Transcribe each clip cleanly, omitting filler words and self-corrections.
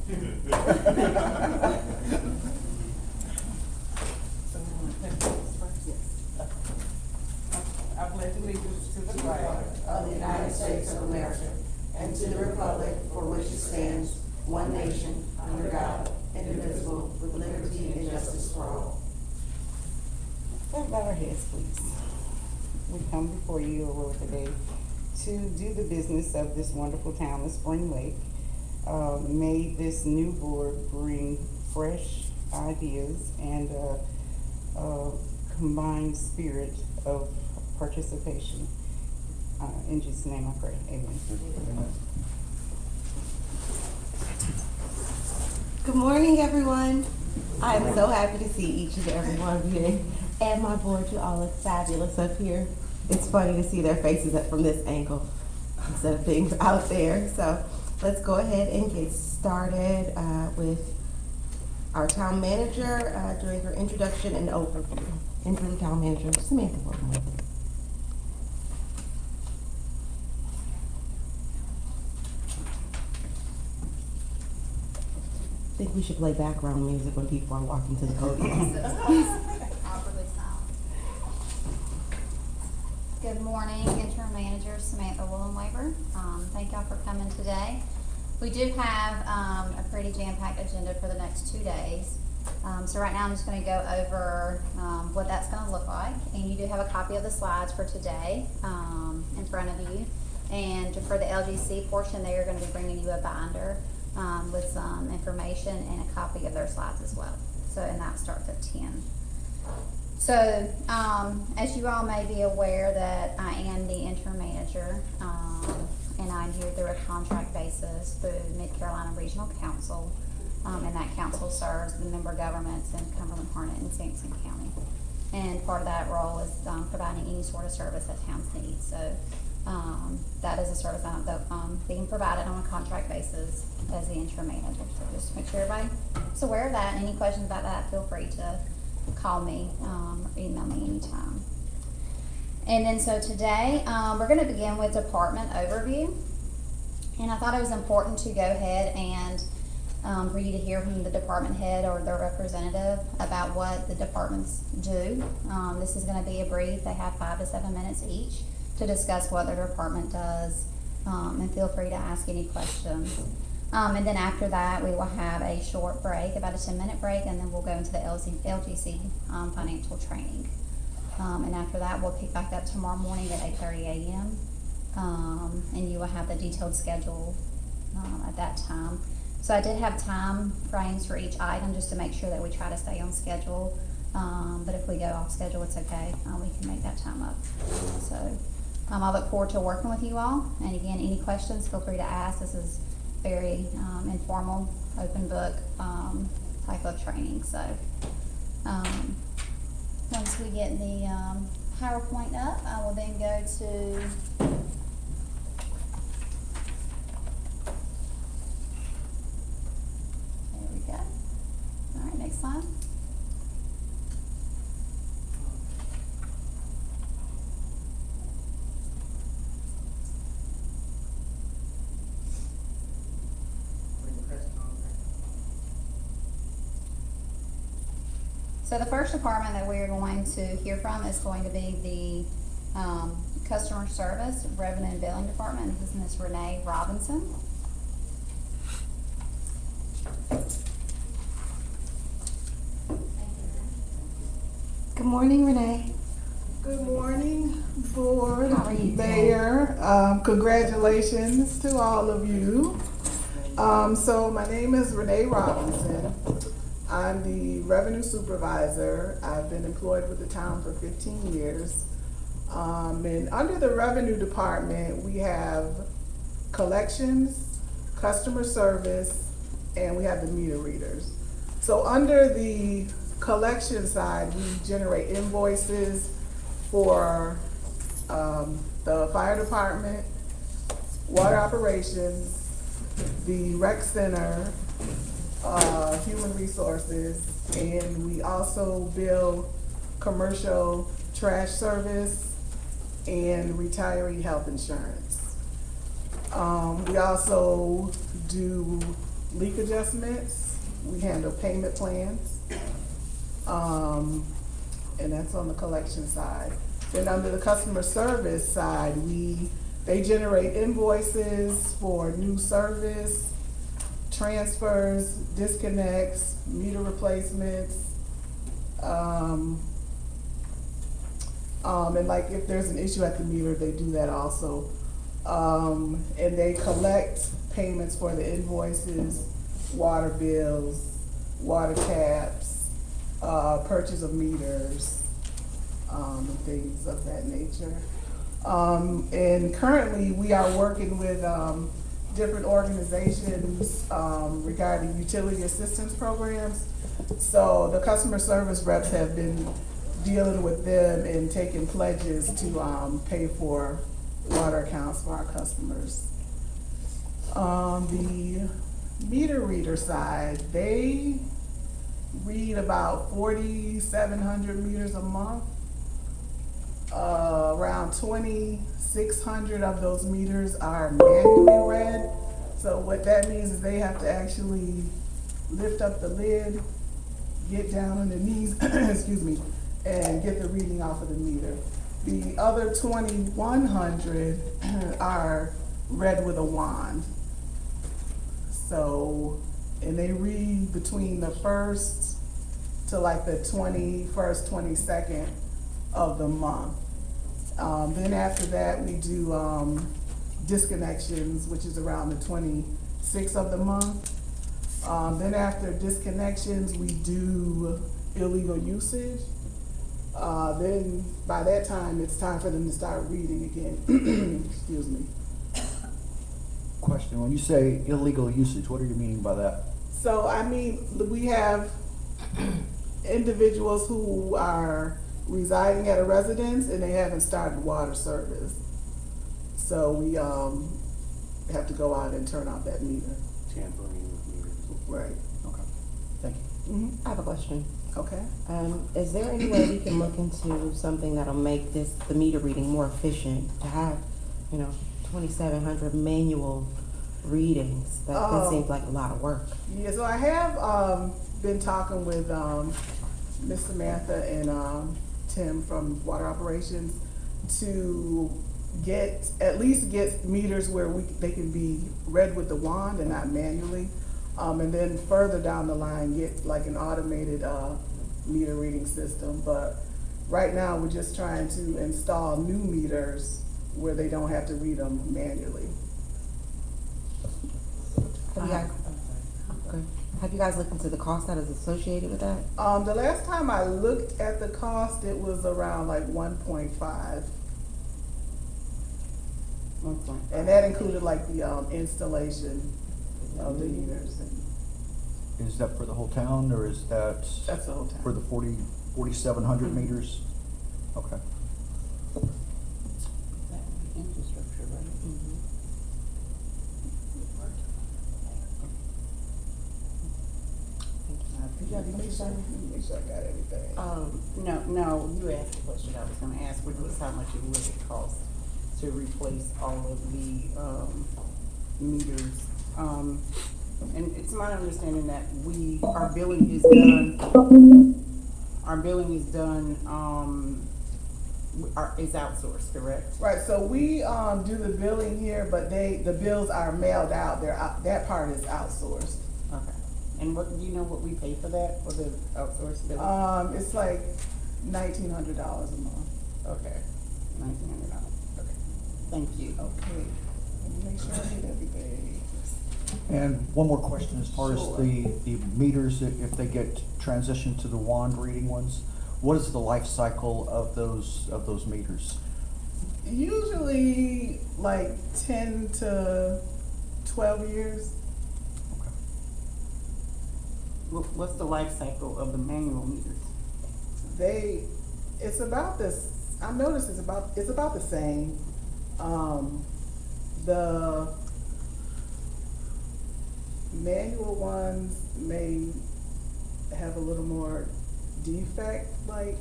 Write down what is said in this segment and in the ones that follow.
I pledge allegiance to the flag of the United States of America and to the republic for which it stands, one nation, under God, indivisible, with liberty and justice for all. Bow our heads, please. We come before you, O Lord, today to do the business of this wonderful town of Spring Lake. May this new board bring fresh ideas and a combined spirit of participation. In Jesus' name I pray, amen. Good morning, everyone. I am so happy to see each and every one of you. And my board, you all look fabulous up here. It's funny to see their faces from this angle instead of being out there. So let's go ahead and get started with our town manager doing her introduction and overview. Interim town manager, Samantha Wilson. I think we should play background music when people are walking to the podium. Awkwardly silent. Good morning, Interim Manager Samantha Willenwaver. Thank y'all for coming today. We do have a pretty jam-packed agenda for the next 2 days. So right now I'm just going to go over what that's going to look like. And you do have a copy of the slides for today in front of you. And for the LGC portion, they are going to be bringing you a binder with some information and a copy of their slides as well. So, and that starts at 10. So, as you all may be aware that I am the interim manager, and I'm here through a contract basis through Mid-Carolina Regional Council, and that council serves the member governments in Cumberland, Harnett, and Sampson County. And part of that role is providing any sort of service that towns need. So, that is a service that being provided on a contract basis as the interim manager. So just make sure everybody is aware of that. Any questions about that, feel free to call me or email me anytime. And then so today, we're going to begin with department overview. And I thought it was important to go ahead and for you to hear from the department head or their representative about what the departments do. This is going to be a brief. They have 5 to 7 minutes each to discuss what their department does, and feel free to ask any questions. And then after that, we will have a short break, about a 10-minute break, and then we'll go into the LGC financial training. And after that, we'll pick back up tomorrow morning at 8:30 a.m. And you will have the detailed schedule at that time. So I did have time frames for each item just to make sure that we try to stay on schedule. But if we go off schedule, it's okay. We can make that time up. So I look forward to working with you all. And again, any questions, feel free to ask. This is very informal, open book type of training. So once we get the PowerPoint up, I will then go to there we go. All right, next slide. So the first department that we're going to hear from is going to be the Customer Service Revenue and Billing Department. This is Ms. Renee Robinson. Good morning, Renee. Good morning, board, How are you mayor. Congratulations to all of you. So my name is Renee Robinson. I'm the revenue supervisor. I've been employed with the town for 15 years. And under the revenue department, we have collections, customer service, and we have the meter readers. So under the collection side, we generate invoices for the fire department, water operations, the rec center, human resources, and we also bill commercial trash service and retiree health insurance. We also do leak adjustments, we handle payment plans. And that's on the collection side. Then under the customer service side, they generate invoices for new service, transfers, disconnects, meter replacements. And like if there's an issue at the meter, they do that also. And they collect payments for the invoices, water bills, water taps, purchase of meters, and things of that nature. And currently we are working with different organizations regarding utility assistance programs. So the customer service reps have been dealing with them and taking pledges to pay for water accounts for our customers. The meter reader side, they read about 4,700 meters a month. Around 2,600 of those meters are manually read. So what that means is they have to actually lift up the lid, get down on their knees, excuse me, and get the reading off of the meter. The other 2,100 are read with a wand. So, and they read between the 1st to like the 21st, 22nd of the month. Then after that, we do disconnections, which is around the 26th of the month. Then after disconnections, we do illegal usage. Then by that time, it's time for them to start reading again. Excuse me. Question, when you say illegal usage, what are you meaning by that? So, I mean, we have individuals who are residing at a residence and they haven't started water service. So we have to go out and turn off that meter. Tampering with meters. Right. Okay, thank you. I have a question. Okay. Is there any way we can look into something that'll make the meter reading more efficient to have, 2,700 manual readings? That seems like a lot of work. Yeah, so I have been talking with Miss Samantha and Tim from Water Operations to at least get meters where they can be read with the wand and not manually. And then further down the line, get like an automated meter reading system. But right now, we're just trying to install new meters where they don't have to read them manually. Have you guys looked into the cost that is associated with that? The last time I looked at the cost, it was around like 1.5. And that included like the installation of the meters. Is that for the whole town, or is that? That's the whole town. For the 4,700 meters? Okay. Infrastructure, right? Make sure I got everything. No, you asked the question I was gonna ask, which was how much it would cost to replace all of the, meters. And it's my understanding that our billing is outsourced, correct? Right, so we do the billing here, but the bills are mailed out. That part is outsourced. Okay. And do you know what we pay for that, for the outsourced billing? It's like $1,900 a month. Okay, $1,900, okay, thank you. Okay, let me make sure I get everything. And one more question, as far as Sure. the meters, if they get transitioned to the wand reading ones, what is the life cycle of those meters? Usually like 10 to 12 years. Okay. What's the life cycle of the manual meters? It's about this. I noticed it's about the same. The manual ones may have a little more defect, but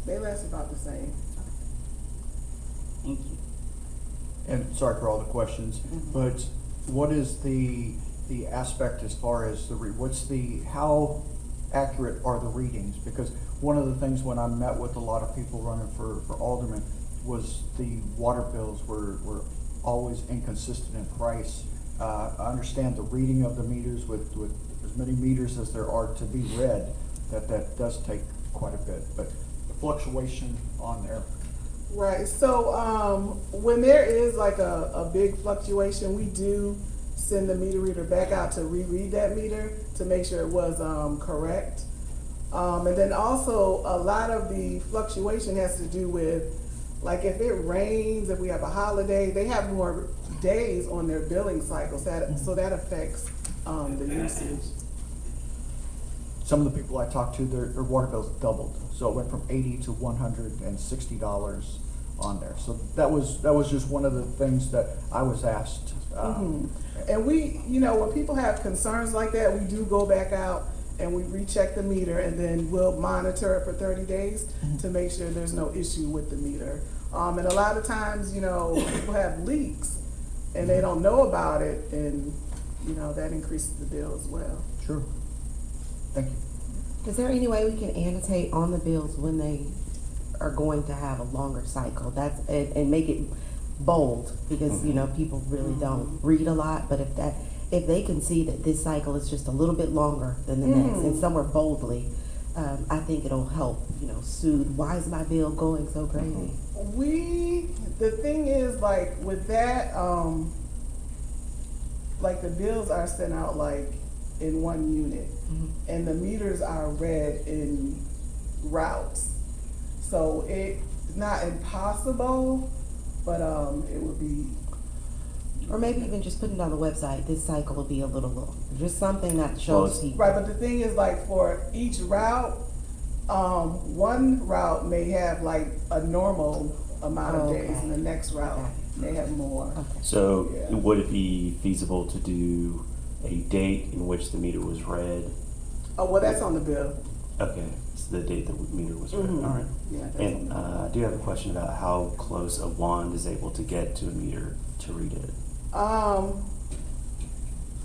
they last about the same. Thank you. And sorry for all the questions, but what is the aspect as far as how accurate are the readings? Because one of the things when I met with a lot of people running for aldermen was the water bills were always inconsistent in price. I understand the reading of the meters with as many meters as there are to be read, that does take quite a bit, but the fluctuation on there. Right, so when there is like a big fluctuation, we do send the meter reader back out to reread that meter to make sure it was correct. And then also a lot of the fluctuation has to do with, like if it rains, if we have a holiday, they have more days on their billing cycles, so that affects the usage. Some of the people I talked to, their water bills doubled, so it went from $80 to $160 on there. So that was just one of the things that I was asked. And we, when people have concerns like that, we do go back out and we recheck the meter, and then we'll monitor it for 30 days to make sure there's no issue with the meter. And a lot of times, people have leaks and they don't know about it, and that increases the bill as well. Sure. Thank you. Is there any way we can annotate on the bills when they are going to have a longer cycle? And make it bold, because people really don't read a lot. But if they can see that this cycle is just a little bit longer than the next, and somewhere boldly, I think it'll help soothe. Why is my bill going so crazy? The thing is, like with that, like the bills are sent out like in one unit, and the meters are read in routes. So it's not impossible, but it would be. Or maybe even just putting it on the website, this cycle will be a little low. Just something that shows people. Right, but the thing is, like for each route, one route may have like a normal amount of days, and the next route may have more. Okay. So would it be feasible to do a date in which the meter was read? Oh, well, that's on the bill. Okay, it's the date the meter was read. All right. Yeah, that's And on the bill. I do have a question about how close a wand is able to get to a meter to read it.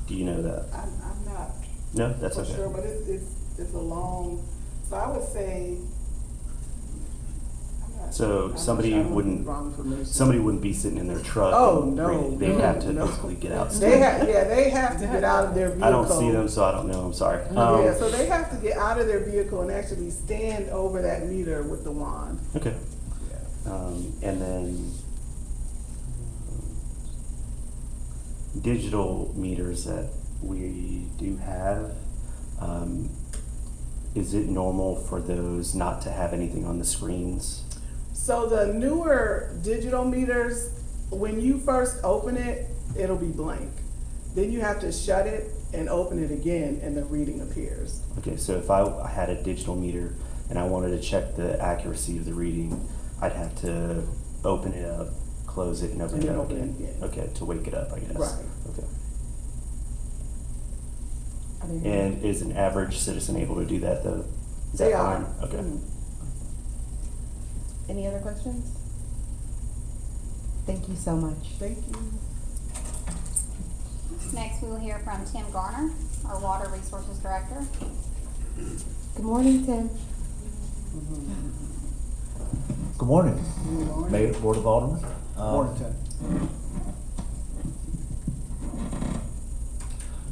Do you know that? I'm not No, that's for okay. sure, but it's a long. So I would say. So somebody wouldn't be sitting in their truck. Oh, and no, reading. They no, have to no. basically get out. They have to get out of their vehicle. I don't see them, so I don't know. I'm sorry. Yeah, so they have to get out of their vehicle and actually stand over that meter with the wand. Okay. And then digital meters that we do have, is it normal for those not to have anything on the screens? So the newer digital meters, when you first open it, it'll be blank. Then you have to shut it and open it again, and the reading appears. Okay, so if I had a digital meter and I wanted to check the accuracy of the reading, I'd have to open it up, close it, and open And it then up open it again. again. Okay, to wake it up, I guess. Right. Okay. I didn't- And is an average citizen able to do that though? Is They that are. fine? Okay. Any other questions? Thank you so much. Thank you. Next, we will hear from Tim Garner, our Water Resources Director. Good morning, Tim. Good morning, Mayor, Board of Aldermen. Morning, Ted.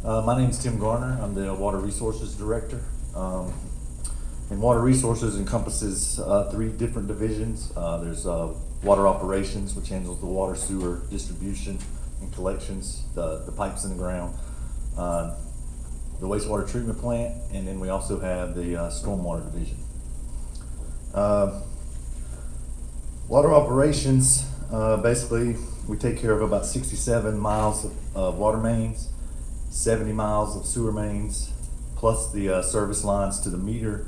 My name's Tim Garner. I'm the Water Resources Director. And Water Resources encompasses 3 different divisions. There's Water Operations, which handles the water, sewer distribution and collections, the pipes in the ground, the wastewater treatment plant, and then we also have the Stormwater Division. Water Operations, basically, we take care of about 67 miles of water mains, 70 miles of sewer mains, plus the service lines to the meter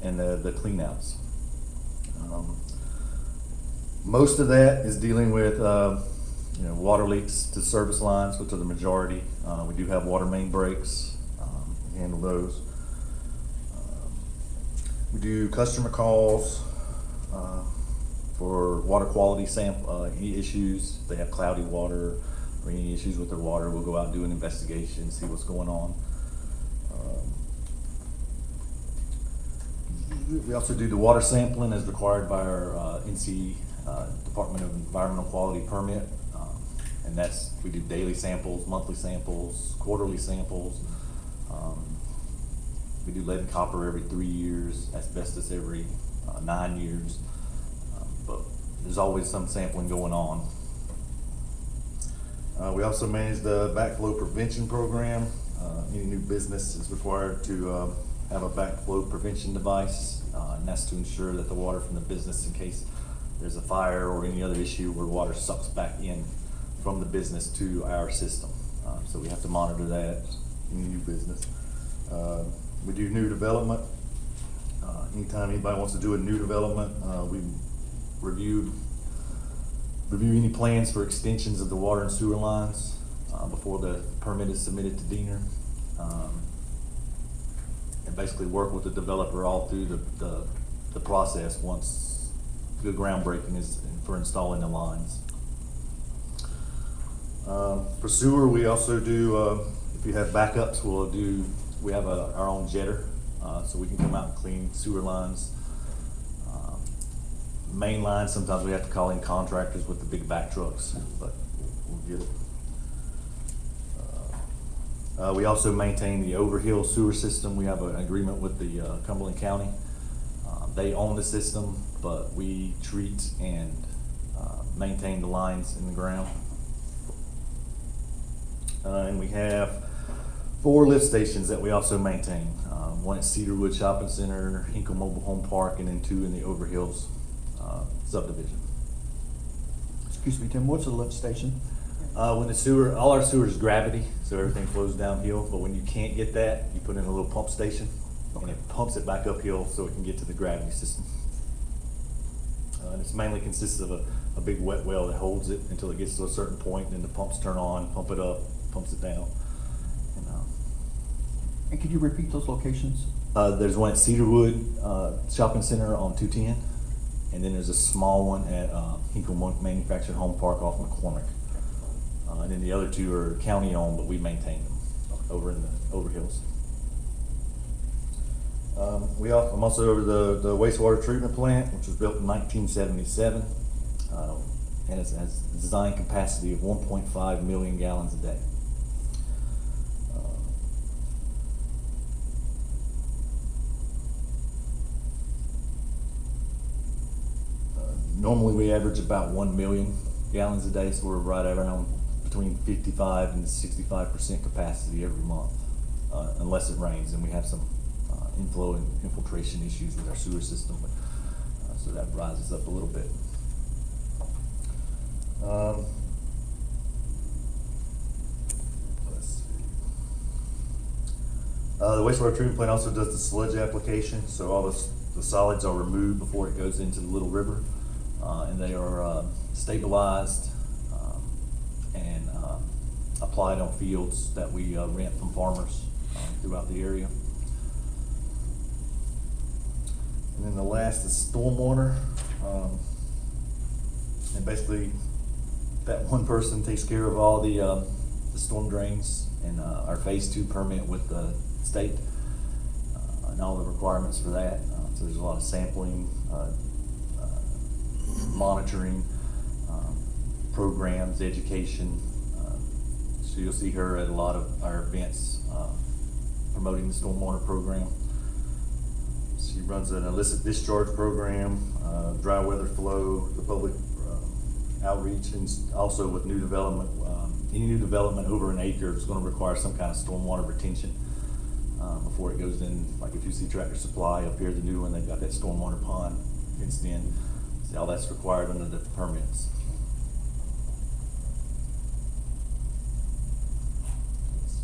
and the cleanouts. Most of that is dealing with water leaks to service lines, which are the majority. We do have water main breaks, we handle those. We do customer calls for water quality sample issues. They have cloudy water, or any issues with their water, we'll go out and do an investigation, see what's going on. We also do the water sampling as required by our NC Department of Environmental Quality permit. And we do daily samples, monthly samples, quarterly samples. We do lead and copper every 3 years, asbestos every 9 years. But there's always some sampling going on. We also manage the Backflow Prevention program. Any new business is required to have a backflow prevention device, and that's to ensure that the water from the business, in case there's a fire or any other issue where water sucks back in from the business to our system. So we have to monitor that, any new business. We do new development. Anytime anybody wants to do a new development, we review any plans for extensions of the water and sewer lines before the permit is submitted to DENR. And basically work with the developer all through the process once the groundbreaking is for installing the lines. For sewer, we also do, if you have backups, we have our own jetter, so we can come out and clean sewer lines. Main lines, sometimes we have to call in contractors with the big back trucks, but we'll get it. We also maintain the overhill sewer system. We have an agreement with the Cumberland County. They own the system, but we treat and maintain the lines in the ground. And we have 4 lift stations that we also maintain. One at Cedarwood Shopping Center, Hinkle Mobile Home Park, and then 2 in the Overhills subdivision. Excuse me, Tim, what's a lift station? When all our sewer is gravity, so everything flows downhill, but when you can't get that, you put in a little pump station, and it pumps it back uphill so it can get to the gravity system. And it's mainly consists of a big wet well that holds it until it gets to a certain point, and then the pumps turn on, pump it up, pumps it down. And could you repeat those locations? There's one at Cedarwood Shopping Center on 210, and then there's a small one at Hinkle Manufactured Home Park off McCormick. And then the other 2 are county owned, but we maintain them over in the Overhills. I'm also over the wastewater treatment plant, which was built in 1977, and it has a design capacity of 1.5 million gallons a day. Normally we average about 1 million gallons a day, so we're right around between 55 and 65% capacity every month, unless it rains, and we have some inflow and infiltration issues with our sewer system, so that rises up a little bit. Let's see. The wastewater treatment plant also does the sludge application, so all the solids are removed before it goes into the Little River, and they are stabilized and applied on fields that we rent from farmers throughout the area. And then the last is stormwater. And basically that one person takes care of all the storm drains and our phase 2 permit with the state and all the requirements for that. So there's a lot of sampling, monitoring, programs, education. So you'll see her at a lot of our events promoting the stormwater program. She runs an illicit discharge program, dry weather flow, the public outreach, and also with new development. Any new development over an acre is going to require some kind of stormwater retention before it goes in. Like if you see Tractor Supply up here, the new one, they've got that stormwater pond fenced in. See all that's required under the permits.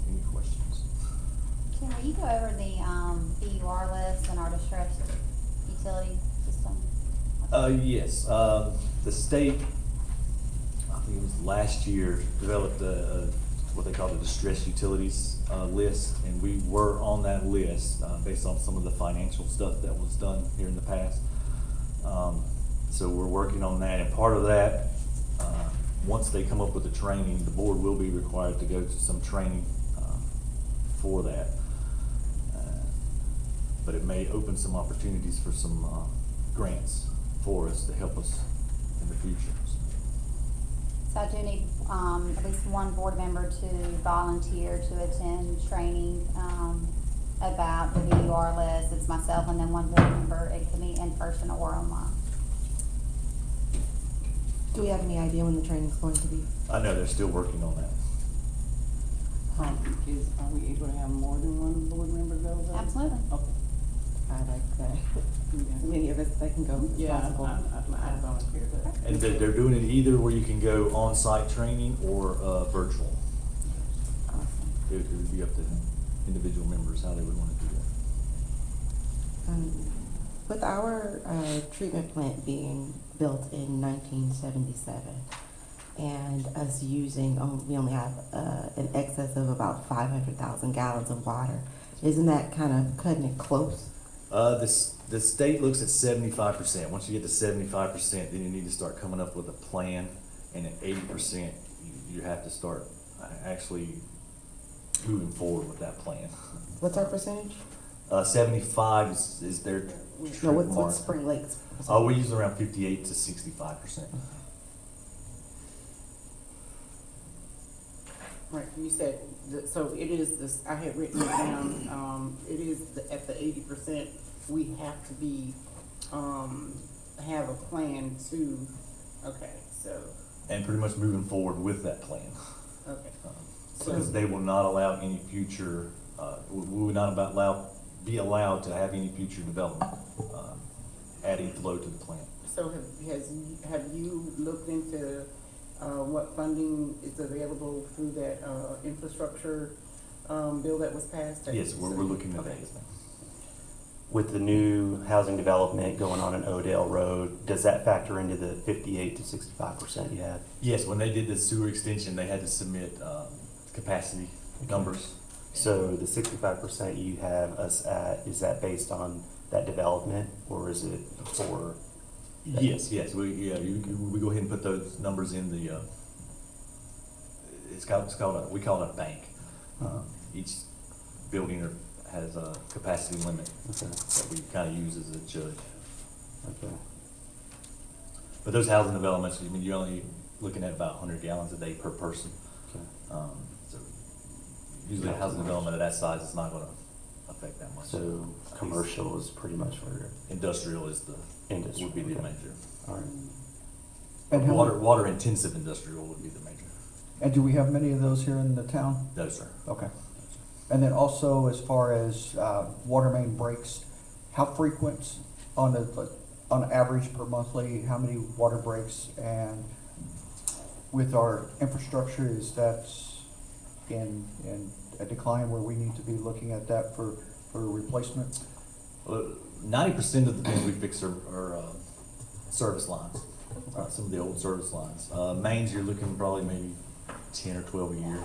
Any questions? Tim, will you go over the BUR list and our distressed utility system? Yes. The state, I think it was last year, developed what they call the distressed utilities list, and we were on that list based on some of the financial stuff that was done here in the past. So we're working on that, and part of that once they come up with the training, the board will be required to go to some training for that. But it may open some opportunities for some grants for us to help us in the future. So I do need, at least one board member to volunteer to attend training, about the VUR list. It's myself and then one board member. It can be in person or online. Do we have any idea when the training's going to be? I know they're still working on that. Are we able to have more than one board member go? Absolutely. Okay. I like that. As many of us that can go as Yeah, possible. I volunteer that. And they're doing it either where you can go on-site training or virtual. Awesome. It would be up to individual members how they would want to do that. With our treatment plant being built in 1977 and us using, we only have an excess of about 500,000 gallons of water, isn't that kind of cutting it close? The state looks at 75%. Once you get to 75%, then you need to start coming up with a plan. And at 80%, you have to start actually moving forward with that plan. What's our percentage? 75 is their No, mark. what's Spring Lakes? We're usually around 58 to 65%. Right, you said, so it is this, I had written it down, it is at the 80%, we have to be, have a plan to, okay, so, And pretty much moving forward with that plan. okay. Because they will not allow any future, we would not be allowed to have any future development, adding flow to the plant. So have you looked into, what funding is available through that, infrastructure, bill that was passed? Yes, we're looking at that. Okay. With the new housing development going on in Odell Road, does that factor into the 58 to 65% you had? Yes, when they did the sewer extension, they had to submit, capacity numbers. So the 65% you have us at, is that based on that development, or is it for? Yes, we go ahead and put those numbers in the, we call it a bank. Each building has a capacity limit that we kind of use as a judge. Okay. But those housing developments, I mean, you're only looking at about 100 gallons a day per person. Okay. So usually a housing development of that size is not going to affect that much. So commercial is pretty much where Industrial is Industry, would be the okay. major. all right. And how- Water intensive industrial would be the major. And do we have many of those here in the town? No, sir. Okay. And then also, as far as water main breaks, how frequent on average per monthly, how many water breaks? And with our infrastructure, is that in a decline where we need to be looking at that for replacement? 90% of the things we fix are service lines, some of the old service lines. Mains, you're looking probably maybe 10 or 12 a year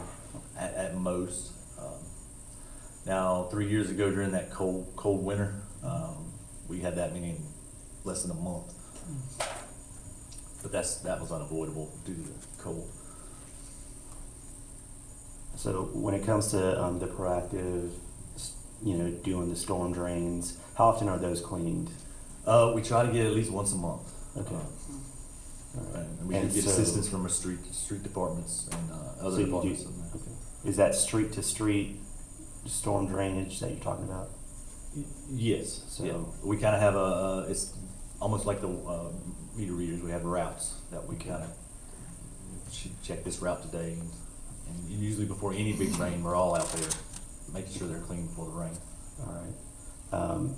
at most. Now, 3 years ago during that cold winter, we had that many in less than a month. But that was unavoidable due to the cold. So when it comes to the proactive, doing the storm drains, how often are those cleaned? We try to get at least once a month. Okay. And we And do get so- assistance from our street departments and So other you departments. do- okay. Is that street to street storm drainage that you're talking about? Yes, So- yeah. We kind of have it's almost like the meter readers. We have routes that we kind of should check this route today. And usually before any big rain, we're all out there making sure they're clean before the rain. All right.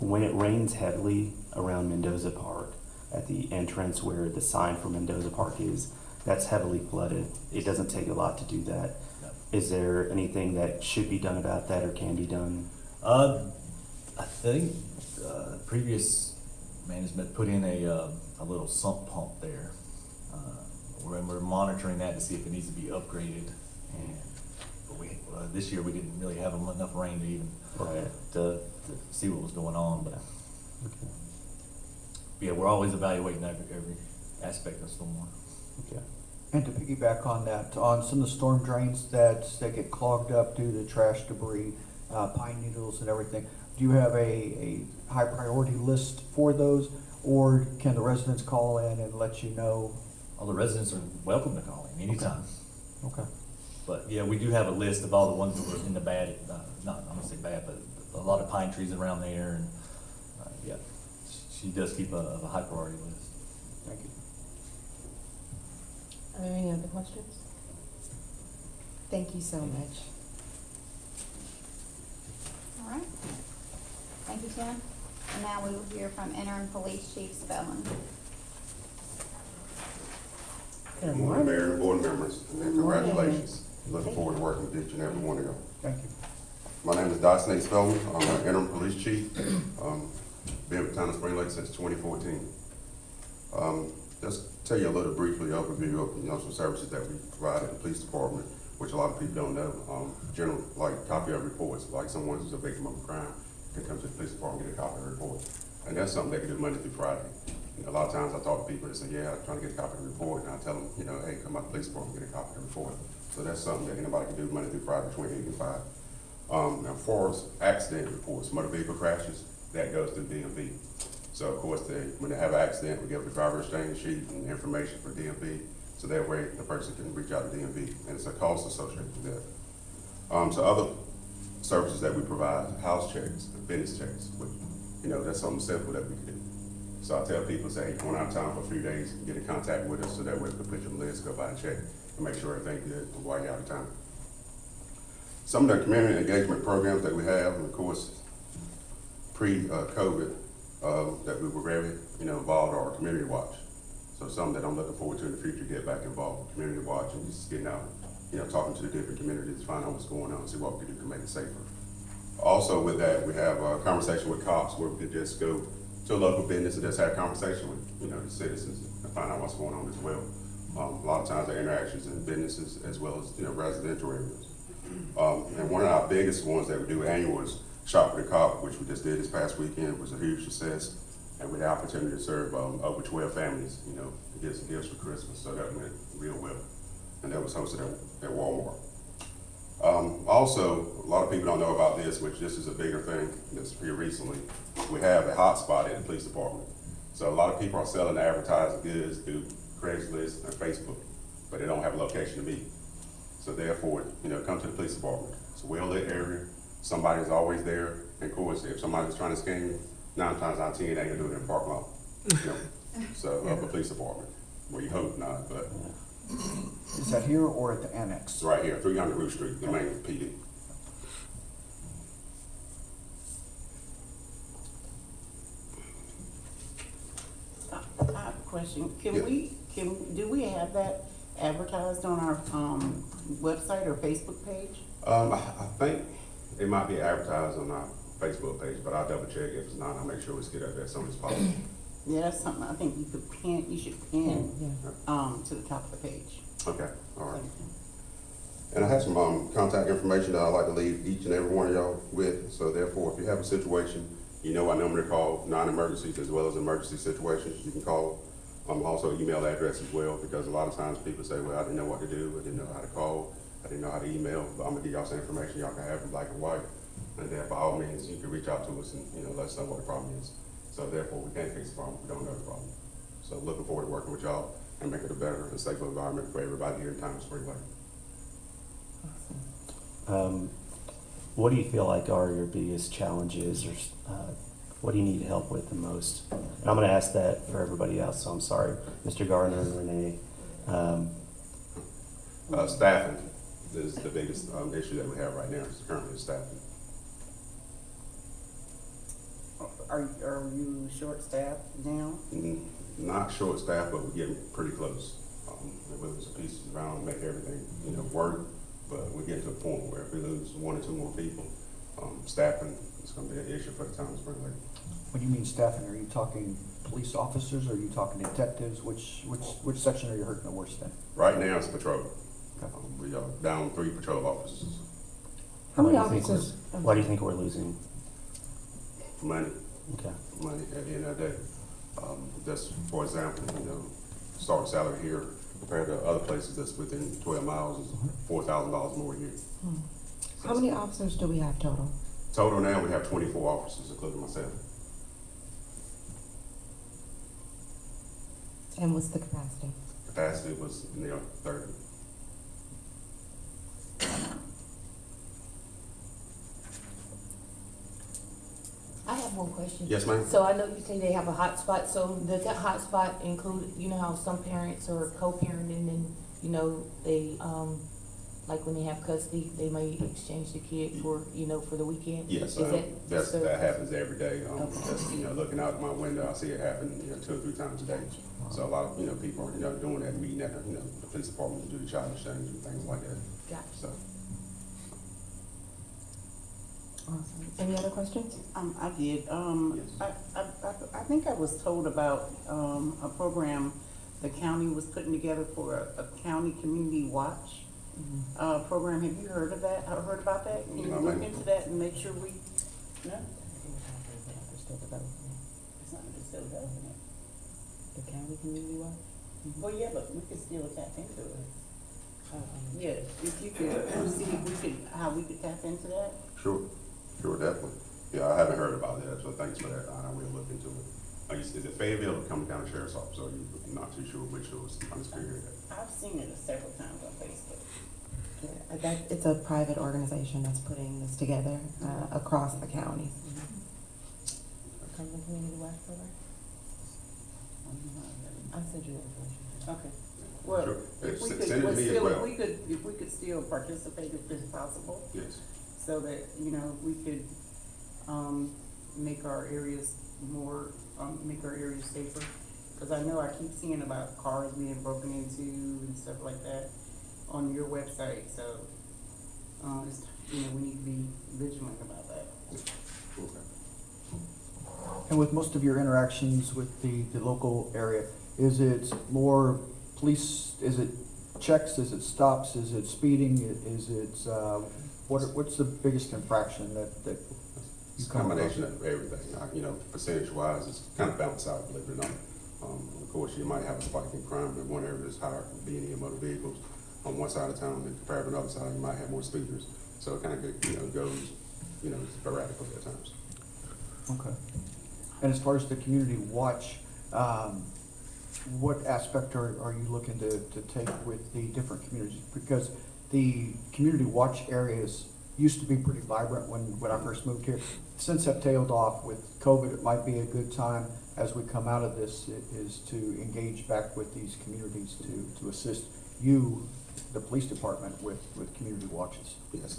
When it rains heavily around Mendoza Park, at the entrance where the sign for Mendoza Park is, that's heavily flooded. It doesn't take a lot to do that. No. Is there anything that should be done about that or can be done? I think previous management put in a little sump pump there. We're monitoring that to see if it needs to be upgraded. But this year we didn't really have enough rain to even to see what was going on. But yeah, we're always evaluating every aspect of stormwater. Okay. And to piggyback on that, on some of the storm drains that get clogged up due to trash debris, pine needles and everything, do you have a high priority list for those? Or can the residents call in and let you know? All the residents are welcome to call in anytime. Okay. But yeah, we do have a list of all the ones that were in the bad, not, I'm gonna say bad, but a lot of pine trees around there and, yeah, she does keep a high priority list. Thank you. Are there any other questions? Thank you so much. All right. Thank you, Tim. And now we will hear from Interim Police Chief Spellman. Good morning, Mayor and board members, and congratulations. Looking forward to working with each and every one of you. Thank you. My name is Dawson Spellman. I'm an interim police chief. Been with Town of Spring Lake since 2014. Just tell you a little briefly overview of some services that we provide in the police department, which a lot of people don't know. General, like copy of reports, like someone who's a victim of a crime can come to the police department and get a copy of the report. And that's something they can do Monday through Friday. A lot of times I talk to people and say, yeah, I'm trying to get a copy of the report, and I tell them, hey, come out to the police department and get a copy of the report. So that's something that anybody can do Monday through Friday between 8 and 5. Now, as far as accident reports, motor vehicle crashes, that goes through DMV. So, of course, when they have an accident, we give the driver exchange sheet and information for DMV, so that way the person can reach out to DMV, and it's a cost associated with that. So other services that we provide, house checks, business checks, which, that's something simple that we can do. So I tell people, say, hey, come on out of town for a few days, get in contact with us, so that way we can put you on the list, go by and check, and make sure everything's good while you're out of town. Some of the community engagement programs that we have, and of course, pre-COVID, that we were very, involved are Community Watch. So something that I'm looking forward to in the future, get back involved with Community Watch and just getting out, talking to the different communities, find out what's going on, see what we can do to make it safer. Also with that, we have a conversation with cops where we could just go to a local business and just have a conversation with, the citizens and find out what's going on as well. A lot of times the interactions in businesses as well as, residential areas. And one of our biggest ones that we do annual is Shop with a Cop, which we just did this past weekend, was a huge success. And we had the opportunity to serve over 12 families, to get some gifts for Christmas, so that went real well. And that was hosted at Walmart. Also, a lot of people don't know about this, which this is a bigger thing that's here recently. We have a hotspot in the police department. So a lot of people are selling advertising goods through Craigslist and Facebook, but they don't have a location to meet. So therefore, come to the police department. It's a well-lit area. Somebody's always there. And of course, if somebody's trying to scam you, 9 times out of 10, they ain't gonna do it in the parking lot. So of the police department. Well, you hope not, but. Is that here or at the annex? It's right here, 300 Root Street, the main PD. I have a question. Yeah. Do we have that advertised on our website or Facebook page? I think it might be advertised on our Facebook page, but I'll double check. If it's not, I'll make sure it's get up there as soon as possible. Yeah, that's something I think you should pin to the top of the page. Okay, all right. And I have some contact information that I'd like to leave each and every one of y'all with. So therefore, if you have a situation, our number to call, non-emergencies as well as emergency situations, you can call. Also email address as well, because a lot of times people say, well, I didn't know what to do, I didn't know how to call, I didn't know how to email, but I'm gonna give y'all some information y'all can have in black and white. And then by all means, you can reach out to us and let us know what the problem is. So therefore, we can't fix the problem, we don't know the problem. So looking forward to working with y'all and making it a better and safer environment for everybody here in Town of Spring Lake. What do you feel like are your biggest challenges, or what do you need help with the most? And I'm going to ask that for everybody else, so I'm sorry. Mr. Gardner and Renee. Staffing is the biggest issue that we have right now, is currently staffing. Are you short-staffed now? Not short-staffed, but we're getting pretty close. We lose some pieces around to make everything, work, but we're getting to a point where if we lose 1 or 2 more people, staffing is going to be an issue for the Town of Spring Lake. When you mean staffing, are you talking police officers, or are you talking detectives? Which section are you hurting the worst in? Right now it's patrol. Okay. We are down 3 patrol officers. How many Why do you think officers? why do you think we're losing? Money Okay. at the end of the day. Just for example, starting salary here compared to other places that's within 12 miles, is $4,000 more a year. How many officers do we have total? Total now, we have 24 officers, including myself. And what's the capacity? Capacity was near 30. I have one question. Yes, ma'am. So I know you say they have a hotspot, so does that hotspot include, you know how some parents are co-parenting and, you know, they, like when they have custody, they may exchange the kid for, you know, for the weekend? Yes, Is that happens every day. Okay. Just, you know, looking out my window, I see it happen, you know, 2 or 3 times a day. So a lot of, you know, people are, you know, doing that, meeting at, you know, the police department to do the child exchange and things like that. Gotcha. So, Awesome. Any other questions? I did. Yes. I think I was told about, a program the county was putting together for a county community watch, program. Have you heard of that? Heard about that? Can you No, look ma'am. into that and make sure we, no? It's not still developing. It's still developing it. The county community watch? Well, yeah, but we could still tap into it. Yeah, if you could see if we could, how we could tap into that. sure, definitely. Yeah, I haven't heard about that, so thanks for that. I will look into it. Is it Fayetteville or Cumberland County Sheriff's Office? Or you're not too sure which was undisputed? I've seen it several times on Facebook. Yeah, it's a private organization that's putting this together across the county. Cumberland Community Watch Program? I'll send you the information. Okay. Well, Sure. if we Send could, it to well, me as still, well. if we could still participate if it's possible, Yes. so that, you know, we could, make our areas more, make our areas safer. Cause I know I keep seeing about cars being broken into and stuff like that on your website, so, it's, you know, we need to be vigilant about that. Okay. And with most of your interactions with the local area, is it more police, is it checks, is it stops, is it speeding, is it, what's the biggest infraction that It's you a come across? combination of everything. You know, percentage-wise, it's kind of balanced out, believe it or not. Of course, you might have a spike in crime in one area that's higher, being in motor vehicles on one side of town, and compared to another side, you might have more speeders. So it kind of, you know, goes, you know, sporadically at times. Okay. And as far as the community watch, what aspect are you looking to take with the different communities? Because the community watch areas used to be pretty vibrant when I first moved here. Since have tailed off with COVID, it might be a good time as we come out of this is to engage back with these communities to assist you, the police department, with community watches. Yes,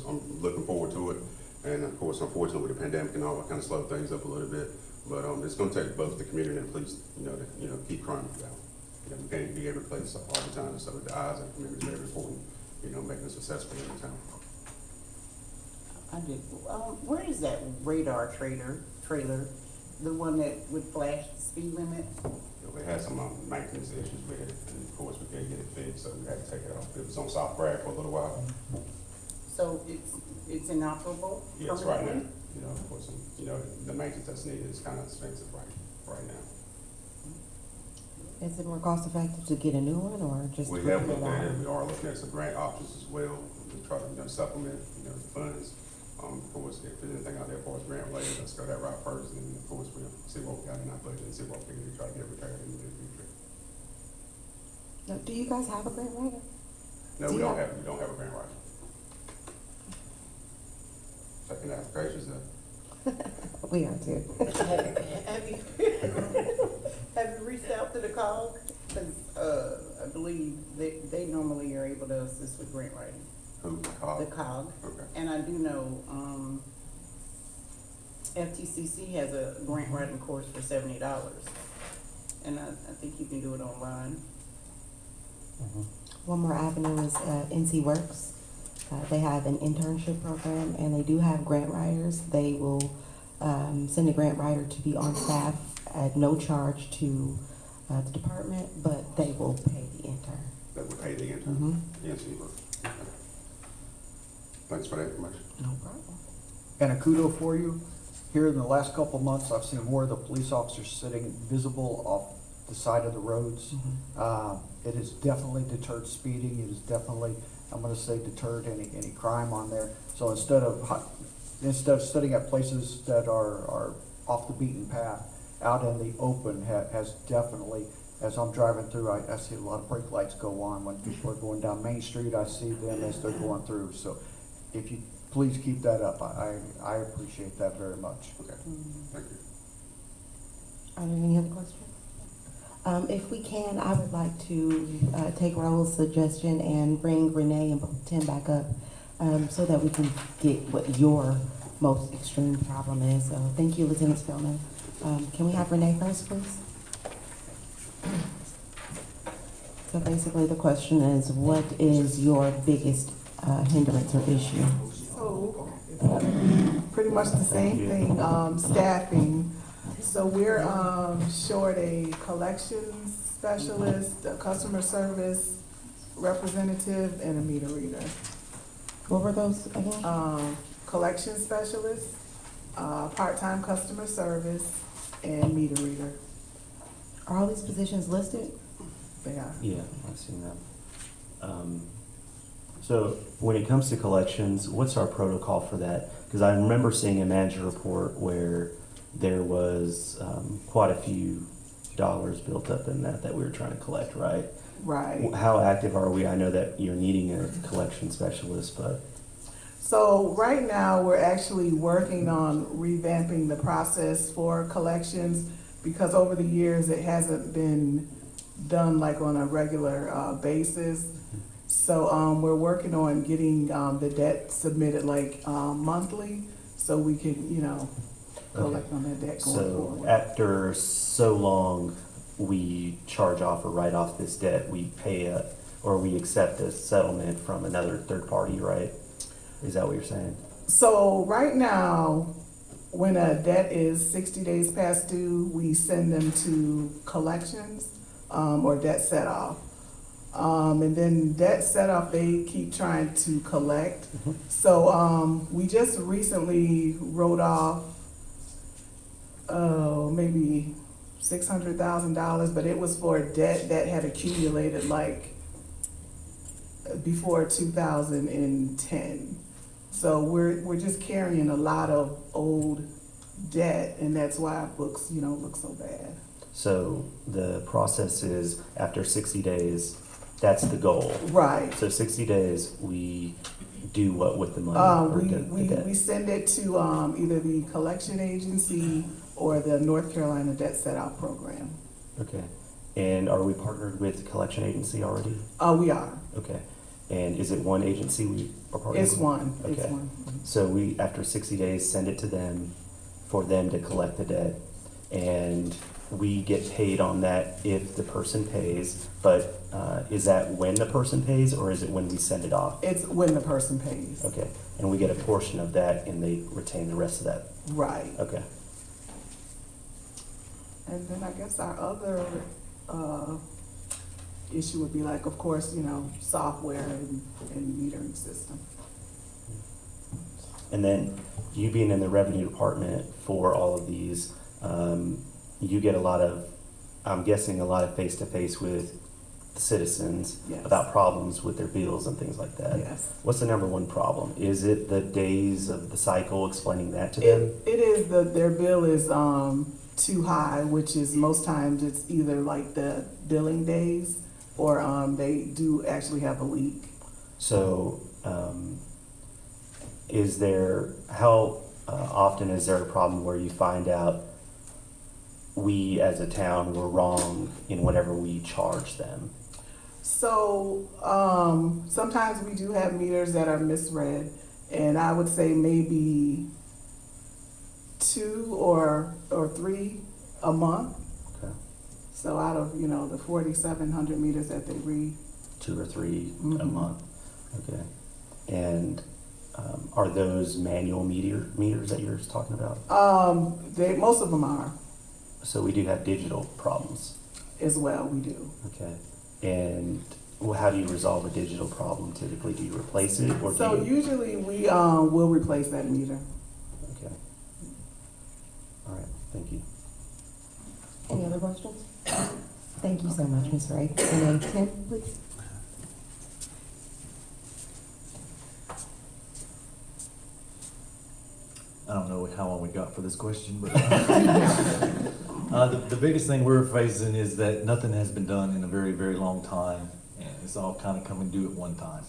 I'm looking forward to it. And of course, unfortunately, with the pandemic and all, it kind of slowed things up a little bit. But it's going to take both the community and the police, to keep crime down. You know, we can't be every place all the time. So the eyes of the community is very important. Making it successful in the town. I did, where is that radar trailer, the one that would flash the speed limit? We had some maintenance issues with it, and of course, we can't get it fixed, so we had to take it off. It was on South Bragg for a little while. So it's inoperable? Yes, right now. Of course, the maintenance that's needed is kind of expensive right now. Is it more cost effective to get a new one or just? We have looked at it. We are looking at some grant options as well to try to supplement, the funds. Of course, if there's anything out there for us grant related, let's go that route first, and then of course we'll see what we got in our budget and see what we can do to try to get repaired in the near future. Now, do you guys have a grant writer? No, we don't have a grant writer. Checking the applications up. We are too. Have you reached out to the COG? Cause, I believe they normally are able to assist with grant writing. Who? The COG. Okay. And I do know, FTCC has a grant writing course for $70. And I think you can do it online. One more avenue is NC Works. They have an internship program and they do have grant writers. They will send a grant writer to be on staff at no charge to the department, but they will pay the intern. That would pay the intern? Mm-hmm. Yes, you would. Okay. Thanks for that information. No problem. And a kudo for you. Here in the last couple of months, I've seen more of the police officers sitting visible off the side of the roads. It has definitely deterred speeding. It has definitely, I'm gonna say, deterred any crime on there. So instead of sitting at places that are off the beaten path, out in the open has definitely, as I'm driving through, I see a lot of brake lights go on when people are going down Main Street. I see them as they're going through. So if you please keep that up, I appreciate that very much. Okay, thank you. Are there any other questions? If we can, I would like to take Raul's suggestion and bring Renee and Tim back up so that we can get what your most extreme problem is. So thank you, Lieutenant Spellman. Can we have Renee first, please? So basically the question is, what is your biggest hindrance or issue? So, pretty much the same thing, staffing. So we're short a collections specialist, a customer service representative, and a meter reader. What were those again? Collection specialist, part-time customer service, and meter reader. Are all these positions listed? They are. Yeah, I've seen that. So when it comes to collections, what's our protocol for that? Because I remember seeing a manager report where there was quite a few dollars built up in that we were trying to collect, right? Right. How active are we? I know that you're needing a collection specialist, but So right now, we're actually working on revamping the process for collections because over the years, it hasn't been done like on a regular basis. So we're working on getting the debt submitted like monthly so we can, you know, collect on that debt going forward. so after so long, we charge off or write off this debt, we pay or we accept a settlement from another third party, right? Is that what you're saying? So right now, when a debt is 60 days past due, we send them to collections or debt set off. And then debt set off, they keep trying to collect. So we just recently wrote off maybe $600,000, but it was for debt that had accumulated like before 2010. So we're just carrying a lot of old debt, and that's why our books, you know, look so bad. So the process is after 60 days, that's the goal. Right. So 60 days, we do what with the money? or the debt? We send it to either the collection agency or the North Carolina Debt Set Off Program. Okay. And are we partnered with the collection agency already? We are. Okay. And is it one agency we are partnered with? It's one. Okay. It's one. So we, after 60 days, send it to them for them to collect the debt. And we get paid on that if the person pays, but is that when the person pays or is it when we send it off? It's when the person pays. Okay. And we get a portion of that and they retain the rest of that? Right. Okay. And then I guess our other issue would be like, of course, you know, software and metering system. And then you being in the revenue department for all of these, you get a lot of, I'm guessing a lot of face-to-face with the citizens Yes. about problems with their bills and things like that. Yes. What's the number one problem? Is it the days of the cycle, explaining that to them? It is their bill is too high, which is most times it's either like the billing days or they do actually have a leak. So, is there, how often is there a problem where you find out we as a town were wrong in whatever we charge them? So sometimes we do have meters that are misread, and I would say maybe 2 or 3 a month. Okay. So out of, you know, the 4,700 meters that they read. 2 or 3 a Mhm. month. Okay. And are those manual meters that you're talking about? Most of them are So we do have digital problems. as well. We do. Okay. And how do you resolve a digital problem typically? Do you replace it or So do you? usually we will replace that meter. Okay. All right. Thank you. Any other questions? Thank you so much, Ms. Ray. And then Tim, please. I don't know how long we got for this question, but the biggest thing we're facing is that nothing has been done in a very, very long time, and it's all kind of come and do at one time.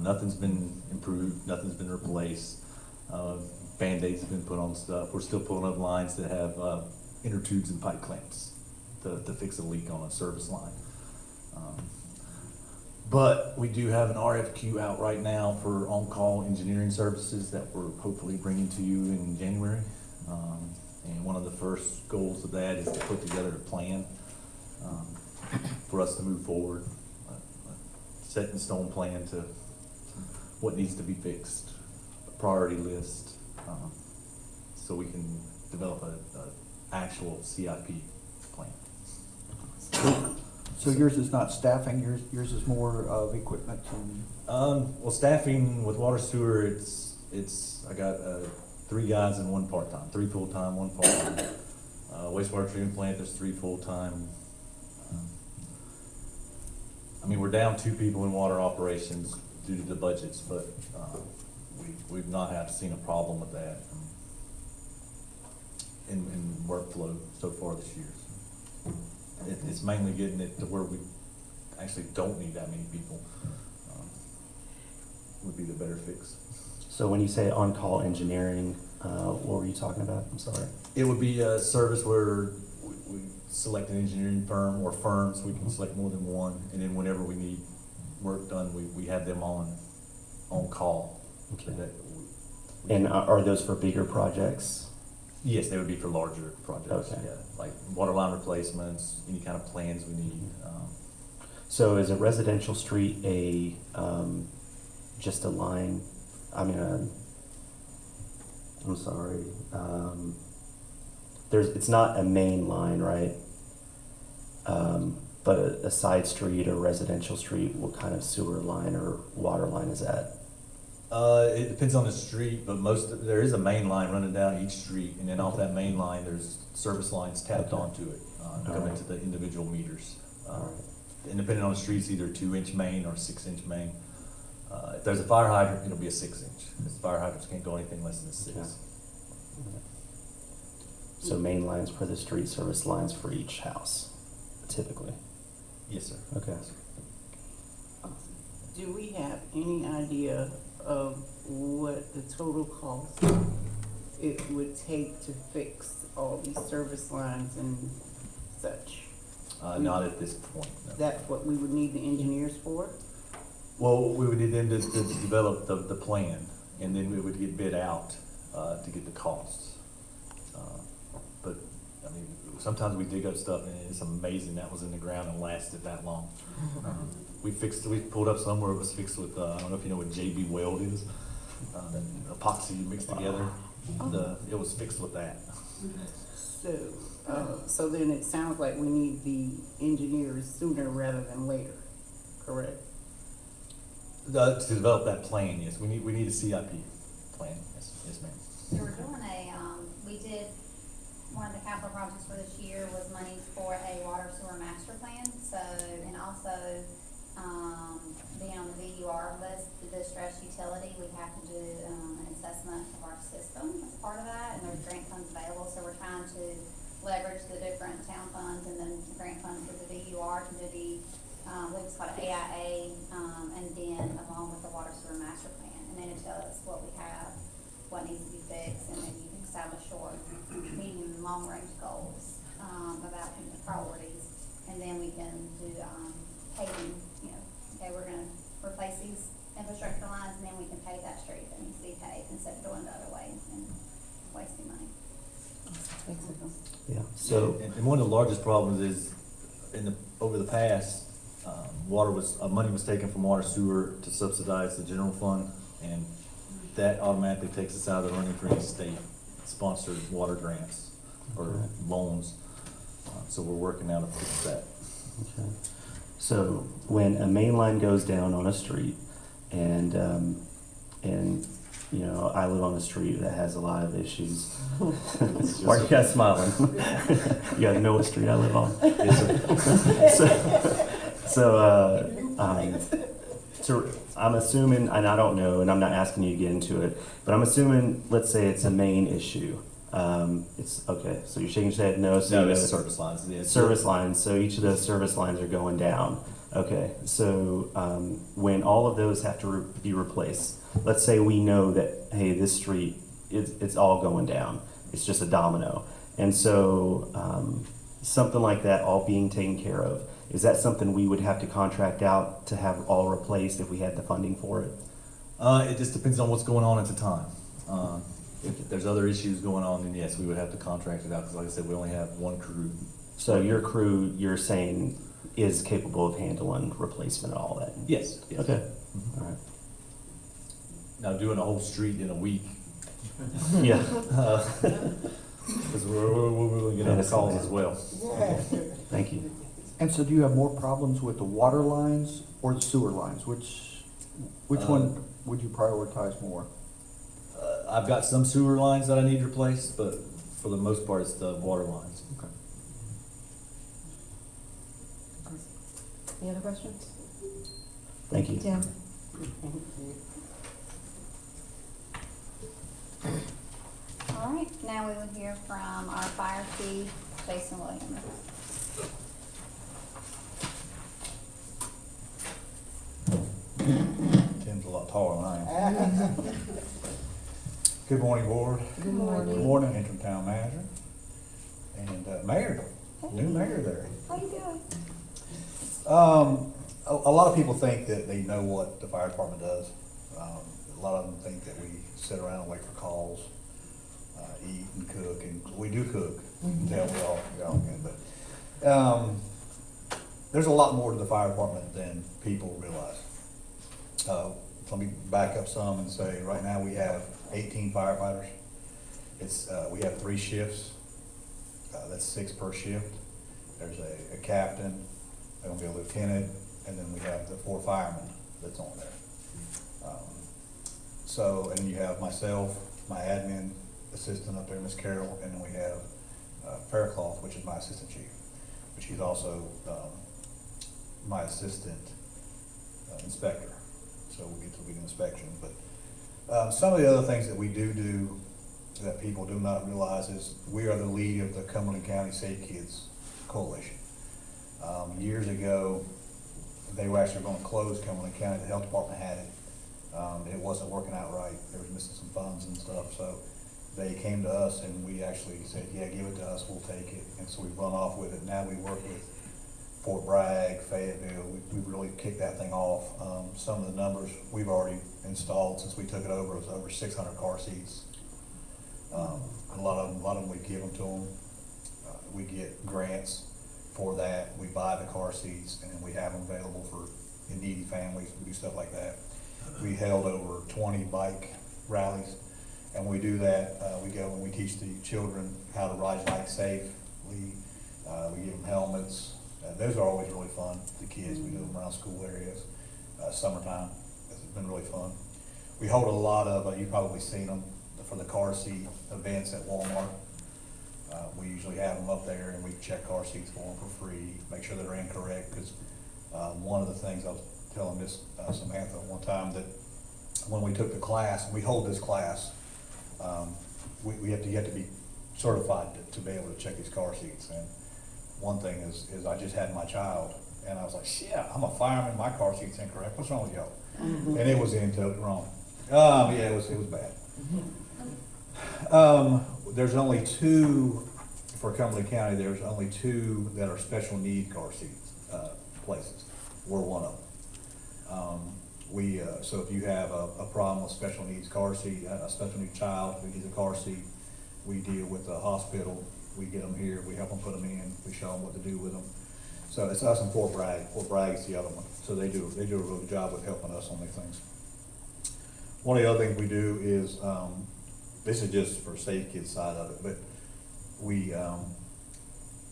Nothing's been improved, nothing's been replaced. Band-aids have been put on stuff. We're still pulling up lines that have inner tubes and pipe clamps to fix a leak on a service line. But we do have an RFQ out right now for on-call engineering services that we're hopefully bringing to you in January. And one of the first goals of that is to put together a plan for us to move forward, a set in stone plan to what needs to be fixed, a priority list, so we can develop a actual CIP plan. So yours is not staffing, yours is more of equipment and? Well, staffing with water sewer, I got 3 guys and 1 part-time, 3 full-time, 1 part-time. Wastewater treatment plant, there's 3 full-time. I mean, we're down 2 people in water operations due to the budgets, but we've not seen a problem with that in workflow so far this year. It's mainly getting it to where we actually don't need that many people, would be the better fix. So when you say on-call engineering, what were you talking about? I'm sorry. It would be a service where we select an engineering firm or firms, we can select more than one, and then whenever we need work done, we have them on call. Okay. And are those for bigger projects? Yes, they would be for larger projects, Okay. yeah, like water line replacements, any kind of plans we need. So is a residential street just a line? I mean, I'm sorry. It's not a main line, right? But a side street or residential street, what kind of sewer line or water line is that? It depends on the street, but there is a main line running down each street, and then off that main line, there's service lines tapped Okay. onto it, coming to the individual meters. Alright. And depending on the streets, either 2-inch main or 6-inch main. If there's a fire hydrant, it'll be a 6-inch, because fire hydrants can't go anything less than a 6. Yeah. So main lines for the street, service lines for each house, typically. Yes, sir. Okay. Do we have any idea of what the total cost it would take to fix all these service lines and such? Not at this point, no. That's what we would need the engineers for? Well, we would need them to develop the plan, and then we would get bid out to get the costs. But, I mean, sometimes we dig up stuff and it's amazing that was in the ground and lasted that long. We pulled up somewhere it was fixed with, I don't know if you know what JB Weld is, epoxy mixed together. It was fixed with that. So then it sounds like we need the engineers sooner rather than later, correct? To develop that plan, yes, we need a CIP plan, yes ma'am. So we're doing one of the capital projects for this year was money for a water sewer master plan. So, and also, being on the VUR list, the distress utility, we have to do an assessment of our system as part of that, and there's grant funds available. So we're trying to leverage the different town funds and then grant funds for the VUR to do the, I believe it's called AIA, and then along with the water sewer master plan. And then it tells us what we have, what needs to be fixed, and then you can establish short, medium, and long range goals about the priorities. And then we can do paving, okay, we're gonna replace these infrastructure lines, and then we can pave that street that needs to be paved instead of going the other way and wasting money. Yeah. So And one of the largest problems is over the past, money was taken from water sewer to subsidize the general fund, and that automatically takes us out of the running for any state-sponsored water grants or loans. So we're working now to fix that. Okay. So when a main line goes down on a street and you know, I live on a street that has a lot of issues. Why are you guys smiling? You guys know what street I live on? Yes, sir. So I'm assuming, and I don't know, and I'm not asking you to get into it, but I'm assuming, let's say it's a main issue. It's okay. So you're shaking your head no. So No, you know, it's service lines. Yeah, service lines. So each of those service lines are going down. Okay. So when all of those have to be replaced, let's say we know that, hey, this street, it's all going down. It's just a domino. And so something like that all being taken care of, is that something we would have to contract out to have all replaced if we had the funding for it? It just depends on what's going on at the time. If there's other issues going on, then yes, we would have to contract it out, because like I said, we only have one crew. So your crew, you're saying, is capable of handling replacement and all that? Yes. Yes. Okay. Mhm. All right. Now, doing a whole street in a week, Yeah. because we're getting the calls as well. Thank you. And so do you have more problems with the water lines or the sewer lines? Which one would you prioritize more? I've got some sewer lines that I need replaced, but for the most part, it's the water lines. Okay. Any other questions? Thank you. Tim? All right, now we will hear from our fire chief, Jason Williams. Tim's a lot taller than I am. Good morning, board. Good morning. Good morning, interim town manager. And mayor, new mayor there. How you doing? A lot of people think that they know what the fire department does. A lot of them think that we sit around and wait for calls, eat and cook, and we do cook. Until we all can, but there's a lot more to the fire department than people realize. Let me back up some and say, right now we have 18 firefighters. We have 3 shifts. That's 6 per shift. There's a captain, there'll be a lieutenant, and then we have the 4 firemen that's on there. And then you have myself, my admin assistant up there, Miss Carol, and then we have Faircloth, which is my assistant chief, but she's also my assistant inspector. So we get to lead inspections. But some of the other things that we do that people do not realize is we are the lead of the Cumberland County Safe Kids Coalition. Years ago, they were actually going to close Cumberland County. The health department had it. It wasn't working out right. They were missing some funds and stuff. So they came to us and we actually said, yeah, give it to us, we'll take it. And so we've run off with it. Now we work with Fort Bragg, Fayetteville. We've really kicked that thing off. Some of the numbers we've already installed since we took it over was over 600 car seats. A lot of them we give them to them. We get grants for that. We buy the car seats and then we have them available for needy families. We do stuff like that. We held over 20 bike rallies, and when we do that, we go and we teach the children how to ride bikes safely. We give them helmets. Those are always really fun, the kids. We do them around school areas. Summertime, it's been really fun. We hold a lot of, you've probably seen them, for the car seat events at Walmart. We usually have them up there and we check car seats for them for free, make sure they're incorrect, because one of the things I was telling Miss Samantha one time, that when we took the class, and we hold this class, you have to be certified to be able to check these car seats. And one thing is I just had my child, and I was like, shit, I'm a fireman, my car seat's incorrect. What's wrong with y'all? And it was totally wrong. Yeah, it was bad. There's only 2 for Cumberland County. There's only 2 that are special need car seats places. We're one of them. So if you have a problem with special needs car seat, a special needs child who needs a car seat, we deal with the hospital. We get them here. We help them put them in. We show them what to do with them. So it's us and Fort Bragg. Fort Bragg is the other one. So they do a really good job with helping us on these things. One of the other things we do is, this is just for Safe Kids side of it, but we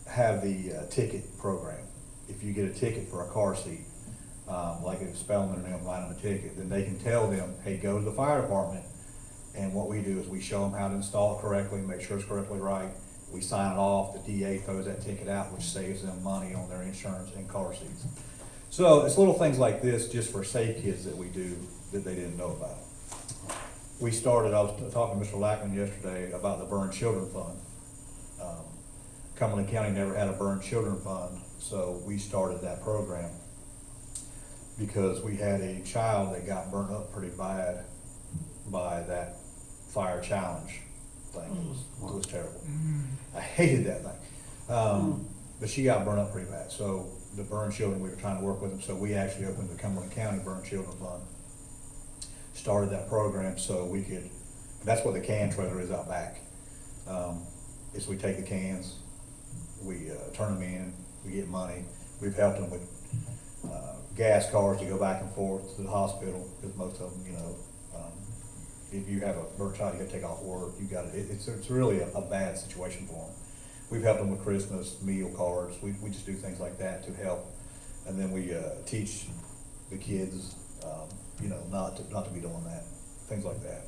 have the ticket program. If you get a ticket for a car seat, like if Spellman and them write them a ticket, then they can tell them, hey, go to the fire department And what we do is we show them how to install it correctly, make sure it's correctly right. We sign it off, the DA throws that ticket out, which saves them money on their insurance and car seats. So it's little things like this just for safe kids that we do that they didn't know about. We started, I was talking to Mr. Lackman yesterday about the Burn Children Fund. Cumberland County never had a Burn Children Fund, so we started that program because we had a child that got burnt up pretty bad by that fire challenge thing. It was terrible. I hated that thing. But she got burned up pretty bad. So the Burn Children, we were trying to work with them, so we actually opened the Cumberland County Burn Children Fund. Started that program so we could, that's what the can trailer is out back. Is we take the cans, we turn them in, we get money. We've helped them with gas cars to go back and forth to the hospital, because most of them, you know, if you have a burnt child, you gotta take off work, you gotta, it's really a bad situation for them. We've helped them with Christmas meal cards, we just do things like that to help. And then we teach the kids, you know, not to be doing that, things like that.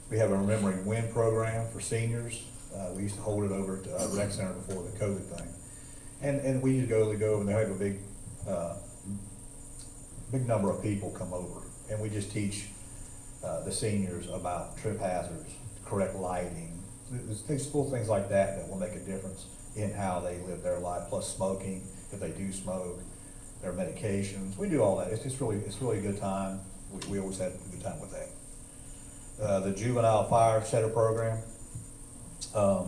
We have a Remembering When program for seniors. We used to hold it over at the rec center before the COVID thing. And we used to go and they have a big number of people come over. And we just teach the seniors about trip hazards, correct lighting, little things like that that will make a difference in how they live their life, plus smoking, if they do smoke, their medications. We do all that. It's really a good time. We always had a good time with that. The Juvenile Fire Setter Program,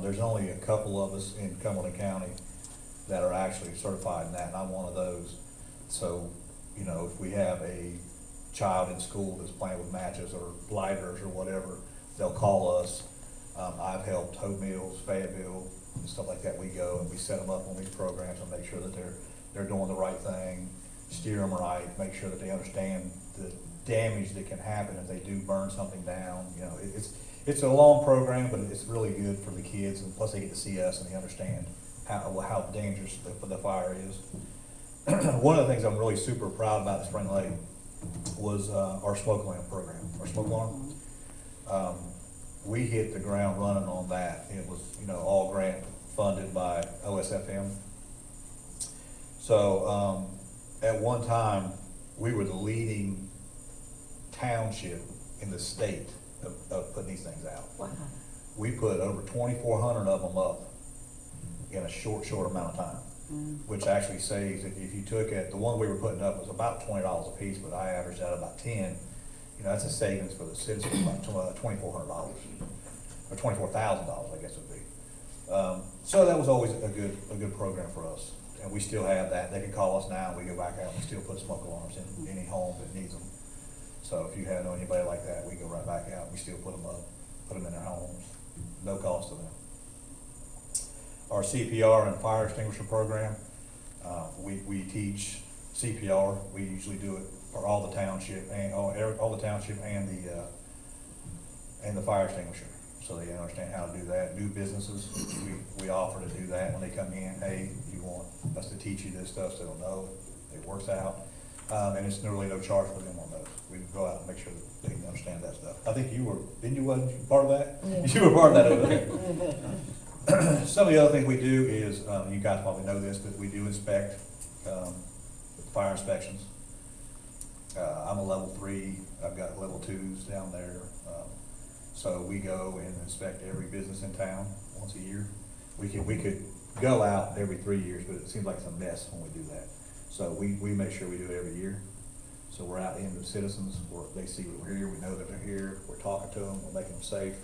there's only a couple of us in Cumberland County that are actually certified in that, and I'm one of those. So, you know, if we have a child in school that's playing with matches or lighters or whatever, they'll call us. I've helped Hope Mills, Payable, and stuff like that. We go and we set them up on these programs and make sure that they're doing the right thing, steer them right, make sure that they understand the damage that can happen if they do burn something down. You know, it's a long program, but it's really good for the kids, and plus they get to see us and they understand how dangerous the fire is. One of the things I'm really super proud about at Spring Lake was our smoke alarm program, our smoke alarm. We hit the ground running on that. It was, you know, all grant funded by OSFM. So at one time, we were the leading township in the state of putting these things out. Wow. We put over 2,400 of them up in a short amount of time, which actually saves, if you took it, the one we were putting up was about $20 a piece, but I averaged out about 10. You know, that's a savings for the citizens, about $2,400 or $24,000, I guess it would be. So that was always a good program for us, and we still have that. They can call us now, and we go back out and still put smoke alarms in any home that needs them. So if you know anybody like that, we go right back out and we still put them up, put them in their homes, no cost to them. Our CPR and fire extinguisher program, we teach CPR. We usually do it for all the township and all the township and the fire extinguisher, so they understand how to do that. New businesses, we offer to do that when they come in. Hey, you want us to teach you this stuff, so they'll know it works out, and it's really no charge for them on those. We go out and make sure that they can understand that stuff. I think wasn't you part of that? Yeah. You were part of that over there. Some of the other things we do is, you guys probably know this, but we do inspect fire inspections. I'm a level 3, I've got level 2s down there. So we go and inspect every business in town once a year. We could go out every 3 years, but it seems like it's a mess when we do that. So we make sure we do it every year. So we're out in the citizens, they see we're here, we know that they're here, we're talking to them, we're making them safe.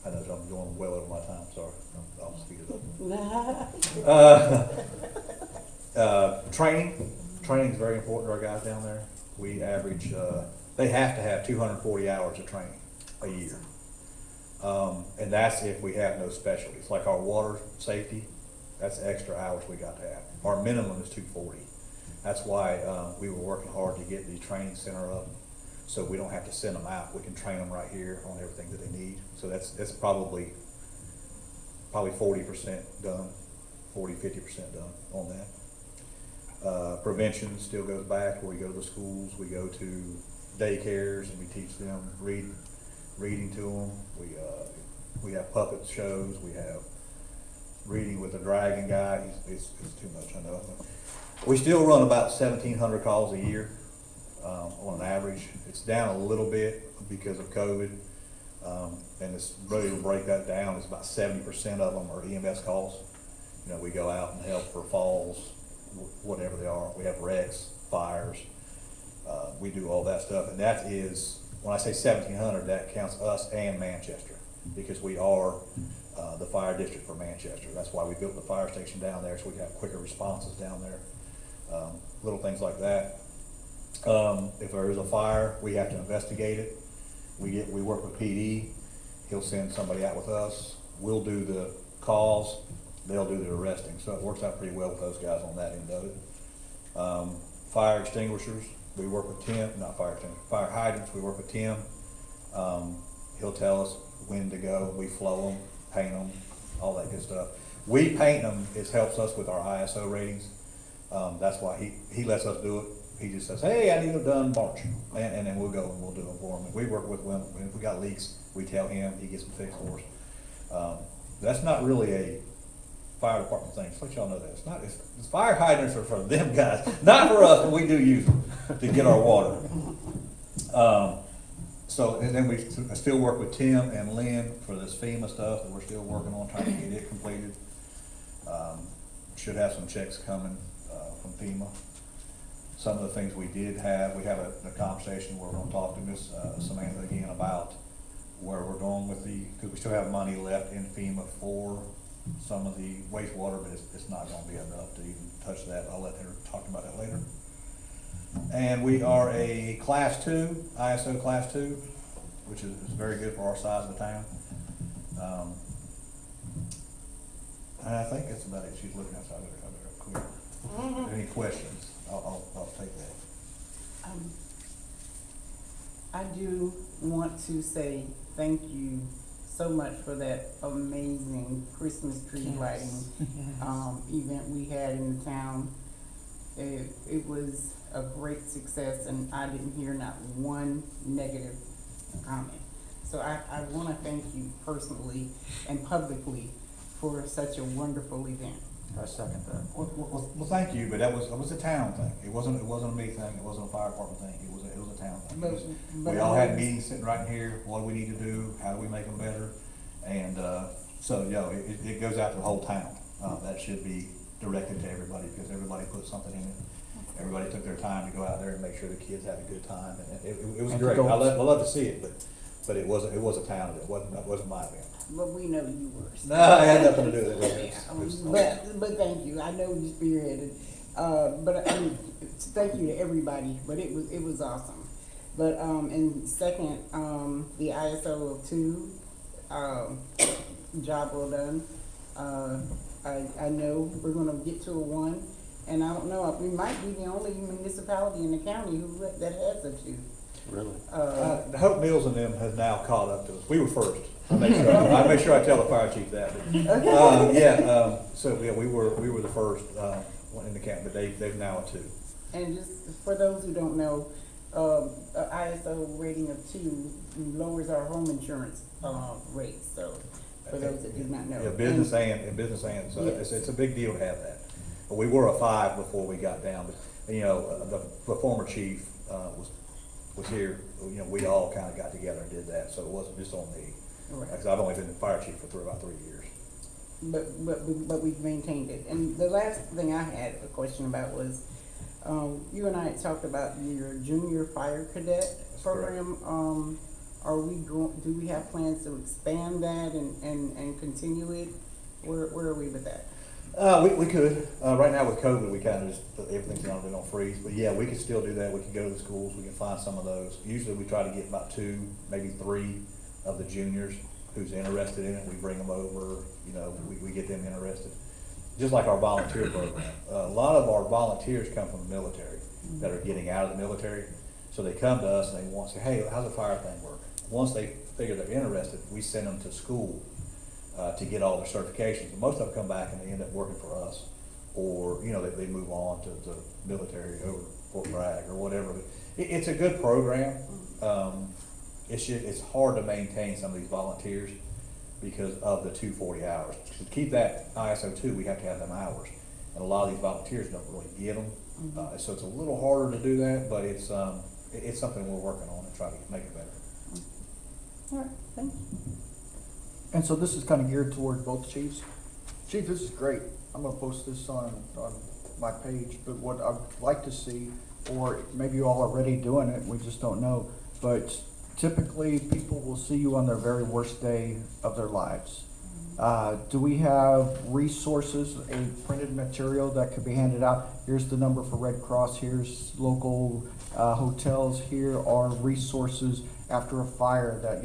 I know I'm going well over my time, sorry, I'll speed it up. Training is very important to our guys down there. We average, they have to have 240 hours of training a year. And that's if we have no specialties. Like our water safety, that's extra hours we got to have. Our minimum is 240. That's why we were working hard to get the training center up, so we don't have to send them out. We can train them right here on everything that they need. So that's probably 40% done, 50% done on that. Prevention still goes back, where we go to the schools, we go to daycares, and we teach them read reading to them. We have puppet shows. We have reading with the dragon guy. It's too much, I know. We still run about 1,700 calls a year on an average. It's down a little bit because of COVID. And it's really to break that down, it's about 70% of them are EMS calls. You know, we go out and help for falls, whatever they are. We have wrecks, fires. We do all that stuff. And that is, when I say 1,700, that counts us and Manchester, because we are the fire district for Manchester. That's why we built the fire station down there, so we have quicker responses down there. Little things like that. If there is a fire, we have to investigate it. We work with PD. He'll send somebody out with us. We'll do the calls. They'll do the arresting. So it works out pretty well with those guys on that end of it. Fire extinguishers, we work with Tim, not fire extinguishers, fire hydrants, we work with Tim. He'll tell us when to go. We flow them, paint them, all that good stuff. We paint them, it helps us with our ISO ratings. That's why he lets us do it. He just says, hey, I need them done March. And then we'll go and we'll do them for him. We work with them. If we got leaks, we tell him, he gets them fixed for us. That's not really a fire department thing. Just let y'all know that. It's fire hydrants are for them guys, not for us, but we do use them to get our water. And then we still work with Tim and Lynn for this FEMA stuff that we're still working on, trying to get it completed. Should have some checks coming from FEMA. Some of the things we did have, we have a conversation where we're gonna talk to Miss Samantha again about where we're going with because we still have money left in FEMA for some of the wastewater, but it's not gonna be enough to even touch that. I'll let her talk about that later. And we are a Class 2, ISO Class 2, which is very good for our size of the town. And I think that's about it. She's looking outside. I better quit. Any questions? I'll take that. I do want to say thank you so much for that amazing Christmas tree lighting event we had in the town. It was a great success, and I didn't hear not one negative comment. So I want to thank you personally and publicly for such a wonderful event. I second that. Well, thank you, but that was a town thing. It wasn't a me thing. It wasn't a fire department thing. It was a town thing. We all had meetings sitting right in here. What do we need to do? How do we make them better? And so it goes out to the whole town. That should be directed to everybody because everybody put something in it. Everybody took their time to go out there and make sure the kids had a good time, and it was great. I love to see it, but it was a town event. It wasn't my event. But we know you were. No, I had nothing to do with it. But thank you. I know you spearheaded. But thank you to everybody. But it was awesome. But and second, the ISO of 2, job well done. I know we're gonna get to a 1, and I don't know. We might be the only municipality in the county that has a 2. Really? Hope Mills and them has now caught up to us. We were first. I make sure I tell the fire chief that. So we were the first one in the county, but they've now a 2. And just for those who don't know, ISO rating of 2 lowers our home insurance rates. So for those that do not know, business and so yes. It's a big deal to have that. But we were a 5 before we got down. But the former chief was here. We all kind of got together and did that, so it wasn't just on me. Right. Because I've only been the fire chief for about 3 years. But we've maintained it. And the last thing I had a question about was, you and I had talked about your junior fire cadet program. Do we have plans to expand that and continue it? Where are we with that? We could. Right now with COVID, we kind of just put everything's on freeze. But yeah, we could still do that. We can go to the schools. We can find some of those. Usually we try to get about 2, maybe 3 of the juniors who's interested in it. We bring them over, we get them interested. Just like our volunteer program. A lot of our volunteers come from the military that are getting out of the military. So they come to us and they want to say, hey, how's the fire thing work? Once they figure they're interested, we send them to school to get all their certifications. And most of them come back and they end up working for us, or they move on to the military over Fort Bragg or whatever. It's a good program. it's hard to maintain some of these volunteers because of the 240 hours. To keep that ISO 2, we have to have them hours. And a lot of these volunteers don't really get them. So it's a little harder to do that, but it's something we're working on and try to make it better. All right, thank you. And so this is kind of geared toward both chiefs. Chief, this is great. I'm gonna post this on my page, but what I'd like to see, or maybe you all are already doing it, we just don't know, but typically people will see you on their very worst day of their lives. Do we have resources, a printed material that could be handed out? Here's the number for Red Cross, here's local hotels, here are resources after a fire that,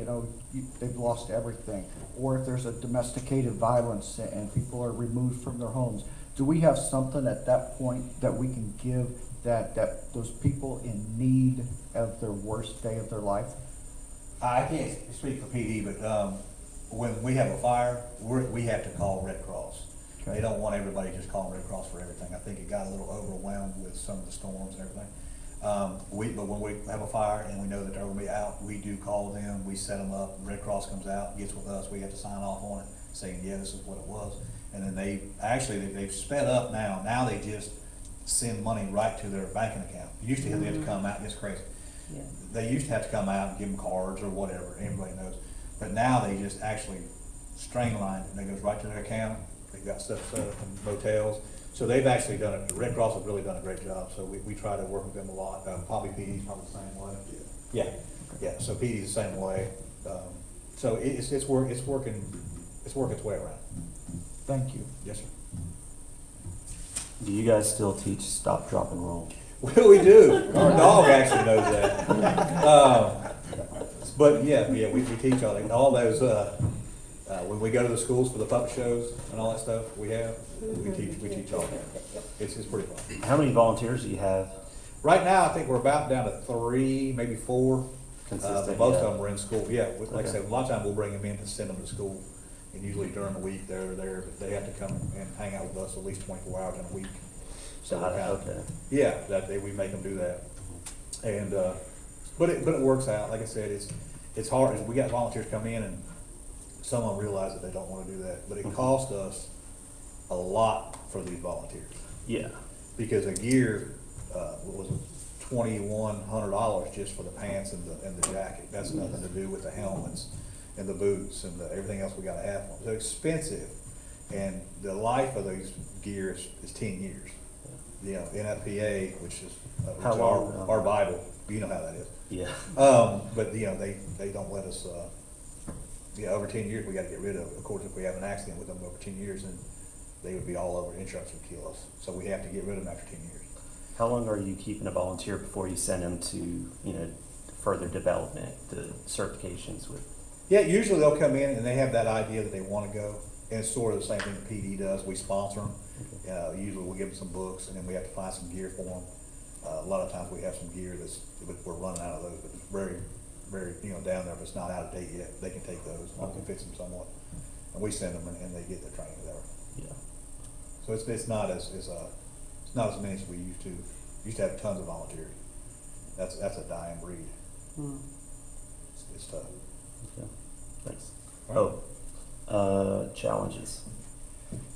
they've lost everything. Or if there's a domesticated violence and people are removed from their homes. Do we have something at that point that we can give that those people in need of their worst day of their life? I can't speak for PD, but when we have a fire, we have to call Red Cross. Okay. They don't want everybody just calling Red Cross for everything. I think it got a little overwhelmed with some of the storms and everything. But when we have a fire and we know that they're going to be out, we do call them, we set them up, Red Cross comes out, gets with us, we have to sign off on it, saying, yeah, this is what it was. And then they've sped up now. Now they just send money right to their banking account. Used to they have to come out, it's crazy. Yeah. They used to have to come out and give them cards or whatever, everybody knows. But now they just actually streamline it, and it goes right to their account. They've got stuff set up in motels. So they've actually done it. The Red Cross has really done a great job. So we try to work with them a lot. Probably PD's probably the same way. Yeah. So PD's the same way. So it's working its way around. Thank you. Yes, sir. Do you guys still teach stop, drop, and roll? Well, we do. Our dog actually knows that. But yeah, we teach all those. When we go to the schools for the puppet shows and all that stuff, we teach all that. It's pretty fun. How many volunteers do you have? Right now, I think we're about down to 3, maybe 4. Consistent, Most yeah. of them are in school. Yeah, like I Okay. said, a lot of times we'll bring them in to send them to school. And usually during the week, they're there. They have to come and hang out with us at least 24 hours in a week. So Got it, we're okay. Yeah, we make them do that. And but it works out. Like I said, it's hard. We got volunteers come in and some of them realize that they don't want to do that. But it costs us a lot for these volunteers. Yeah. Because a gear, what was it, $2,100 just for the pants and the jacket. That's nothing to do with the helmets and the boots and everything else we got to have. They're expensive, and the life of these gears is 10 years. NFPA, which is How long? our Bible. You know how that is. Yeah. But they don't let us. Over 10 years we got to get rid of it. Of course, if we have an accident with them over 10 years, then they would be all over. Insurance would kill us. So we have to get rid of them after 10 years. How long are you keeping a volunteer before you send them to, further development, the certifications with? Yeah, usually they'll come in and they have that idea that they want to go. And it's sort of the same thing that PD does. We sponsor them. Usually we'll give them some books, and then we have to find some gear for them. A lot of times we have some gear we're running out of those, but it's very, very, down there. If it's not out of date yet, they can take those. Once it fits them somewhat, and we send them and they get their training there. Yeah. So it's not as many as we used to. Used to have tons of volunteers. That's a dying breed. It's tough. Okay. Thanks. All right. Challenges.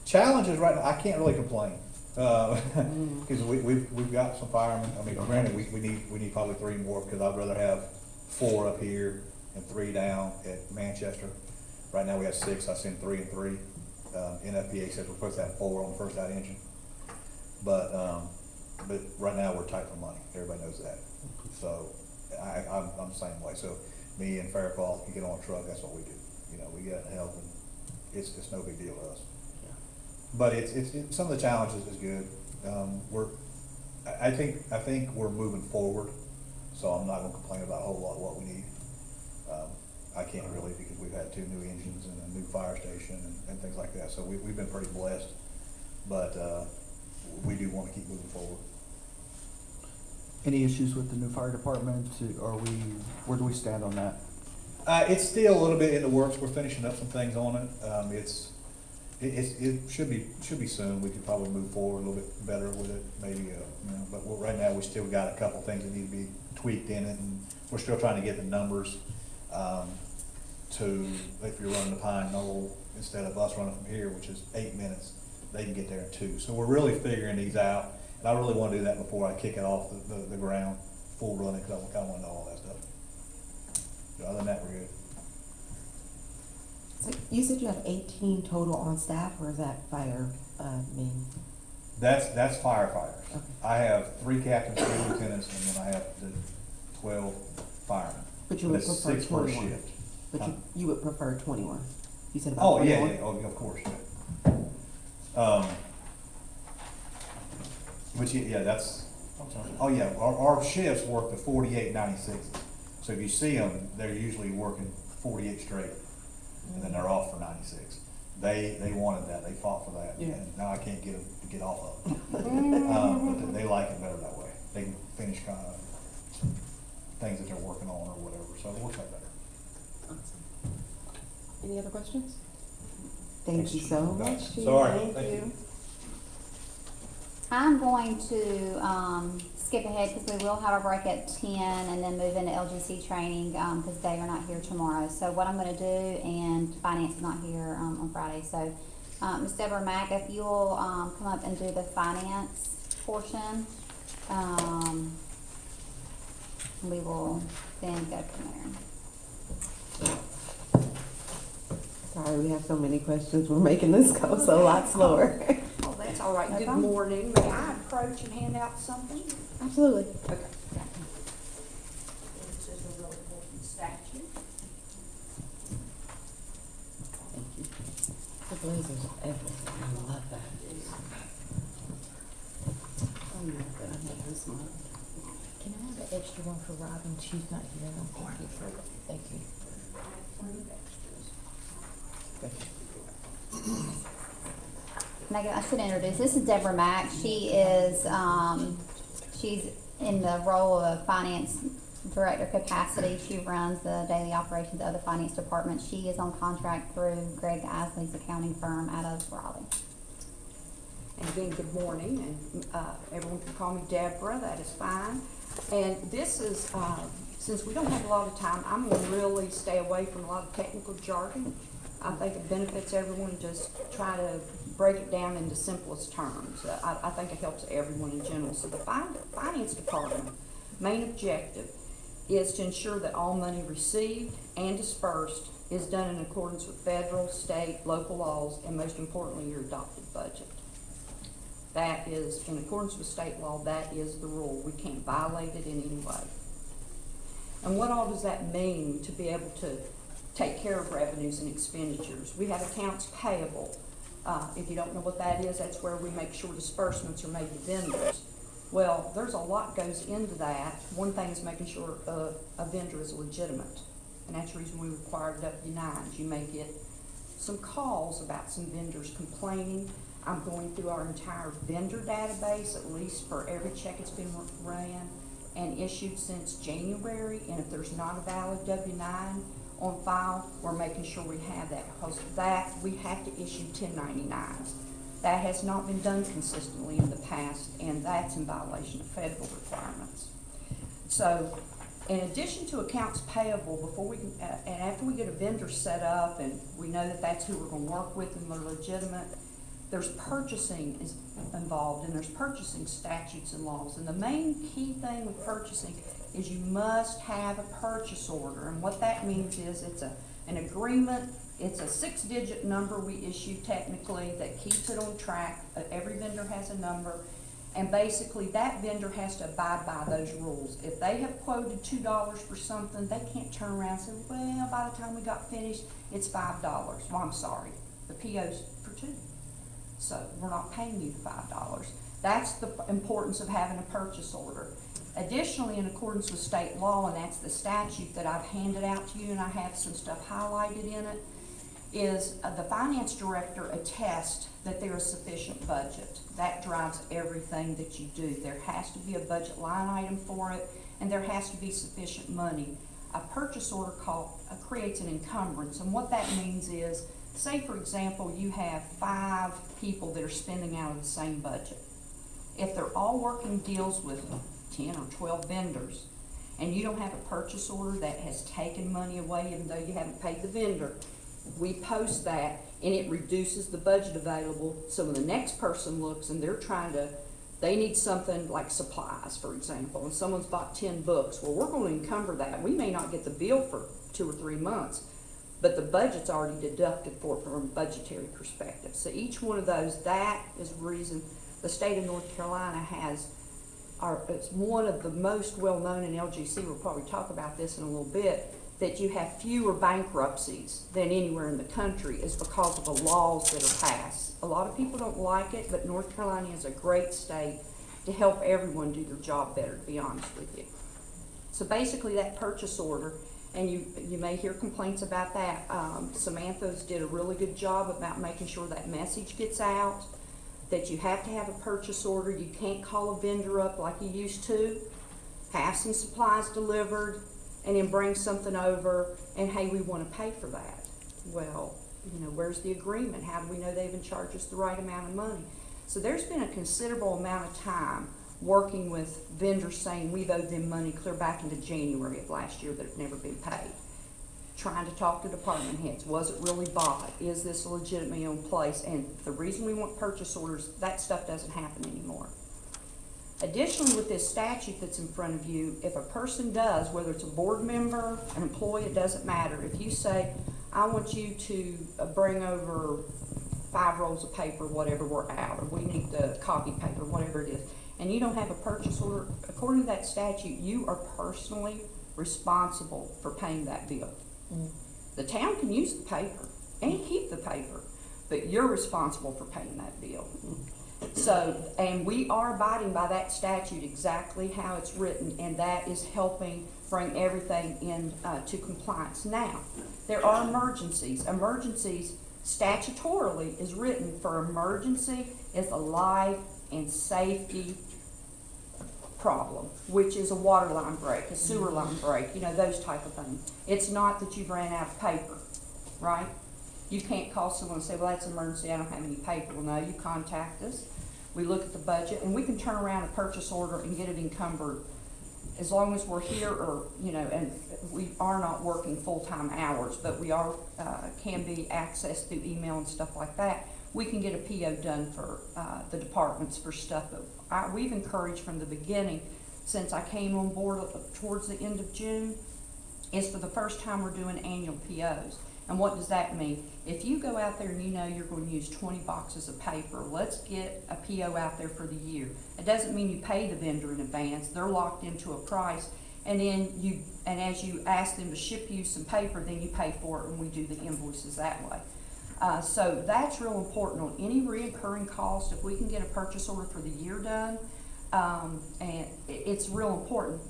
Challenges right now, I can't really complain. Because we've got some firemen. I mean, granted, we need probably 3 more, because I'd rather have 4 up here and 3 down at Manchester. Right now we have 6. I send 3 and 3. NFPA says we're supposed to have 4 on the first out engine. But right now we're tight for money. Everybody knows that. So I'm the same way. So me and Faircloth can get on a truck. That's what we do. We get out and help, and it's no big deal to us. But it's some of the challenges is good. I think we're moving forward, so I'm not going to complain about a whole lot of what we need. I can't really, because we've had 2 new engines and a new fire station and things like that. So we've been pretty blessed, but we do want to keep moving forward. Any issues with the new fire department? Where do we stand on that? It's still a little bit in the works. We're finishing up some things on it. It should be soon. We could probably move forward a little bit better with it, maybe. But right now we still got a couple things that need to be tweaked in it, and we're still trying to get the numbers to, if you're running to Pine Knoll, instead of us running from here, which is 8 minutes, they can get there in 2. So we're really figuring these out, and I really want to do that before I kick it off the ground, full running, because I kind of want to know all that stuff. But other than that, we're good. So you said you have 18 total on staff, or is that firemen? That's firefighters. Okay. I have 3 captains, 3 lieutenants, and then I have the 12 firemen. But you would it's prefer 6 per 21. shift. But Huh? you would prefer 21. You said about Oh, 21? yeah, oh, of course, yeah. Which, yeah, that's, oh, yeah, our shifts work the 48-96. So if you see them, they're usually working 48 straight, and then they're off for 96. They wanted that, they fought for that, Yeah. and now I can't get them to get off of it. But they like it better that way. They can finish kind of things that they're working on or whatever, so it works out better. Any other questions? Thank you so much, Chief. Sorry. Thank you. I'm going to skip ahead because we will have a break at 10 and then move into LGC training because they are not here tomorrow. So what I'm going to do, and finance is not here on Friday. So Ms. Deborah Mack, if you'll come up and do the finance portion, we will then go from there. Sorry, we have so many questions. We're making this go so a lot slower. Oh, that's all right. No Good problem. morning. May I approach and hand out something? Absolutely. Okay. This is a really important statute. Thank you. The blazers are everything. I love that. Oh, yeah, but I love this one. Can I have an extra one for Robin? She's not here. Thank you. Megan, I should introduce, this is Deborah Mack. She is, she's in the role of finance director capacity. She runs the daily operations of the finance department. She is on contract through Greg Isley's accounting firm out of Raleigh. And again, good morning, and everyone can call me Deborah, that is fine. And this is, since we don't have a lot of time, I'm gonna really stay away from a lot of technical jargon. I think it benefits everyone to just try to break it down into simplest terms. I think it helps everyone in general. So the finance department main objective is to ensure that all money received and dispersed is done in accordance with federal, state, local laws, and most importantly, your adopted budget. That is, in accordance with state law, that is the rule. We can't violate it in any way. And what all does that mean to be able to take care of revenues and expenditures? We have accounts payable. If you don't know what that is, that's where we make sure disbursements are made to vendors. Well, there's a lot goes into that. One thing is making sure a vendor is legitimate. And that's the reason we require W-9s. You may get some calls about some vendors complaining. I'm going through our entire vendor database, at least for every check that's been ran and issued since January. And if there's not a valid W-9 on file, we're making sure we have that, because that we have to issue 1099s. That has not been done consistently in the past, and that's in violation of federal requirements. So, in addition to accounts payable, before we can, and after we get a vendor set up and we know that that's who we're going to work with and they're legitimate, there's purchasing is involved, and there's purchasing statutes and laws. And the main key thing with purchasing is you must have a purchase order. And what that means is it's an agreement. It's a 6-digit number we issue technically that keeps it on track. Every vendor has a number. And basically that vendor has to abide by those rules. If they have quoted $2 for something, they can't turn around and say, well, by the time we got finished, it's $5. Well, I'm sorry, the PO's for $2. So we're not paying you the $5. That's the importance of having a purchase order. Additionally, in accordance with state law, and that's the statute that I've handed out to you, and I have some stuff highlighted in it, is the finance director attests that there is sufficient budget. That drives everything that you do. There has to be a budget line item for it, and there has to be sufficient money. A purchase order creates an encumbrance, and what that means is, say for example, you have 5 people that are spending out of the same budget. If they're all working deals with 10 or 12 vendors, and you don't have a purchase order that has taken money away even though you haven't paid the vendor, we post that and it reduces the budget available. So when the next person looks and they need something like supplies, for example, and someone's bought 10 books, well, we're going to encumber that. We may not get the bill for 2 or 3 months, but the budget's already deducted for it from a budgetary perspective. So each one of those, that is the reason the state of North Carolina it's one of the most well-known in LGC, we'll probably talk about this in a little bit, that you have fewer bankruptcies than anywhere in the country is because of the laws that are passed. A lot of people don't like it, but North Carolina is a great state to help everyone do their job better, to be honest with you. So basically that purchase order, and you may hear complaints about that. Samantha's did a really good job about making sure that message gets out, that you have to have a purchase order. You can't call a vendor up like you used to, have some supplies delivered, and then bring something over, and hey, we want to pay for that. Well, where's the agreement? How do we know they even charge us the right amount of money? So there's been a considerable amount of time working with vendors saying we've owed them money clear back into January of last year that have never been paid. Trying to talk to department heads. Was it really bought? Is this a legitimately owned place? And the reason we want purchase orders, that stuff doesn't happen anymore. Additionally, with this statute that's in front of you, if a person does, whether it's a board member, an employee, it doesn't matter. If you say, I want you to bring over 5 rolls of paper, whatever we're out, or we need the copy paper, whatever it is, and you don't have a purchase order, according to that statute, you are personally responsible for paying that bill. The town can use the paper and keep the paper, but you're responsible for paying that bill. So, and we are abiding by that statute exactly how it's written, and that is helping bring everything into compliance. Now, there are emergencies. Emergencies statutorily is written for emergency is a life and safety problem, which is a water line break, a sewer line break, those type of things. It's not that you've ran out of paper, right? You can't call someone and say, well, that's an emergency, I don't have any paper. Well, no, you contact us. We look at the budget, and we can turn around a purchase order and get it encumbered as long as we're here, or, and we are not working full-time hours, but we are, can be accessed through email and stuff like that. We can get a PO done for the departments for stuff that we've encouraged from the beginning since I came on board towards the end of June, is for the first time we're doing annual POs. And what does that mean? If you go out there and you're going to use 20 boxes of paper, let's get a PO out there for the year. It doesn't mean you pay the vendor in advance. They're locked into a price, and then as you ask them to ship you some paper, then you pay for it, and we do the invoices that way. So that's real important on any reoccurring cost. If we can get a purchase order for the year done, and it's real important.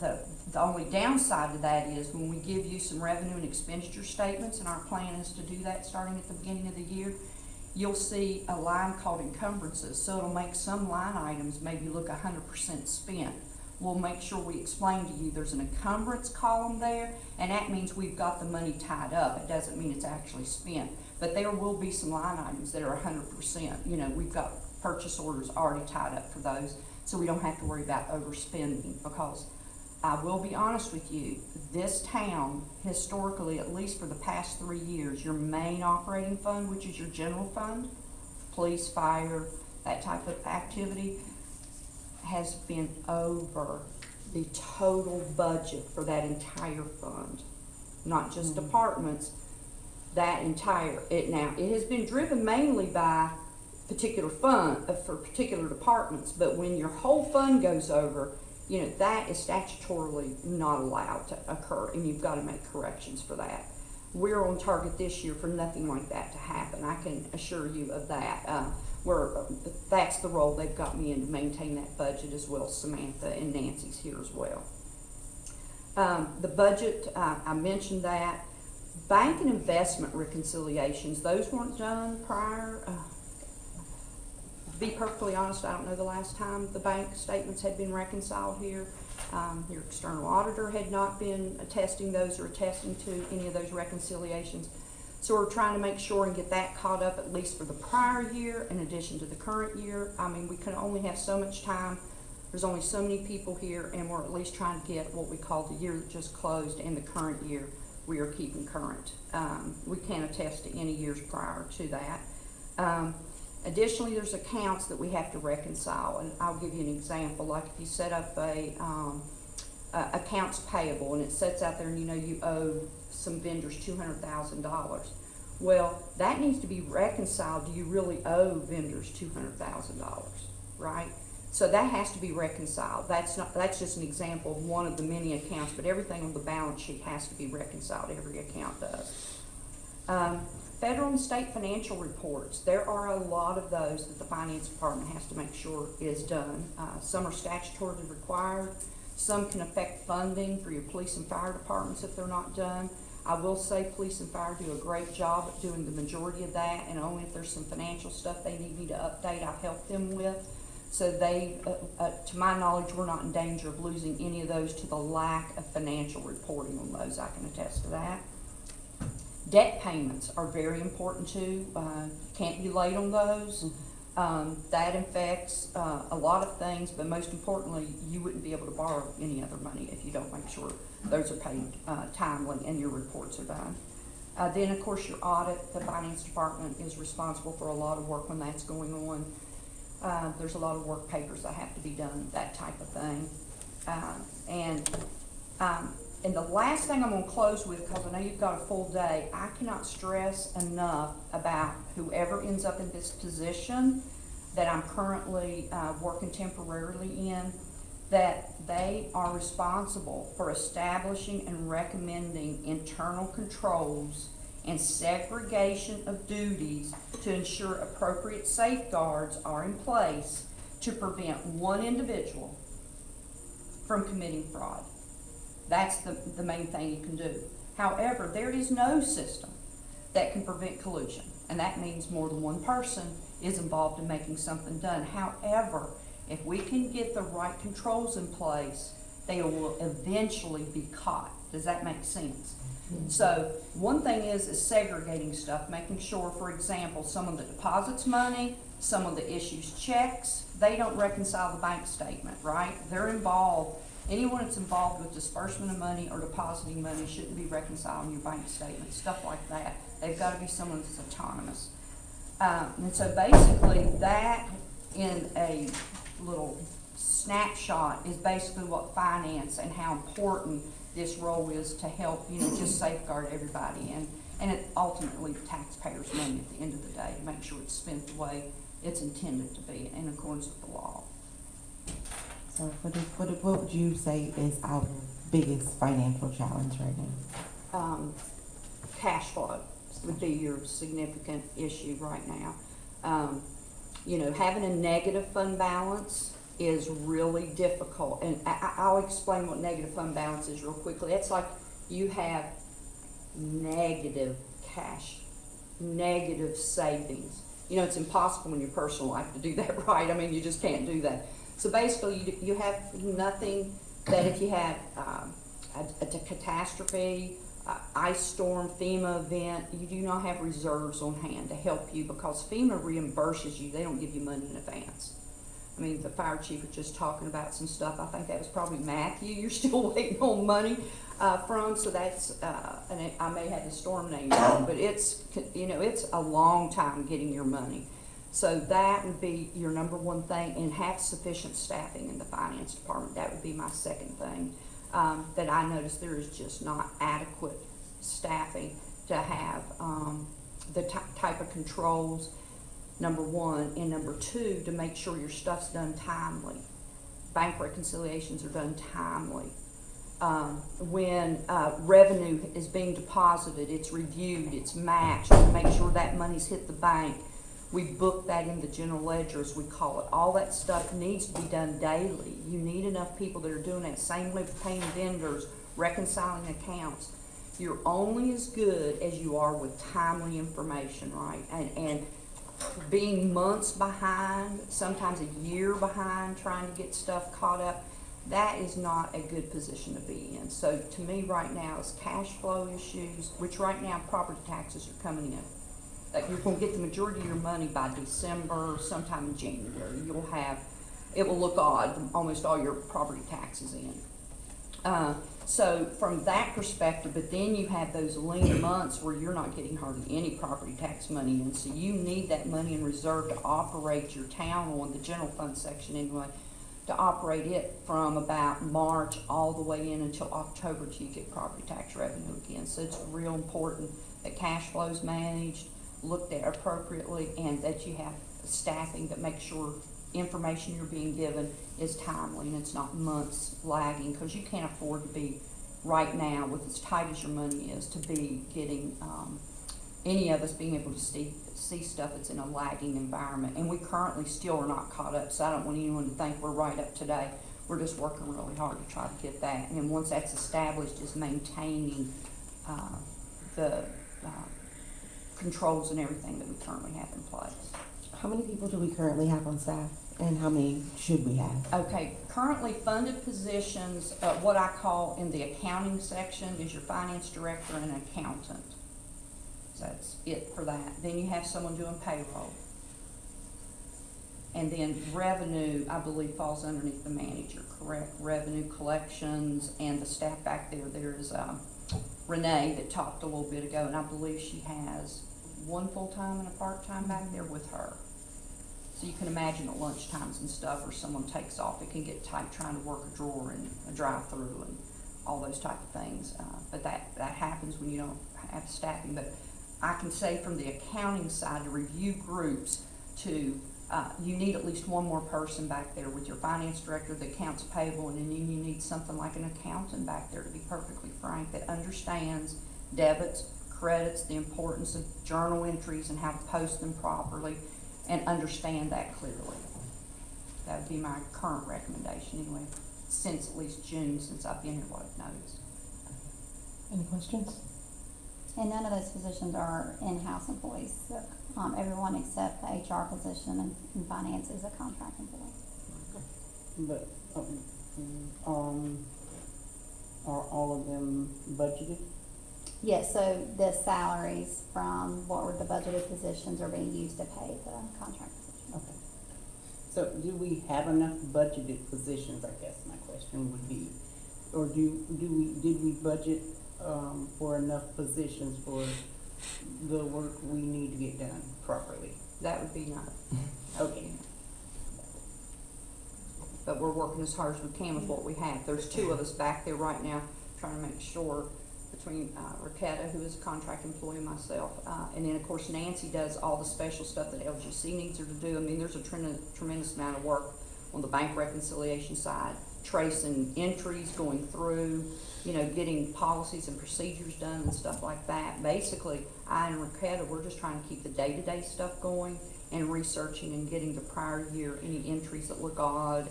The only downside to that is when we give you some revenue and expenditure statements, and our plan is to do that starting at the beginning of the year, you'll see a line called encumbrances. So it'll make some line items maybe look 100% spent. We'll make sure we explain to you there's an encumbrance column there, and that means we've got the money tied up. It doesn't mean it's actually spent. But there will be some line items that are 100%. We've got purchase orders already tied up for those, so we don't have to worry about overspending. Because I will be honest with you, this town, historically, at least for the past 3 years, your main operating fund, which is your general fund, police, fire, that type of activity, has been over the total budget for that entire fund, not just departments. That entire now it has been driven mainly by particular fund for particular departments, but when your whole fund goes over, that is statutorily not allowed to occur, and you've got to make corrections for that. We're on target this year for nothing like that to happen. I can assure you of that. That's the role they've got me in, to maintain that budget, as well as Samantha and Nancy's here as well. The budget, I mentioned that. Bank and investment reconciliations, those weren't done prior. To be perfectly honest, I don't know the last time the bank statements had been reconciled here. Your external auditor had not been attesting those or attesting to any of those reconciliations. So we're trying to make sure and get that caught up, at least for the prior year in addition to the current year. I mean, we can only have so much time There's only so many people here, and we're at least trying to get what we call the year that just closed and the current year we are keeping current. We can't attest to any years prior to that. Additionally, there's accounts that we have to reconcile, and I'll give you an example. Like if you set up a accounts payable, and it sets out there, and you know you owe some vendors $200,000. Well, that needs to be reconciled. Do you really owe vendors $200,000, right? So that has to be reconciled. That's just an example of one of the many accounts, but everything on the balance sheet has to be reconciled. Every account does. Federal and state financial reports. There are a lot of those that the finance department has to make sure is done. Some are statutorily required. Some can affect funding for your police and fire departments if they're not done. I will say police and fire do a great job at doing the majority of that, and only if there's some financial stuff they need me to update, I help them with. So they, to my knowledge, we're not in danger of losing any of those to the lack of financial reporting on those. I can attest to that. Debt payments are very important too. Can't be late on those. That affects a lot of things, but most importantly, you wouldn't be able to borrow any other money if you don't make sure those are paid timely and your reports are done. Then, of course, your audit. The finance department is responsible for a lot of work when that's going on. There's a lot of work papers that have to be done, that type of thing. And the last thing I'm going to close with, because I know you've got a full day, I cannot stress enough about whoever ends up in this position that I'm currently working temporarily in, that they are responsible for establishing and recommending internal controls and segregation of duties to ensure appropriate safeguards are in place to prevent one individual from committing fraud. That's the main thing you can do. However, there is no system that can prevent collusion, and that means more than one person is involved in making something done. However, if we can get the right controls in place, they will eventually be caught. Does that make sense? So one thing is segregating stuff, making sure, for example, someone that deposits money, someone that issues checks, they don't reconcile the bank statement, right? They're involved. Anyone that's involved with disbursement of money or depositing money shouldn't be reconciling your bank statement, stuff like that. They've got to be someone that's autonomous. And so basically that in a little snapshot is basically what finance and how important this role is to help, just safeguard everybody. And it ultimately taxpayers' money at the end of the day to make sure it's spent the way it's intended to be in accordance with the law. So what would you say is our biggest financial challenge right now? Cash flow would be your significant issue right now. Having a negative fund balance is really difficult. And I'll explain what negative fund balance is real quickly. It's like you have negative cash, negative savings. It's impossible in your personal life to do that, right? I mean, you just can't do that. So basically, you have nothing that if you had a catastrophe, ice storm, FEMA event, you do not have reserves on hand to help you because FEMA reimburses you. They don't give you money in advance. I mean, the fire chief was just talking about some stuff. I think that was probably Matthew. You're still waiting on money from, so that's, and I may have the storm name wrong, but it's a long time getting your money. So that would be your number one thing, and have sufficient staffing in the finance department. That would be my second thing. That I noticed there is just not adequate staffing to have the type of controls, number one, and number two, to make sure your stuff's done timely. Bank reconciliations are done timely. When revenue is being deposited, it's reviewed, it's matched to make sure that money's hit the bank. We book that in the general ledger, as we call it. All that stuff needs to be done daily. You need enough people that are doing that. Same with paying vendors, reconciling accounts. You're only as good as you are with timely information, right? And being months behind, sometimes a year behind, trying to get stuff caught up, that is not a good position to be in. So to me right now is cash flow issues, which right now property taxes are coming in. You're going to get the majority of your money by December, sometime in January. You'll have it will look odd, almost all your property taxes in. So from that perspective, but then you have those lean months where you're not getting hardly any property tax money in, so you need that money in reserve to operate your town on, the general fund section anyway, to operate it from about March all the way in until October till you get property tax revenue again. So it's real important that cash flow is managed, looked at appropriately, and that you have staffing that makes sure information you're being given is timely and it's not months lagging, because you can't afford to be right now, with as tight as your money is, to be getting any of us being able to see stuff that's in a lagging environment. And we currently still are not caught up, so I don't want anyone to think we're right up today. We're just working really hard to try to get that, and then once that's established, is maintaining the controls and everything that we currently have in place. How many people do we currently have on staff, and how many should we have? Okay, currently funded positions, what I call in the accounting section is your finance director and accountant. So that's it for that. Then you have someone doing payroll. And then revenue, I believe, falls underneath the manager, correct? Revenue collections and the staff back there. There is Renee that talked a little bit ago, and I believe she has one full-time and a part-time back there with her. So you can imagine at lunch times and stuff where someone takes off, it can get tight trying to work a drawer and a drive-through and all those type of things. But that happens when you don't have staffing. But I can say from the accounting side, to review groups, to you need at least one more person back there with your finance director, the accounts payable, and then you need something like an accountant back there, to be perfectly frank, that understands debits, credits, the importance of journal entries and how to post them properly, and understand that clearly. That would be my current recommendation anyway, since at least June, since I've been here, what I've noticed. Any questions? And none of those positions are in-house employees. So, everyone except the HR position and finance is a contract employee. But, are all of them budgeted? Yes, so the salaries from what were the budgeted positions are being used to pay the contract position. Okay. So do we have enough budgeted positions, I guess my question would be, or did we budget for enough positions for the work we need to get done properly? That would be nice. Okay. But we're working as hard as we can with what we have. There's two of us back there right now trying to make sure, between Raketa, who is a contract employee, and myself, and then of course Nancy does all the special stuff that LGC needs her to do. I mean, there's a tremendous amount of work on the bank reconciliation side, tracing entries, going through, you know, getting policies and procedures done and stuff like that. Basically, I and Raketa, we're just trying to keep the day-to-day stuff going and researching and getting the prior year, any entries that look odd,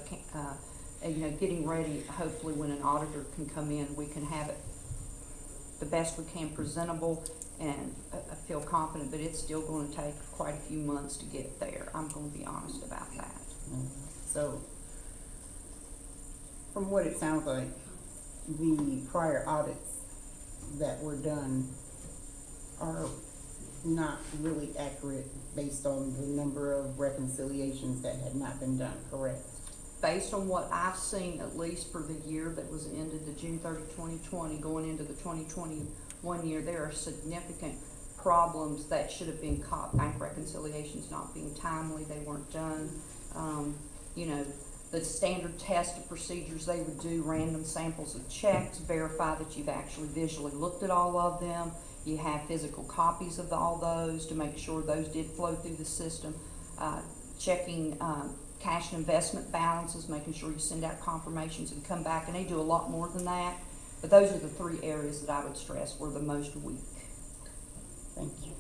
you know, getting ready, hopefully when an auditor can come in, we can have it the best we can presentable, and I feel confident, but it's still going to take quite a few months to get there. I'm going to be honest about that. So, from what it sounds like, the prior audits that were done are not really accurate based on the number of reconciliations that had not been done, correct? Based on what I've seen, at least for the year that was ended, the June 30, 2020, going into the 2021 year, there are significant problems that should have been caught. Bank reconciliations not being timely, they weren't done. You know, the standard test of procedures they would do, random samples of checks, verify that you've actually visually looked at all of them. You have physical copies of all those to make sure those did flow through the system. Checking cash and investment balances, making sure you send out confirmations and come back, and they do a lot more than that. But those are the three areas that I would stress were the most weak. Thank you.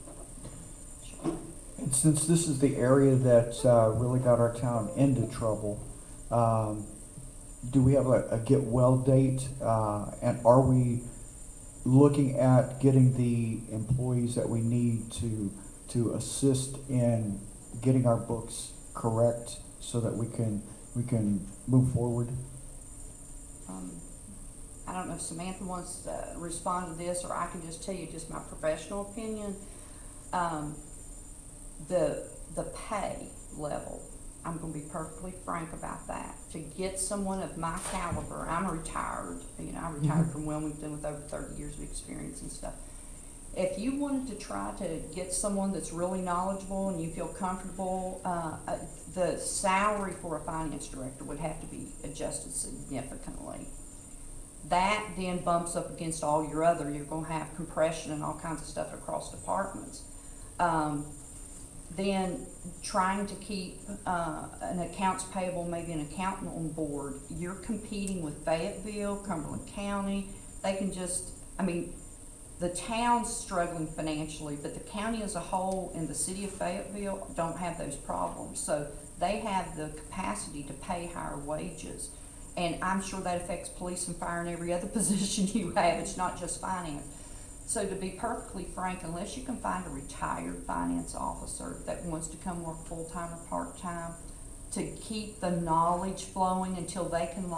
Sure. And since this is the area that really got our town into trouble, do we have a get well date? And are we looking at getting the employees that we need to assist in getting our books correct so that we can move forward? I don't know if Samantha wants to respond to this, or I can just tell you just my professional opinion. The pay level I'm gonna be perfectly frank about that. To get someone of my caliber, I'm retired, I retired from Wilmington with over 30 years of experience and stuff. If you wanted to try to get someone that's really knowledgeable and you feel comfortable, the salary for a finance director would have to be adjusted significantly. That then bumps up against all your other, you're gonna have compression and all kinds of stuff across departments. Then trying to keep an accounts payable, maybe an accountant on board, you're competing with Fayetteville, Cumberland County. They can just, the town's struggling financially, but the county as a whole and the city of Fayetteville don't have those problems. So they have the capacity to pay higher wages. And I'm sure that affects police and fire and every other position you have. It's not just finance. So to be perfectly frank, unless you can find a retired finance officer that wants to come work full-time or part-time, to keep the knowledge flowing until they can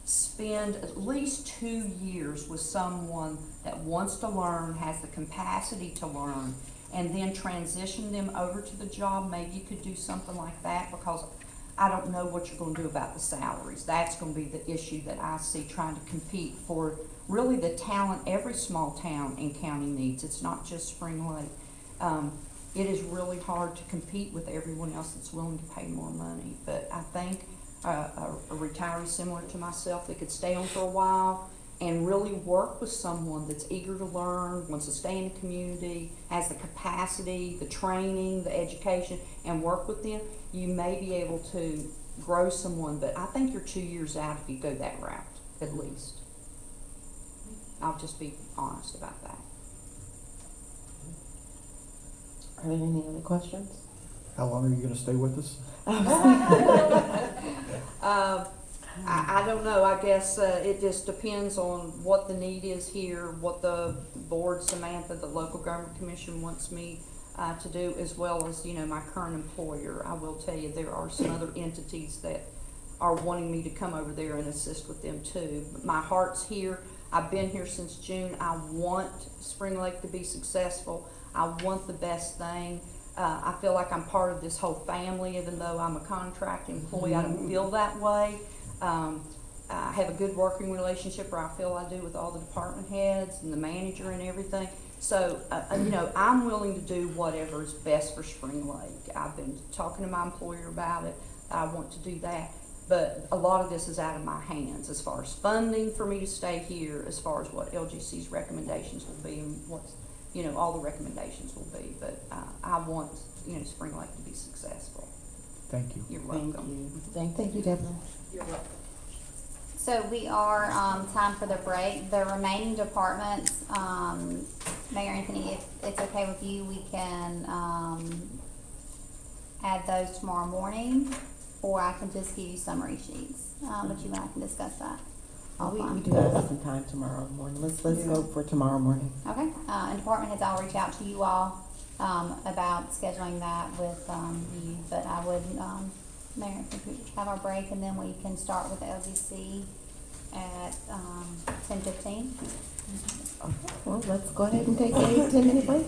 spend at least 2 years with someone that wants to learn, has the capacity to learn, and then transition them over to the job, maybe you could do something like that, because I don't know what you're going to do about the salaries. That's going to be the issue that I see, trying to compete for really the talent every small town and county needs. It's not just Spring Lake. It is really hard to compete with everyone else that's willing to pay more money. But I think a retiree similar to myself that could stay on for a while and really work with someone that's eager to learn, wants to stay in the community, has the capacity, the training, the education, and work with them, you may be able to grow someone. But I think you're 2 years out if you go that route, at least. I'll just be honest about that. Are there any other questions? How long are you gonna stay with us? I don't know. I guess it just depends on what the need is here, what the board, Samantha, the local government commission wants me to do, as well as, my current employer. I will tell you, there are some other entities that are wanting me to come over there and assist with them too. But my heart's here. I've been here since June. I want Spring Lake to be successful. I want the best thing. I feel like I'm part of this whole family, even though I'm a contract employee. I don't feel that way. I have a good working relationship, where I feel I do, with all the department heads and the manager and everything. So, I'm willing to do whatever is best for Spring Lake. I've been talking to my employer about it. I want to do that. But a lot of this is out of my hands, as far as funding for me to stay here, as far as what LGC's recommendations will be, and what, all the recommendations will be. But I want, Spring Lake to be successful. Thank you. You're welcome. Thank you, Deborah. You're welcome. So we are time for the break. The remaining departments, Mayor Anthony, if it's okay with you, we can add those tomorrow morning, or I can just give you summary sheets. But you and I can discuss that. We do have some time tomorrow morning. Let's go for tomorrow morning. Okay. And department heads, I'll reach out to you all about scheduling that with you. But I would, Mayor, if we have our break, and then we can start with LGC at 10:15. Okay. Well, let's go ahead and take a 10-minute break.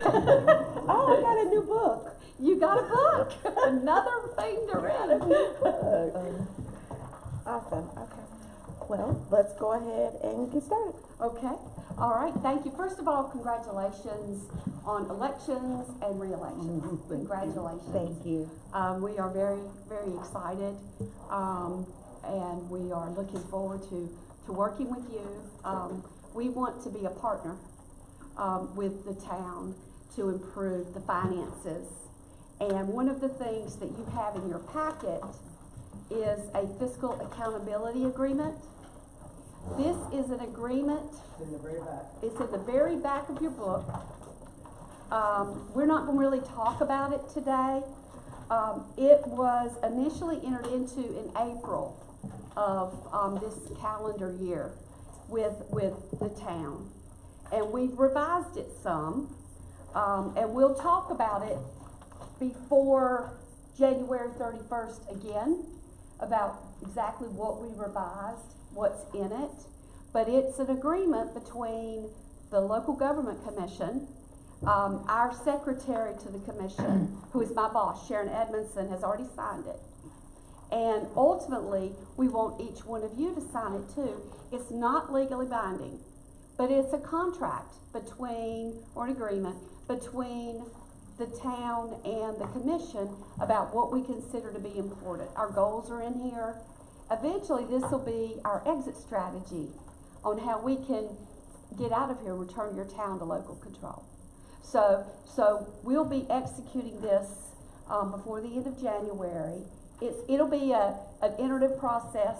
Oh, I got a new book. You got a book. Another thing to read. Awesome, okay. Well, let's go ahead and get started. Okay, all right, thank you. First of all, congratulations on elections and re-elections. Congratulations. Thank you. We are very, very excited, and we are looking forward to working with you. We want to be a partner with the town to improve the finances. And one of the things that you have in your packet is a fiscal accountability agreement. This is an agreement. In the very back. It's in the very back of your book. We're not going to really talk about it today. It was initially entered into in April of this calendar year with the town. And we've revised it some. And we'll talk about it before January 31st again, about exactly what we revised, what's in it. But it's an agreement between the Local Government Commission, our secretary to the commission, who is my boss, Sharon Edmondson, has already signed it. And ultimately, we want each one of you to sign it too. It's not legally binding, but it's a contract between, or an agreement between the town and the commission about what we consider to be important. Our goals are in here. Eventually, this will be our exit strategy on how we can get out of here and return your town to local control. So we'll be executing this before the end of January. It'll be an iterative process,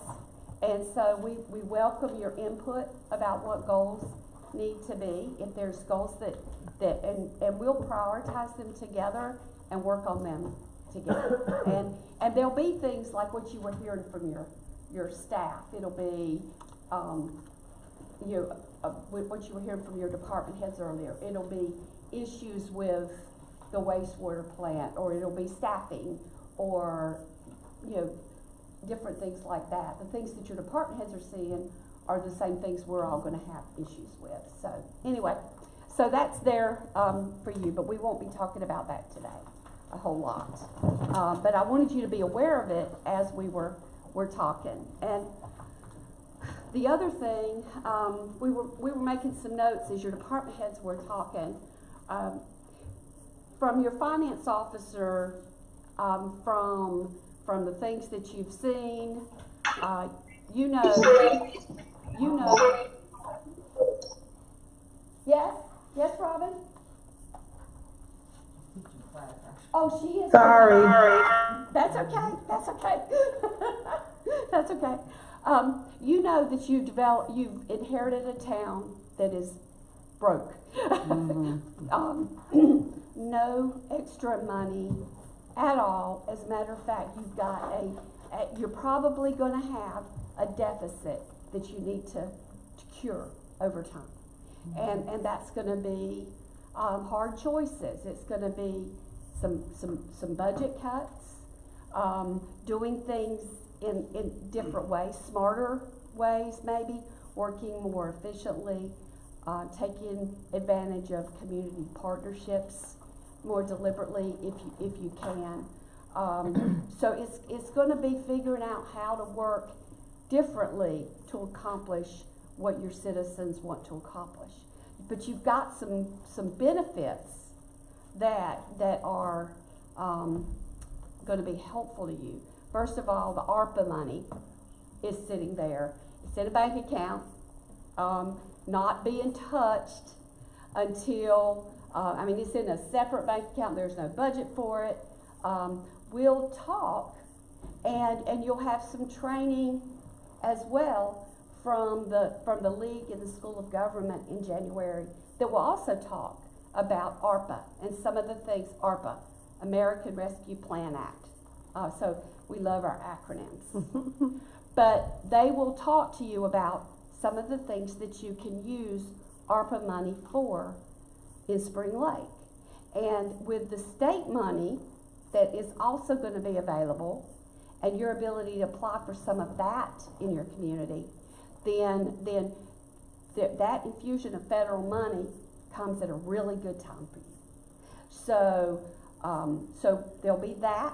and so we welcome your input about what goals need to be. If there's goals and we'll prioritize them together and work on them together. And there'll be things like what you were hearing from your staff. It'll be what you were hearing from your department heads earlier. It'll be issues with the wastewater plant, or it'll be staffing, or different things like that. The things that your department heads are seeing are the same things we're all going to have issues with. So anyway, so that's there for you, but we won't be talking about that today a whole lot. But I wanted you to be aware of it as we're talking. And the other thing, we were making some notes as your department heads were talking. From your finance officer, from the things that you've seen, you know. Yes, Robin? Oh, she is. Sorry. That's okay. That's okay. You know that you've inherited a town that is broke. No extra money at all. As a matter of fact, you've got you're probably going to have a deficit that you need to cure over time. And that's going to be hard choices. It's going to be some budget cuts, doing things in different ways, smarter ways maybe, working more efficiently, taking advantage of community partnerships more deliberately if you can. So it's going to be figuring out how to work differently to accomplish what your citizens want to accomplish. But you've got some benefits that are going to be helpful to you. First of all, the ARPA money is sitting there. It's in a bank account, not being touched until, it's in a separate bank account. There's no budget for it. We'll talk, and you'll have some training as well from the League and the School of Government in January that will also talk about ARPA and some of the things, ARPA, American Rescue Plan Act. So we love our acronyms. But they will talk to you about some of the things that you can use ARPA money for in Spring Lake. And with the state money that is also going to be available, and your ability to apply for some of that in your community, then that infusion of federal money comes at a really good time for you. So, so there'll be that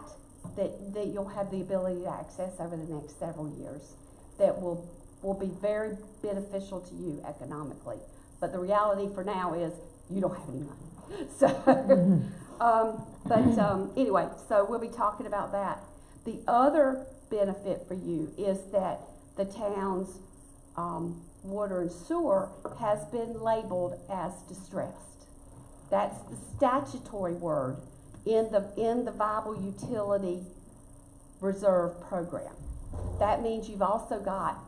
you'll have the ability to access over the next several years that will be very beneficial to you economically. But the reality for now is you don't have any money. So, anyway, so we'll be talking about that. The other benefit for you is that the town's water and sewer has been labeled as distressed. That's the statutory word in the Viable Utility Reserve Program. That means you've also got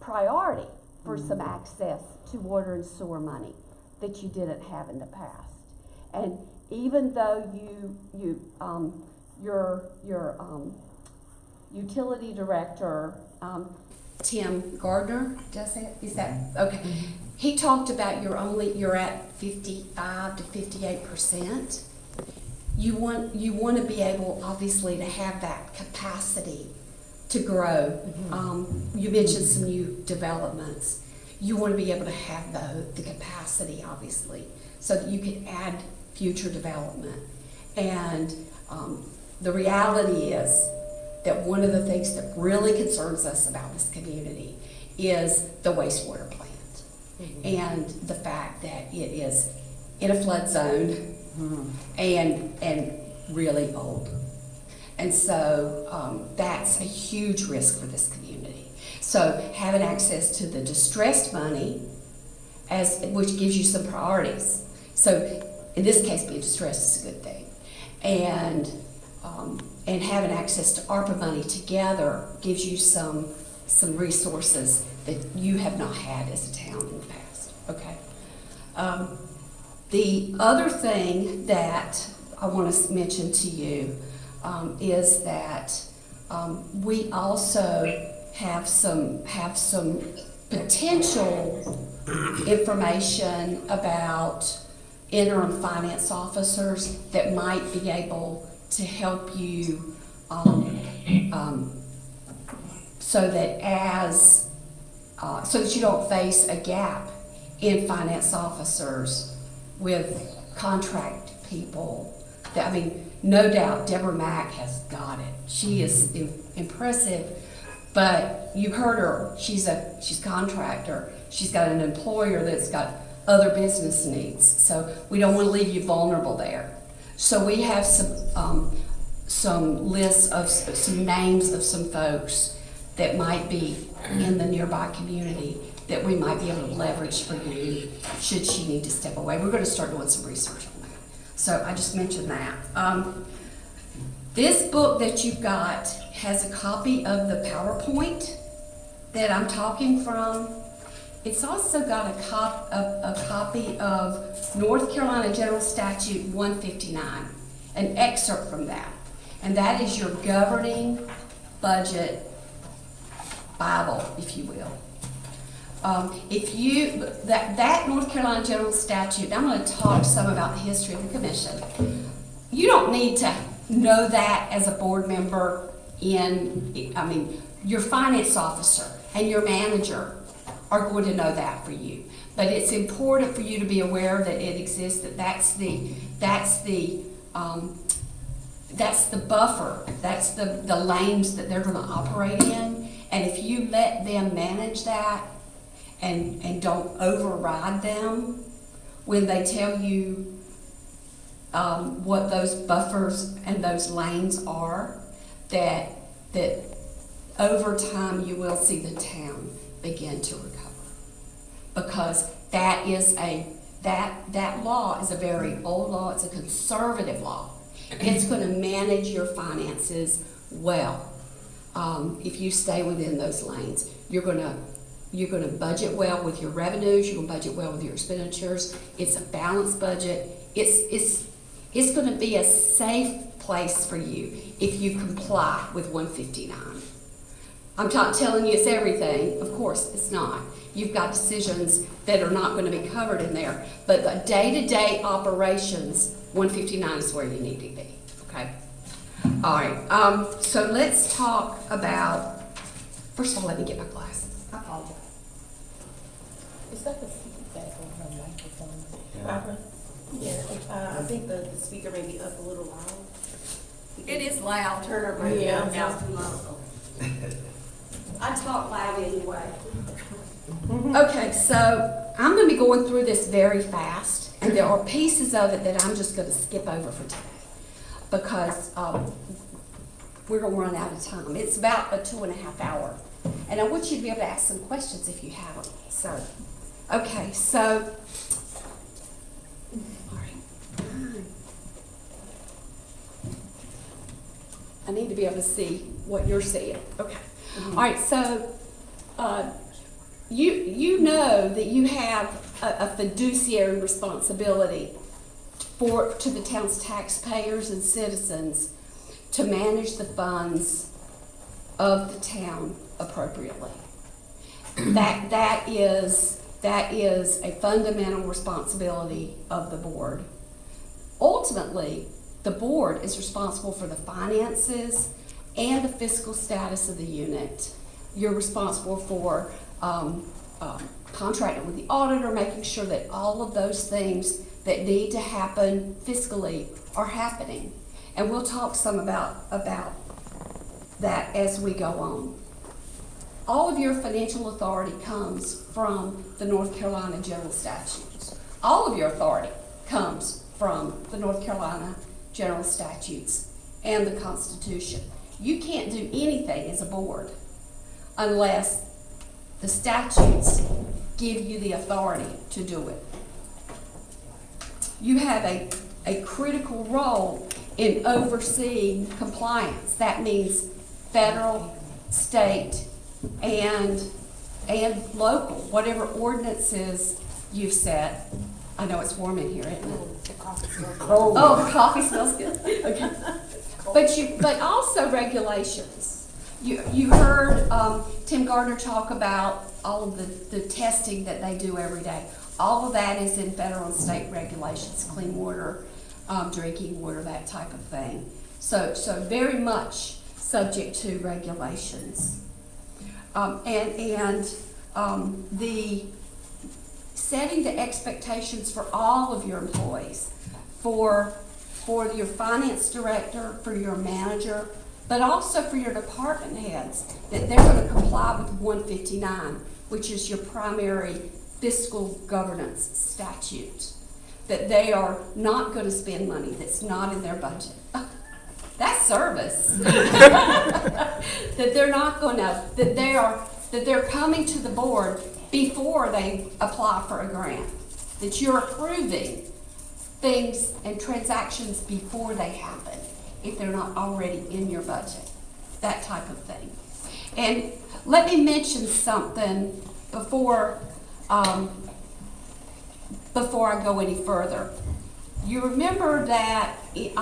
priority for some access to water and sewer money that you didn't have in the past. And even though your utility director, Tim Gardner, is that okay? He talked about you're at 55 to 58%. You want to be able, obviously, to have that capacity to grow. You mentioned some new developments. You want to be able to have the capacity, obviously, so that you can add future development. And the reality is that one of the things that really concerns us about this community is the wastewater plant. And the fact that it is in a flood zone and really old. And so that's a huge risk for this community. So having access to the distressed money, which gives you some priorities. So in this case, being distressed is a good thing. And having access to ARPA money together gives you some resources that you have not had as a town in the past. Okay. The other thing that I want to mention to you is that we also have some potential information about interim finance officers that might be able to help you so that you don't face a gap in finance officers with contract people. No doubt Deborah Mack has got it. She is impressive, but you heard her. She's a contractor. She's got an employer that's got other business needs. So we don't want to leave you vulnerable there. So we have some lists of some names of some folks that might be in the nearby community that we might be able to leverage for you should she need to step away. We're going to start doing some research on that. So I just mentioned that. This book that you've got has a copy of the PowerPoint that I'm talking from. It's also got a copy of North Carolina General Statute 159, an excerpt from that. And that is your governing budget Bible, if you will. That North Carolina General Statute, I'm going to talk some about the history of the commission. You don't need to know that as a board member your finance officer and your manager are going to know that for you. But it's important for you to be aware that it exists, that's the buffer, that's the lanes that they're going to operate in. And if you let them manage that and don't override them when they tell you what those buffers and those lanes are, that over time you will see the town begin to recover. Because that law is a very old law, it's a conservative law. It's going to manage your finances well. If you stay within those lanes, you're going to budget well with your revenues. You're going to budget well with your expenditures. It's a balanced budget. It's going to be a safe place for you if you comply with 159. I'm not telling you it's everything. Of course, it's not. You've got decisions that are not going to be covered in there. But the day-to-day operations, 159 is where you need to be. Okay. All right, so let's talk about, first of all, let me get my glasses. I apologize. Is that the feedback on her microphone? Yeah. Yeah, I think the speaker may be up a little loud. It is loud. Turn her right down. I talk loud anyway. Okay, so I'm going to be going through this very fast, and there are pieces of it that I'm just going to skip over for today because we're going to run out of time. It's about a 2.5 hour, and I want you to be able to ask some questions if you have them. So, okay, so. All right. I need to be able to see what you're seeing. Okay. All right, so you know that you have a fiduciary responsibility to the town's taxpayers and citizens to manage the funds of the town appropriately. That is a fundamental responsibility of the board. Ultimately, the board is responsible for the finances and the fiscal status of the unit. You're responsible for contracting with the auditor, making sure that all of those things that need to happen fiscally are happening. And we'll talk some about that as we go on. All of your financial authority comes from the North Carolina General Statutes. All of your authority comes from the North Carolina General Statutes and the Constitution. You can't do anything as a board unless the statutes give you the authority to do it. You have a critical role in overseeing compliance. That means federal, state, and local, whatever ordinances you've set. I know it's warm in here, isn't it? The coffee smells good. Oh, the coffee smells good. Okay. But also regulations. You heard Tim Gardner talk about all of the testing that they do every day. All of that is in federal and state regulations, clean water, drinking water, that type of thing. So very much subject to regulations. The setting the expectations for all of your employees, for your finance director, for your manager, but also for your department heads, that they're going to comply with 159, which is your primary fiscal governance statute, that they are not going to spend money that's not in their budget. That's service. That they're not going to, that they're coming to the board before they apply for a grant, that you're approving things and transactions before they happen, if they're not already in your budget, that type of thing. And let me mention something before I go any further. You remember that, you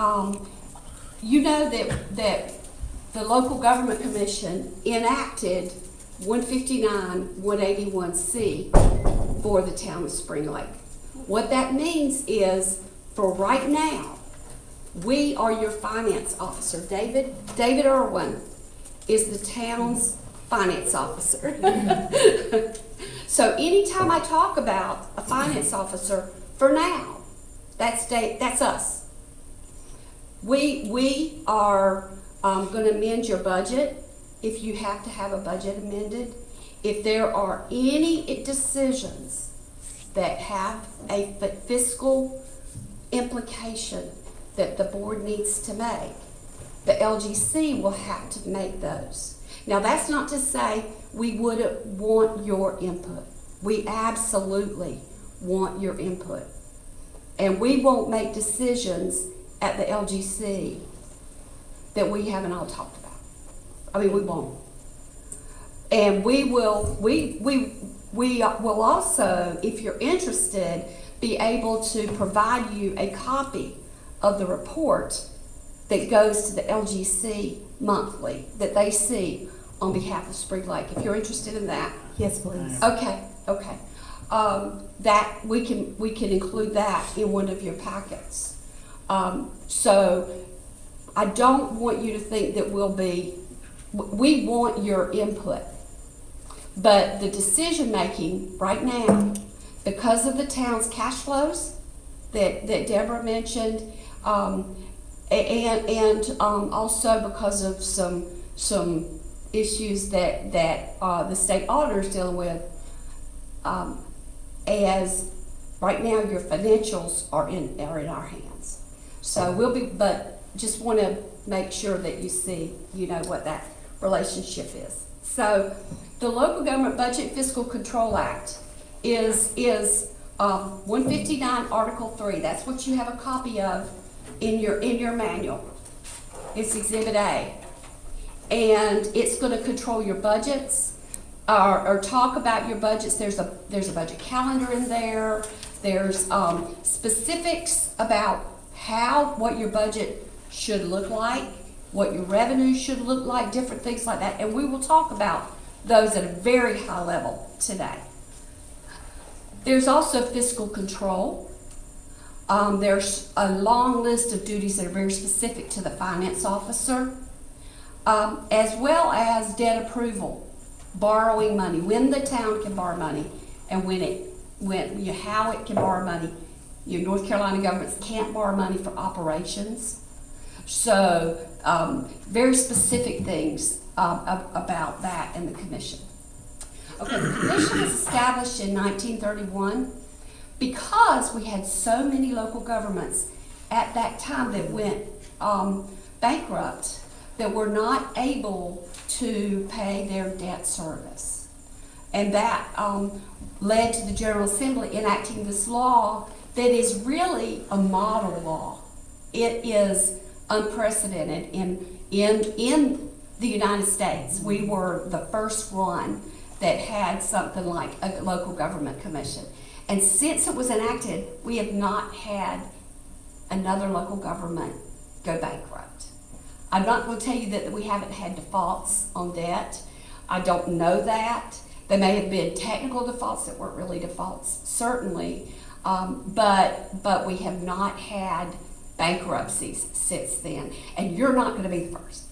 know that the Local Government Commission enacted 159 181C for the town of Spring Lake. What that means is, for right now, we are your finance officer. David Irwin is the town's finance officer. So anytime I talk about a finance officer, for now, that's us. We are going to amend your budget if you have to have a budget amended. If there are any decisions that have a fiscal implication that the board needs to make, the LGC will have to make those. Now, that's not to say we wouldn't want your input. We absolutely want your input. And we won't make decisions at the LGC that we haven't all talked about. I mean, we won't. And we will also, if you're interested, be able to provide you a copy of the report that goes to the LGC monthly that they see on behalf of Spring Lake. If you're interested in that. Yes, please. Okay. That we can include that in one of your packets. So I don't want you to think that we want your input. But the decision making right now, because of the town's cash flows, that Deborah mentioned, and also because of some issues that the state auditor is dealing with. As right now, your financials are in our hands. So but just want to make sure that you know what that relationship is. So the Local Government Budget Fiscal Control Act is 159 Article 3. That's what you have a copy of in your manual. It's Exhibit A. And it's going to control your budgets, or talk about your budgets. There's a budget calendar in there. There's specifics about what your budget should look like, what your revenue should look like, different things like that. And we will talk about those at a very high level today. There's also fiscal control. There's a long list of duties that are very specific to the finance officer, as well as debt approval, borrowing money, when the town can borrow money, and how it can borrow money. Your North Carolina governments can't borrow money for operations. So very specific things about that in the commission. Okay, the commission was established in 1931 because we had so many local governments at that time that went bankrupt, that were not able to pay their debt service. And that led to the General Assembly enacting this law that is really a model law. It is unprecedented in the United States. We were the first one that had something like a local government commission. And since it was enacted, we have not had another local government go bankrupt. I'm not going to tell you that we haven't had defaults on debt. I don't know that. There may have been technical defaults that weren't really defaults, certainly, but we have not had bankruptcies since then. And you're not going to be the first.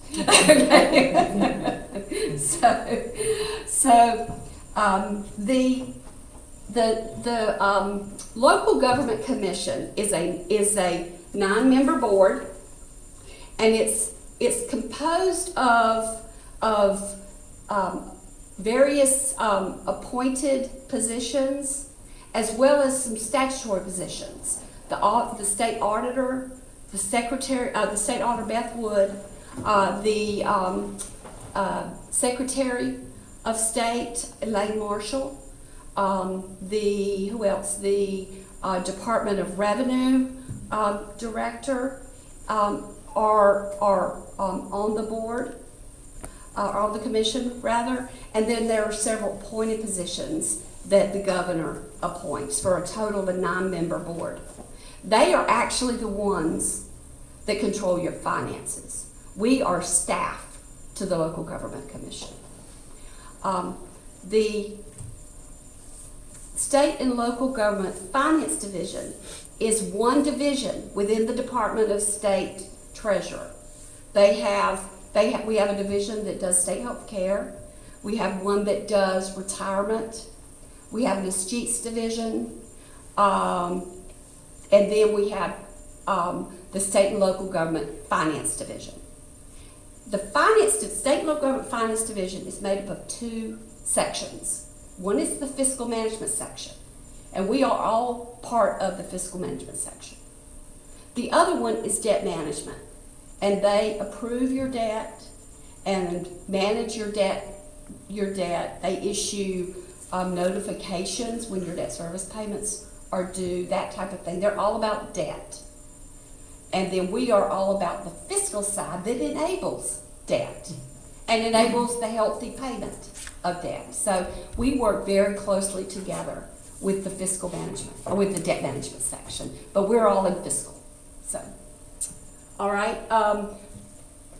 The Local Government Commission is a 9-member board, and it's composed of various appointed positions, as well as some statutory positions. The state auditor, the secretary, the state auditor Beth Wood, the Secretary of State Elaine Marshall, who else? The Department of Revenue Director are on the board, on the commission rather, and then there are several appointed positions that the governor appoints for a total of a 9-member board. They are actually the ones that control your finances. We are staff to the Local Government Commission. The State and Local Government Finance Division is one division within the Department of State Treasurer. We have a division that does state health care. We have one that does retirement. We have an escheats division. And then we have the State and Local Government Finance Division. The State and Local Government Finance Division is made up of 2 sections. One is the Fiscal Management section, and we are all part of the Fiscal Management section. The other one is Debt Management, and they approve your debt and manage your debt. They issue notifications when your debt service payments are due, that type of thing. They're all about debt. And then we are all about the fiscal side that enables debt and enables the healthy payment of debt. So we work very closely together with the fiscal management, or with the debt management section, but we're all in fiscal. So, all right.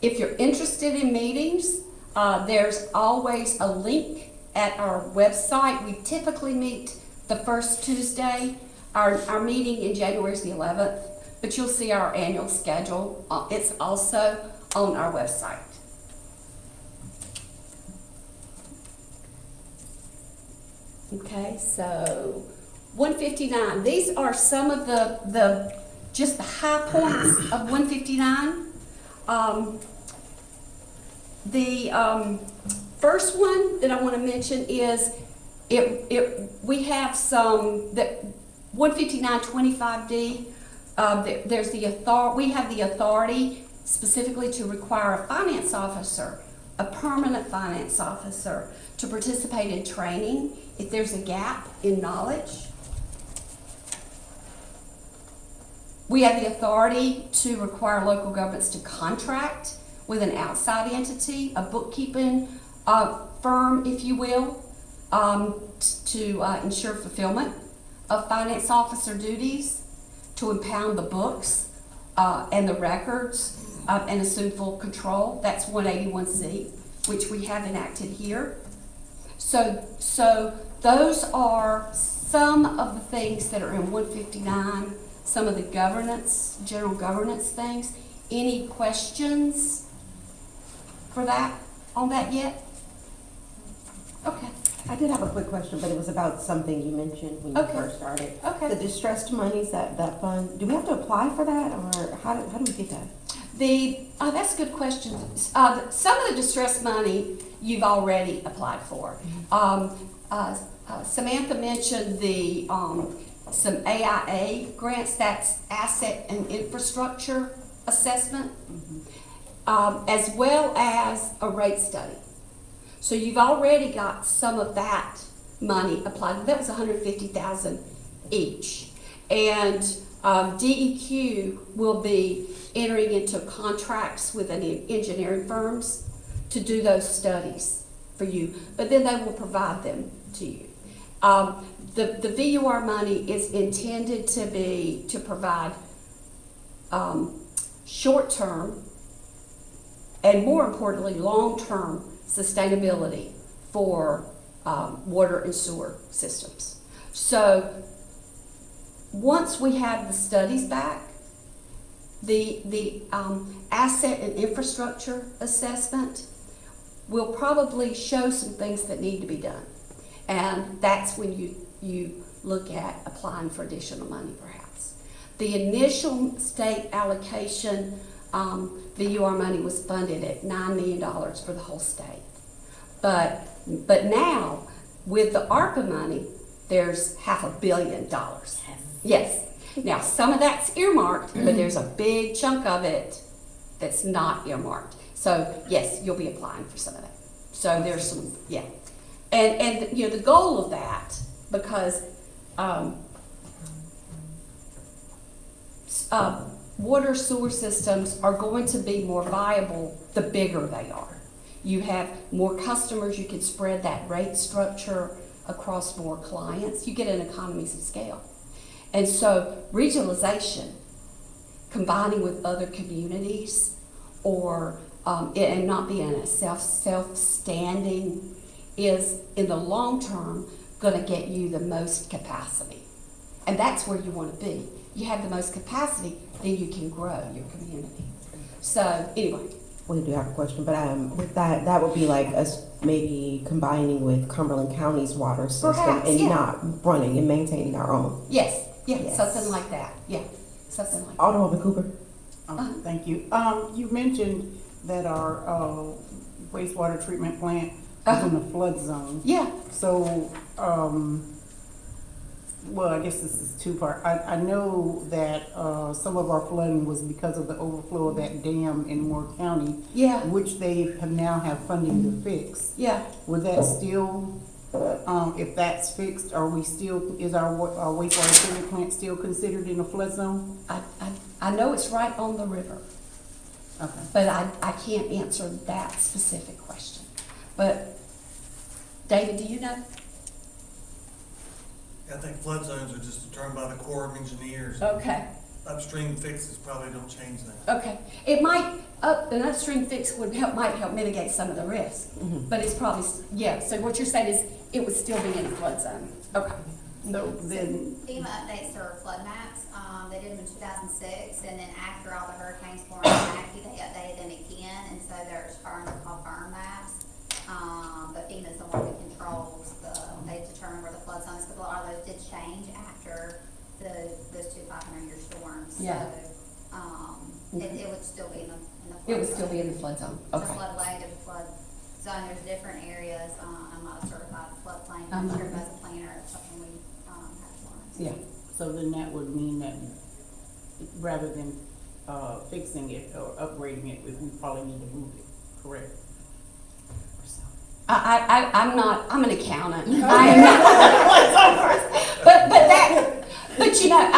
If you're interested in meetings, there's always a link at our website. We typically meet the first Tuesday. Our meeting in January is the 11th, but you'll see our annual schedule. It's also on our website. Okay, so 159, these are some of just the high points of 159. The first one that I want to mention is we have some that 159.25D. There's we have the authority specifically to require a finance officer, a permanent finance officer, to participate in training if there's a gap in knowledge. We have the authority to require local governments to contract with an outside entity, a bookkeeping firm, if you will, to ensure fulfillment of finance officer duties, to impound the books and the records and assume full control. That's 181C, which we have enacted here. So those are some of the things that are in 159, some of the governance, general governance things. Any questions for that, on that yet? Okay. I did have a quick question, but it was about something you mentioned when you first started. Okay. The distressed monies, that fund, do we have to apply for that, or how do we get that? That's a good question. Some of the distressed money you've already applied for. Samantha mentioned some AIA grants, that's asset and infrastructure assessment, as well as a rate study. So you've already got some of that money applied. That was $150,000 each. And DEQ will be entering into contracts with engineering firms to do those studies for you, but then they will provide them to you. The VUR money is intended to provide short-term and, more importantly, long-term sustainability for water and sewer systems. So once we have the studies back, the asset and infrastructure assessment will probably show some things that need to be done. And that's when you look at applying for additional money, perhaps. The initial state allocation, VUR money was funded at $9 million for the whole state. But now, with the ARPA money, there's $500 million. Yes. Now, some of that's earmarked, but there's a big chunk of it that's not earmarked. So, yes, you'll be applying for some of that. So there's some, yeah. And you know, the goal of that, because water sewer systems are going to be more viable the bigger they are. You have more customers, you can spread that rate structure across more clients. You get an economies of scale. And so regionalization, combining with other communities, or and not being a self-standing, is in the long term going to get you the most capacity. And that's where you want to be. You have the most capacity, then you can grow your community. So anyway. We do have a question, but with that would be like us maybe combining with Cumberland County's water system. Perhaps, and yeah. not running and maintaining our own. Yes, Yes. something like that. Yeah, something like that. Alderman Cooper. Thank you. You mentioned that our wastewater treatment plant is in the flood zone. Yeah. So, well, I guess this is two-part. I know that some of our flooding was because of the overflow of that dam in Moore County. Yeah. Which they now have funding to fix. Yeah. Would that still, if that's fixed, is our wastewater treatment plant still considered in a flood zone? I know it's right on the river. Okay. But I can't answer that specific question. But David, do you know? I think flood zones are just determined by the Corps of Engineers. Okay. Upstream fixes probably don't change that. Okay. It might, an upstream fix might help mitigate some of the risk. Mm-hmm. But it's probably, yeah, so what you're saying is it would still be in a flood zone. Okay. So then, FEMA updates their flood maps. They did them in 2006, and then after all the hurricanes formed in Mackie, they updated them again, and so they're called burn maps. but FEMA's the one that controls they determine where the flood zone is, but a lot of those did change after those two 500-year storms. Yeah. So, it would still be in the flood It would zone. still be in the flood zone, It's a okay. floodway, there's a flood zone, there's different areas. I'm not a certified floodplain, I'm I'm not. certified as a planner, it's something we, have to learn. Yeah, So then that would mean that rather than, fixing it or upgrading it, we probably need to move it, correct? I'm an accountant. I am not. But you know,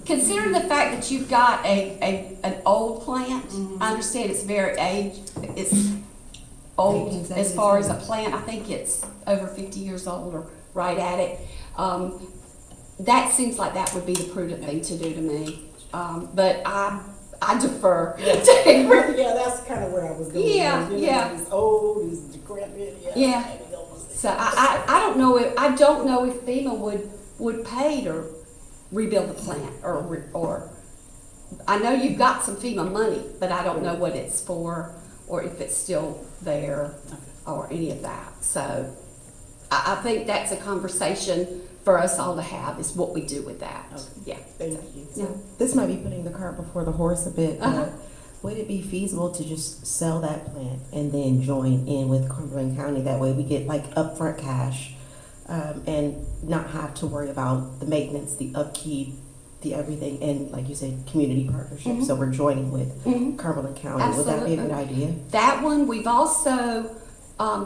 considering the fact that you've got an old plant, I understand it's very aged, it's old as far as a plant, I think it's over 50 years old or right at it. That seems like that would be the prudent thing to do to me. But I defer to Yeah, that's kind of where I was going. Yeah, yeah. It's old, it's decrepit, Yeah. So I don't know if FEMA would pay to rebuild the plant or I know you've got some FEMA money, but I don't know what it's for or if it's still there or any of that. So I think that's a conversation for us all to have, is what we do with that. Okay. Yeah. Thank you. Yeah. This might be putting the cart before the horse a bit, but Uh-huh. would it be feasible to just sell that plant and then join in with Cumberland County? That way we get like upfront cash, and not have to worry about the maintenance, the upkeep, the everything, and like you said, community partnership. Mhm. So we're joining with Mhm. Cumberland County. Would that be a good idea? That one, we've also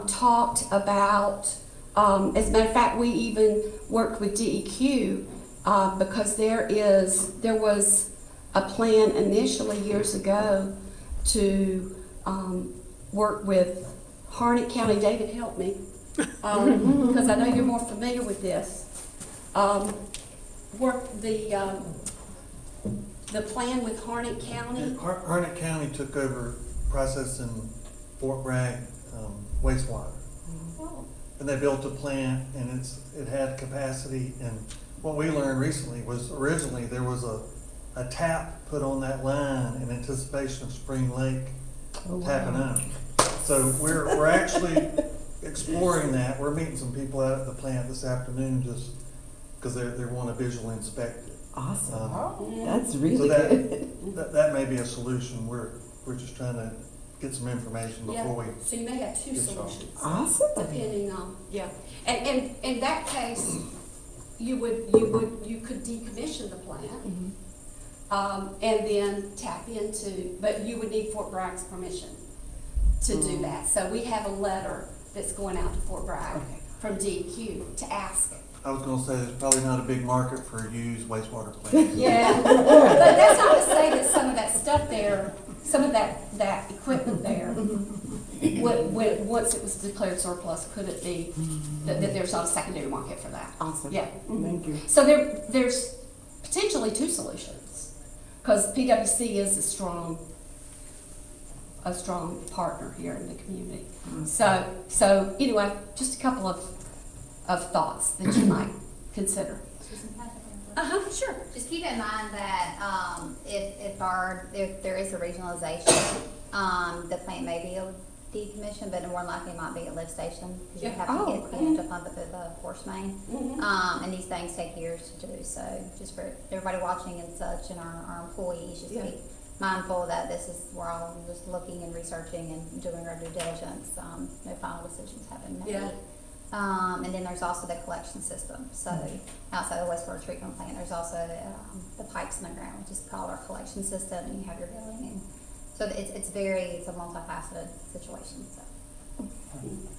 talked about, as a matter of fact, we even worked with DEQ because there was a plan initially years ago to work with Harnett County. David, help me, because I know you're more familiar with this. Work the plan with Harnett County. Harnett County took over processing Fort Bragg wastewater. Oh. And they built a plant and it had capacity, and what we learned recently was originally there was a tap put on that line in anticipation of Spring Lake tapping out. So we're actually exploring that. We're meeting some people out at the plant this afternoon just because they want to visually inspect it. Awesome. That's really So good. that may be a solution. We're just trying to get some information before we. So you may have two get started. solutions. Awesome. Depending on, yeah. And in that case, you could decommission the plant, and then tap into, but you would need Fort Bragg's permission to do that. So we have a letter that's going out to Fort Bragg from DEQ to ask. I was gonna say, there's probably not a big market for used wastewater plants. Yeah, but that's not to say that some of that stuff there, some of that equipment there, once it was declared surplus, could it be that there's not a secondary market for that? Awesome. Yeah. Thank you. So there's potentially two solutions, because PwC is a strong partner here in the community. So anyway, just a couple of thoughts that you might consider. Sure. Just keep in mind that if there is a regionalization, the plant may be able to decommission, but more likely it might be a lift station because you have to pump it through the force main. And these things take years to do. So just for everybody watching and such, and our employees, just be mindful that we're all just looking and researching and doing our due diligence. No final decisions have been made. Yeah. And then there's also the collection system. So outside the wastewater treatment plant, there's also the pipes in the ground, which is called our collection system, and you have your billing. And so it's a multifaceted situation. So.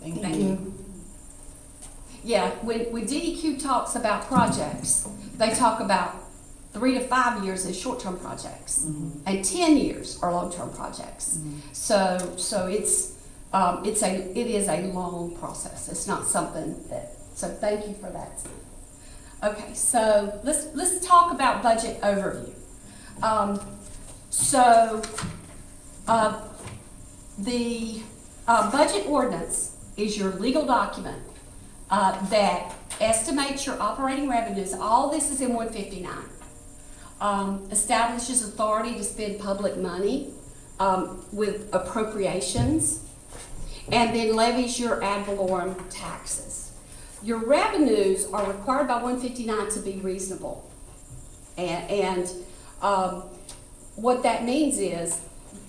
Thank you. Yeah, when DEQ talks about projects, they talk about 3 to 5 years as short-term projects, and 10 years are long-term projects. So it is a long process. It's not something so thank you for that. Okay, so let's talk about budget overview. The budget ordinance is your legal document that estimates your operating revenues. All this is in 159. Establishes authority to spend public money with appropriations. and then levies your ad valorem taxes. Your revenues are required by 159 to be reasonable. And what that means is,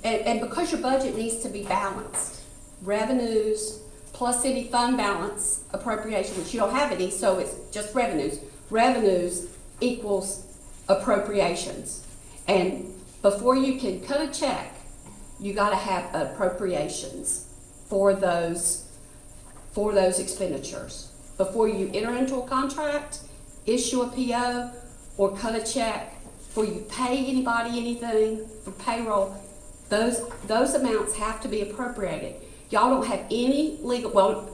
and because your budget needs to be balanced, revenues plus any fund balance appropriation, which you don't have any, so it's just revenues. Revenues equals appropriations. And before you can cut a check, you gotta have appropriations for those expenditures. Before you enter into a contract, issue a PO, or cut a check, before you pay anybody anything for payroll, those amounts have to be appropriated. Y'all don't have any legal, well,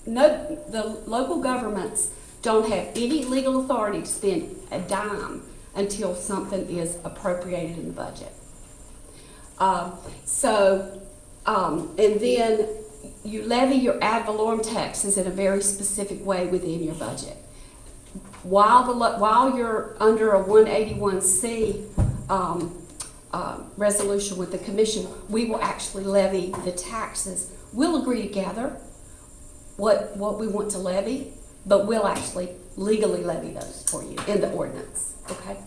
no, the local governments don't have any legal authority to spend a dime until something is appropriated in the budget. And then you levy your ad valorem taxes in a very specific way within your budget. While you're under a 181C resolution with the commission, we will actually levy the taxes. We'll agree together what we want to levy, but we'll actually legally levy those for you in the ordinance, okay?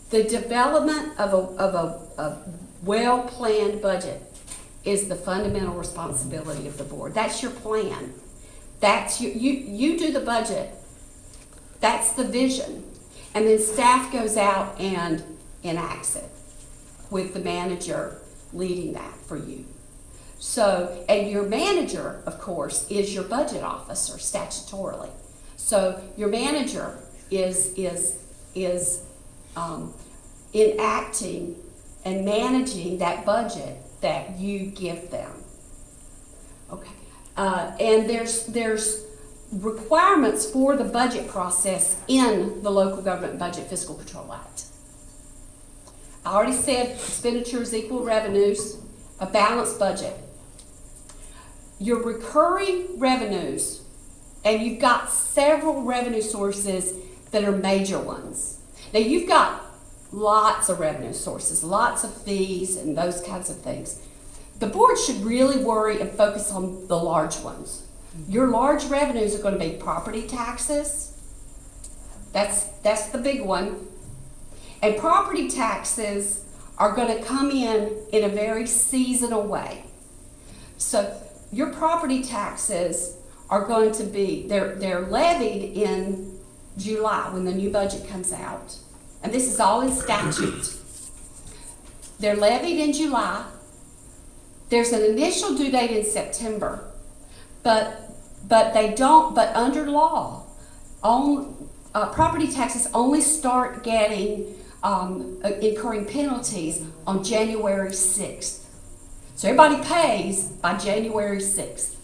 The development of a well-planned budget is the fundamental responsibility of the board. That's your plan. That's you do the budget. That's the vision. And then staff goes out and enacts it with the manager leading that for you. So, and your manager, of course, is your budget officer statutorily. So your manager is enacting and managing that budget that you give them. Okay, and there's requirements for the budget process in the Local Government Budget Fiscal Control Act. I already said expenditures equal revenues, a balanced budget. Your recurring revenues, and you've got several revenue sources that are major ones. Now you've got lots of revenue sources, lots of fees and those kinds of things. The board should really worry and focus on the large ones. Your large revenues are going to be property taxes. That's the big one. And property taxes are going to come in a very seasonal way. So your property taxes are going to be, they're levied in July when the new budget comes out. And this is all in statute. They're levied in July. There's an initial due date in September, but under law, property taxes only start getting incurring penalties on January 6th. So everybody pays by January 6th.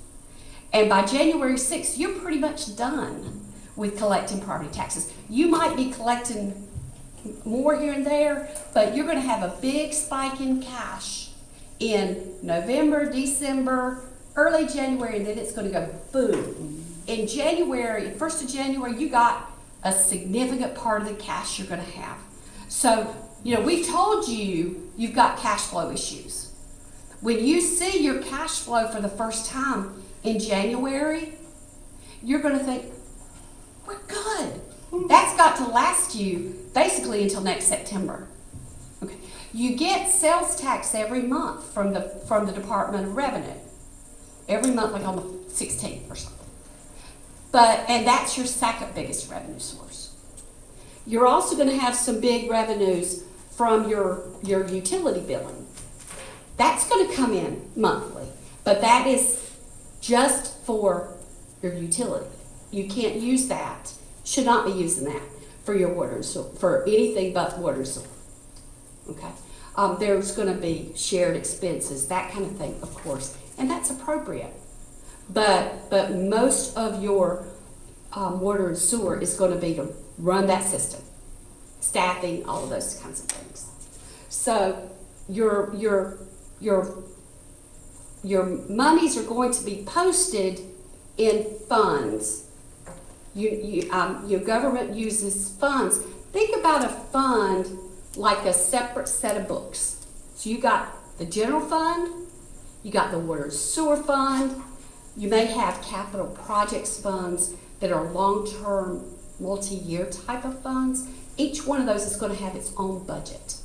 And by January 6th, you're pretty much done with collecting property taxes. You might be collecting more here and there, but you're going to have a big spike in cash in November, December, early January, and then it's going to go boom. In January, 1st of January, you got a significant part of the cash you're going to have. So, we told you you've got cash flow issues. When you see your cash flow for the first time in January, you're going to think, we're good. That's got to last you basically until next September. Okay. You get sales tax every month from the Department of Revenue. Every month, like on the 16th or something. And that's your second biggest revenue source. You're also going to have some big revenues from your utility billing. That's going to come in monthly, but that is just for your utility. You can't use that, should not be using that for your water and sewer, for anything but water and sewer. Okay? There's going to be shared expenses, that kind of thing, of course, and that's appropriate. But most of your water and sewer is going to be to run that system, staffing, all of those kinds of things. So your monies are going to be posted in funds. Your government uses funds. Think about a fund like a separate set of books. So you got the general fund, You got the water and sewer fund. You may have capital projects funds that are long-term, multi-year type of funds. Each one of those is going to have its own budget.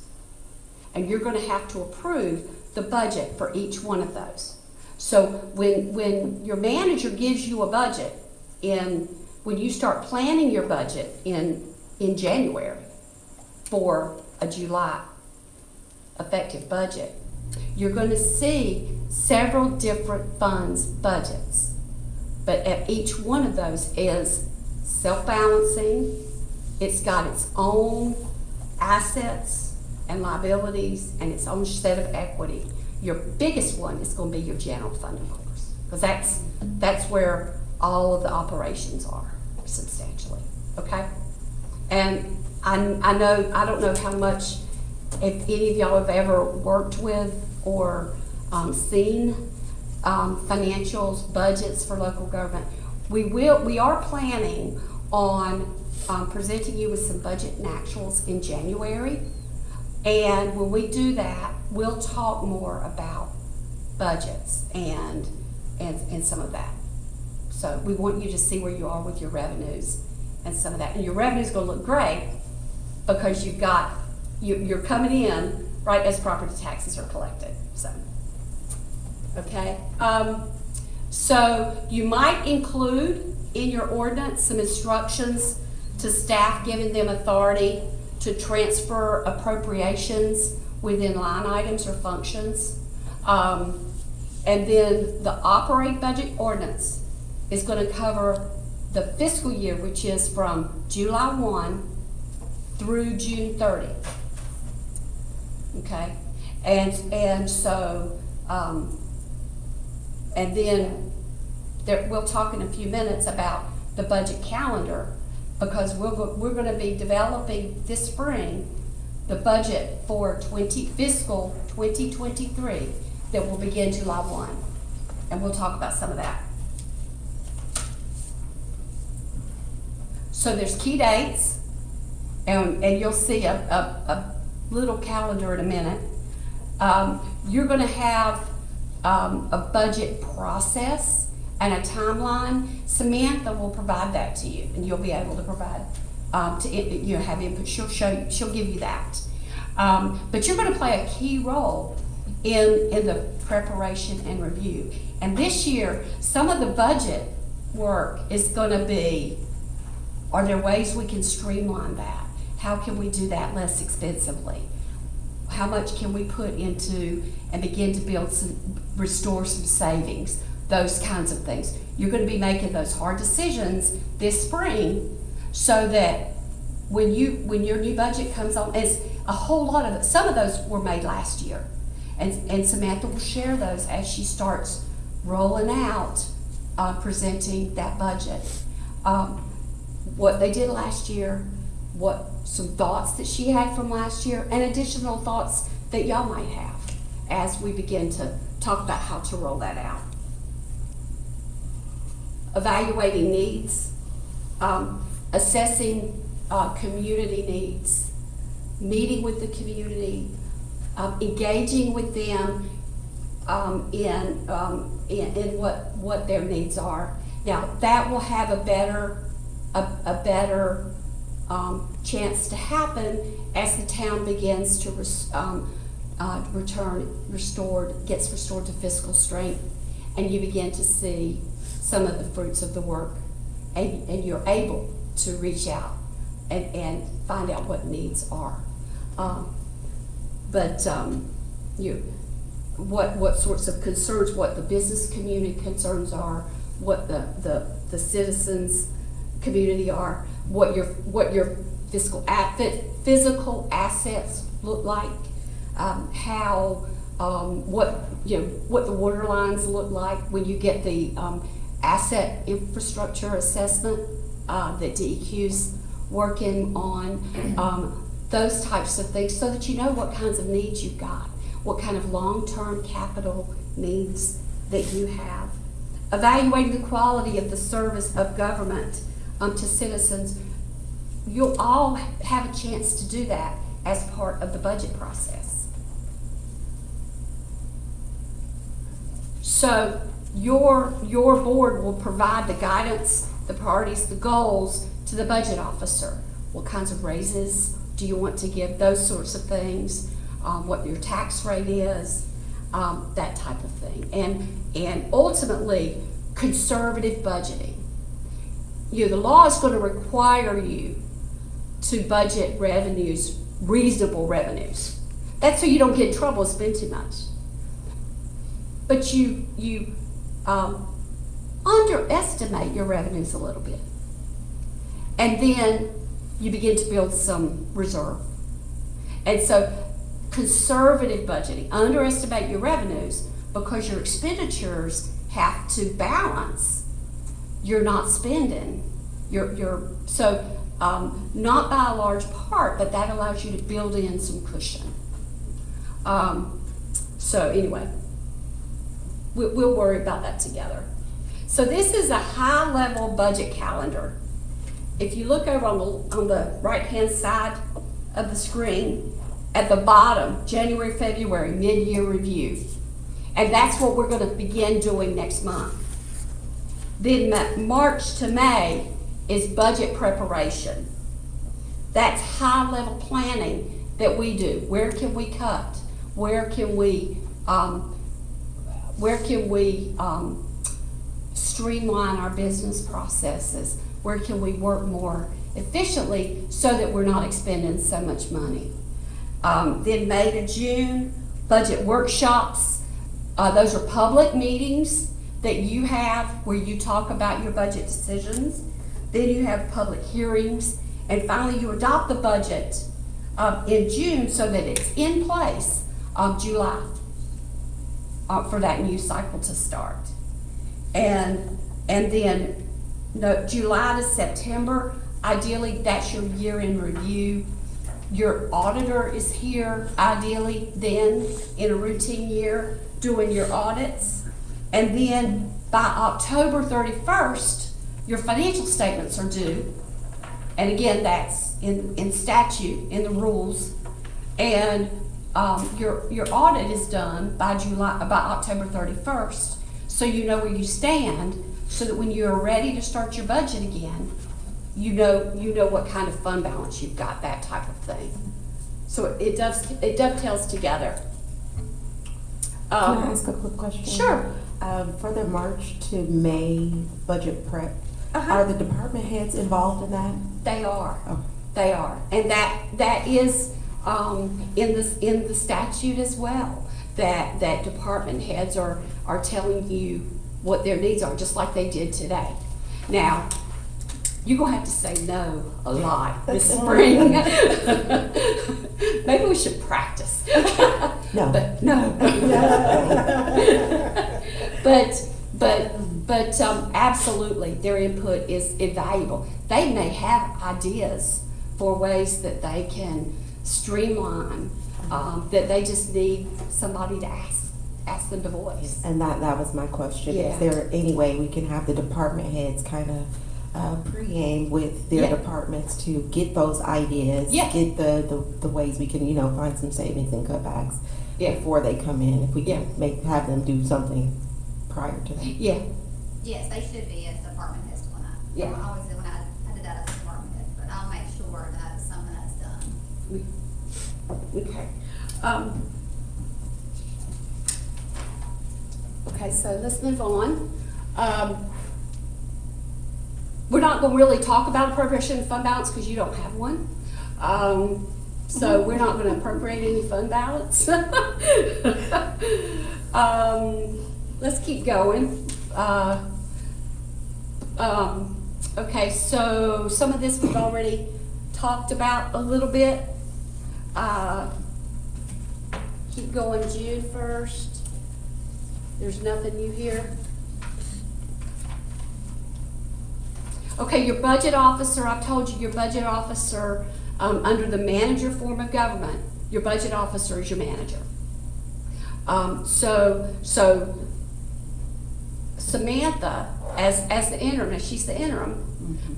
And you're going to have to approve the budget for each one of those. So when your manager gives you a budget, when you start planning your budget in January for a July effective budget, you're going to see several different funds budgets. But at each one of those is self-balancing. It's got its own assets and liabilities and its own set of equity. Your biggest one is going to be your general fund, of course, because that's where all of the operations are substantially, okay? And I don't know how much, if any of y'all have ever worked with or seen financials, budgets for local government. We are planning on presenting you with some budget and actuals in January. And when we do that, we'll talk more about budgets and some of that. So we want you to see where you are with your revenues and some of that. And your revenue's going to look great because you're coming in right as property taxes are collected. So, okay. So you might include in your ordinance some instructions to staff, giving them authority to transfer appropriations within line items or functions. And then the operate budget ordinance is going to cover the fiscal year, which is from July 1 through June 30. Okay? And so, and then we'll talk in a few minutes about the budget calendar, because we're going to be developing this spring the budget for fiscal 2023 that will begin July 1. And we'll talk about some of that. So there's key dates, and you'll see a little calendar in a minute. You're going to have a budget process and a timeline. Samantha will provide that to you, and you'll be able to provide have input. She'll give you that. But you're going to play a key role in the preparation and review. And this year, some of the budget work is going to be, are there ways we can streamline that? How can we do that less expensively? How much can we put into and begin to restore some savings? Those kinds of things. You're going to be making those hard decisions this spring, so that when your new budget comes on, as a whole lot of some of those were made last year, and Samantha will share those as she starts rolling out presenting that budget. What they did last year, some thoughts that she had from last year, and additional thoughts that y'all might have as we begin to talk about how to roll that out. Evaluating needs, assessing community needs, meeting with the community, engaging with them in what their needs are. Now that will have a better chance to happen as the town begins to gets restored to fiscal strength, and you begin to see some of the fruits of the work, and you're able to reach out and find out what needs are. What sorts of concerns, what the business community concerns are, what the citizens community are, what your physical assets look like, what the water lines look like when you get the asset infrastructure assessment that DEQ's working on, those types of things, so that you know what kinds of needs you've got, what kind of long-term capital needs that you have. Evaluating the quality of the service of government to citizens. You'll all have a chance to do that as part of the budget process. So your board will provide the guidance, the priorities, the goals to the budget officer. What kinds of raises do you want to give, those sorts of things, what your tax rate is, that type of thing. And ultimately, conservative budgeting. The law is going to require you to budget revenues, reasonable revenues. That's so you don't get in trouble and spend too much. But you underestimate your revenues a little bit. And then you begin to build some reserve. And so conservative budgeting, underestimate your revenues because your expenditures have to balance. You're not spending. Not by a large part, but that allows you to build in some cushion. So anyway, we'll worry about that together. So this is a high-level budget calendar. If you look over on the right-hand side of the screen, at the bottom, January, February, mid-year review. And that's what we're going to begin doing next month. Then March to May is budget preparation. That's high-level planning that we do. Where can we cut? Where can we streamline our business processes? Where can we work more efficiently so that we're not expending so much money? Then May to June, budget workshops. Those are public meetings that you have where you talk about your budget decisions. Then you have public hearings. And finally, you adopt the budget in June so that it's in place July for that new cycle to start. And then July to September, ideally that's your year-end review. Your auditor is here, ideally, then in a routine year, doing your audits. And then by October 31st, your financial statements are due. And again, that's in statute, in the rules. And your audit is done by October 31st, so you know where you stand, so that when you're ready to start your budget again, you know what kind of fund balance you've got, that type of thing. So it dovetails together. Can I ask a quick question? Sure. For the March to May budget prep, are the department heads involved in that? They are. Oh. They are, and that is in the statute as well. That department heads are telling you what their needs are, just like they did today. Now, you're gonna have to say no a lot this spring. Maybe we should practice. No. But no. But absolutely, their input is invaluable. They may have ideas for ways that they can streamline, that they just need somebody to ask them to voice. And that was my question. Yeah. Is there any way we can have the department heads kind of pre-aim with their departments to get those ideas, get the ways we can, find some savings and cutbacks before they come in, if we can have them do something prior to that? Yeah. Yes, they should be as department heads doing that. Yeah. Obviously, when I did that as a department head, but I'll make sure that some of that's done. Okay. Okay, so let's move on. We're not going to really talk about appropriation and fund balance because you don't have one. So we're not going to appropriate any fund balance. Let's keep going. Okay, so some of this we've already talked about a little bit. Keep going, June 1st. There's nothing new here. Okay, your budget officer, I've told you your budget officer, under the manager form of government, your budget officer is your manager. So Samantha, as the interim, now she's the interim,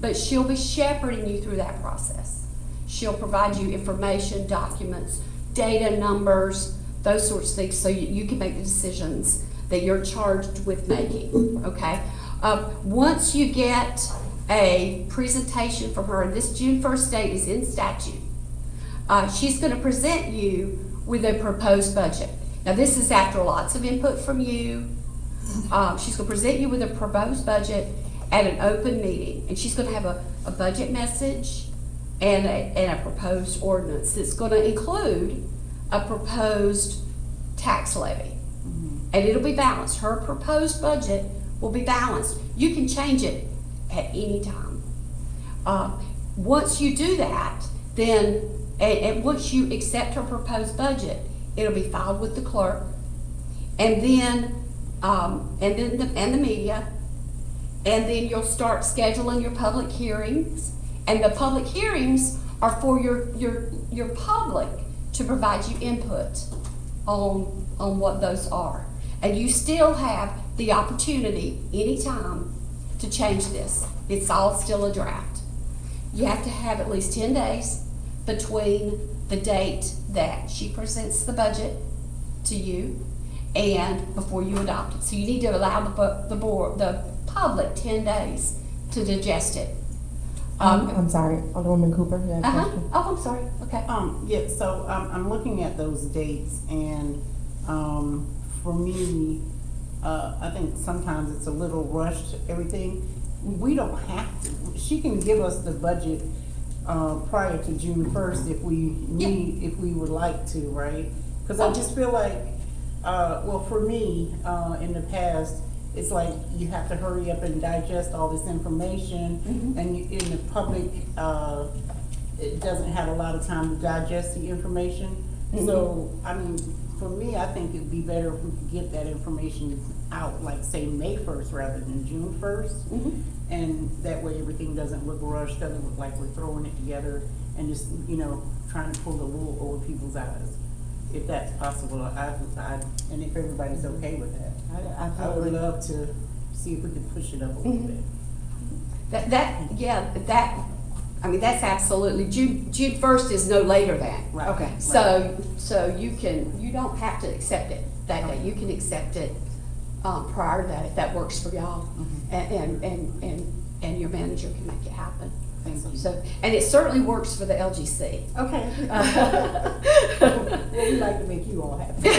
but she'll be shepherding you through that process. She'll provide you information, documents, data, numbers, those sorts of things, so you can make the decisions that you're charged with making, okay? Once you get a presentation from her, and this June 1st date is in statute, she's gonna present you with a proposed budget. Now, this is after lots of input from you. She's gonna present you with a proposed budget at an open meeting, and she's gonna have a budget message and a proposed ordinance that's gonna include a proposed tax levy. And it'll be balanced. Her proposed budget will be balanced. You can change it at any time. Once you do that, then, and once you accept her proposed budget, it'll be filed with the clerk, and then the media, and then you'll start scheduling your public hearings. And the public hearings are for your public to provide you input on what those are. And you still have the opportunity anytime to change this. It's all still a draft. You have to have at least 10 days between the date that she presents the budget to you and before you adopt it. So you need to allow the public 10 days to digest it. I'm sorry, Alderwoman Cooper, you have a question? Oh, I'm sorry, okay. Yeah, so I'm looking at those dates, and for me, I think sometimes it's a little rushed, everything. We don't have to. She can give us the budget prior to June 1st if we need, if we would like to, right? Because I just feel like, well, for me, in the past, it's like you have to hurry up and digest all this information, and in the public, it doesn't have a lot of time to digest the information. So, I mean, for me, I think it'd be better if we could get that information out, like say May 1st rather than June 1st. And that way everything doesn't look rushed, doesn't look like we're throwing it together and just, you know, trying to pull the wool over people's eyes. If that's possible, and if everybody's okay with that. I would love to see if we can push it up a little bit. I mean, that's absolutely, June 1st is no later than. Right. Okay. So you don't have to accept it that day. You can accept it prior to that if that works for y'all, and your manager can make it happen. Thank you. So, and it certainly works for the LGC. Okay. Well, we like to make you all happy.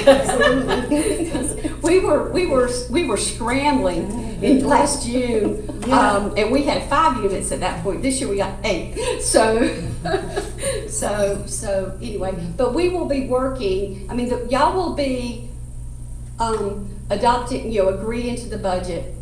we were scrambling in last June, and we had 5 units at that point. This year we got 8. So anyway, but we will be working. I mean, y'all will be adopting, agreeing to the budget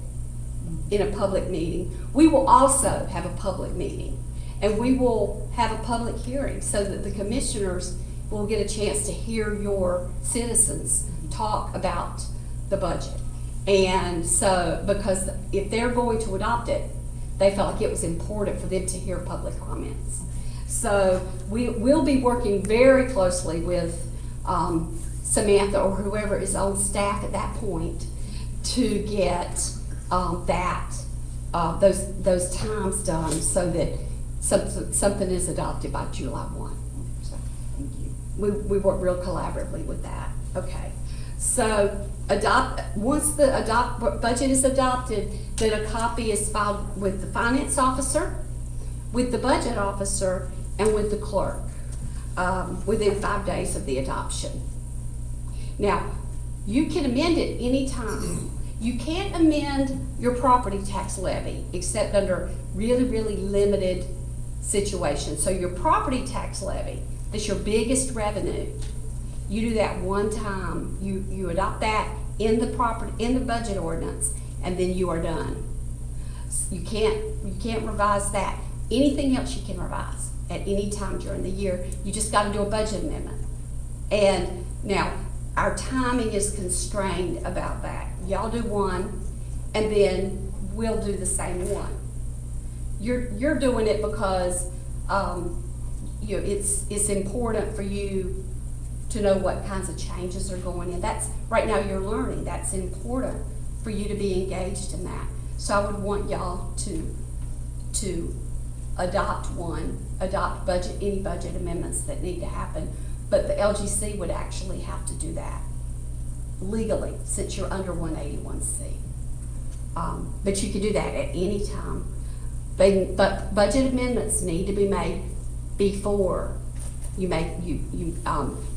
in a public meeting. We will also have a public meeting, and we will have a public hearing so that the commissioners will get a chance to hear your citizens talk about the budget. And so, because if they're going to adopt it, they felt like it was important for them to hear public comments. So we will be working very closely with Samantha or whoever is on staff at that point to get those times done so that something is adopted by July 1. So Thank you. we work real collaboratively with that. Okay. So once the budget is adopted, then a copy is filed with the finance officer, with the budget officer, and with the clerk within 5 days of the adoption. Now, you can amend it anytime. You can't amend your property tax levy except under really, really limited situations. So your property tax levy, that's your biggest revenue, you do that one time. You adopt that in the budget ordinance, and then you are done. You can't revise that. Anything else you can revise at any time during the year. You just got to do a budget amendment. And now our timing is constrained about that. Y'all do one, and then we'll do the same one. You're doing it because it's important for you to know what kinds of changes are going in. That's right now you're learning. That's important for you to be engaged in that. So I would want y'all to adopt any budget amendments that need to happen, but the LGC would actually have to do that. legally, since you're under 181C. But you can do that at any time. But budget amendments need to be made before you make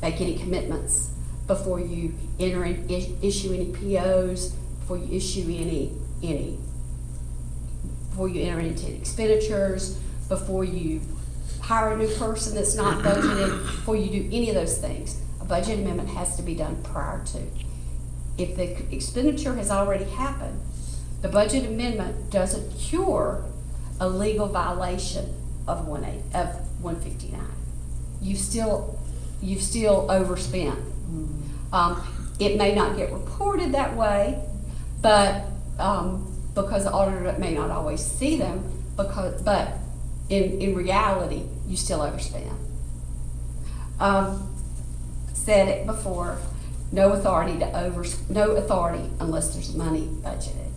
any commitments, before you enter in, issue any POs, before you issue before you enter into expenditures, before you hire a new person that's not budgeted, before you do any of those things. A budget amendment has to be done prior to. If the expenditure has already happened, the budget amendment doesn't cure a legal violation of 159. You've still overspent. It may not get reported that way, but because the auditor may not always see them, but in reality, you still overspend. Said it before, no authority unless there's money budgeted.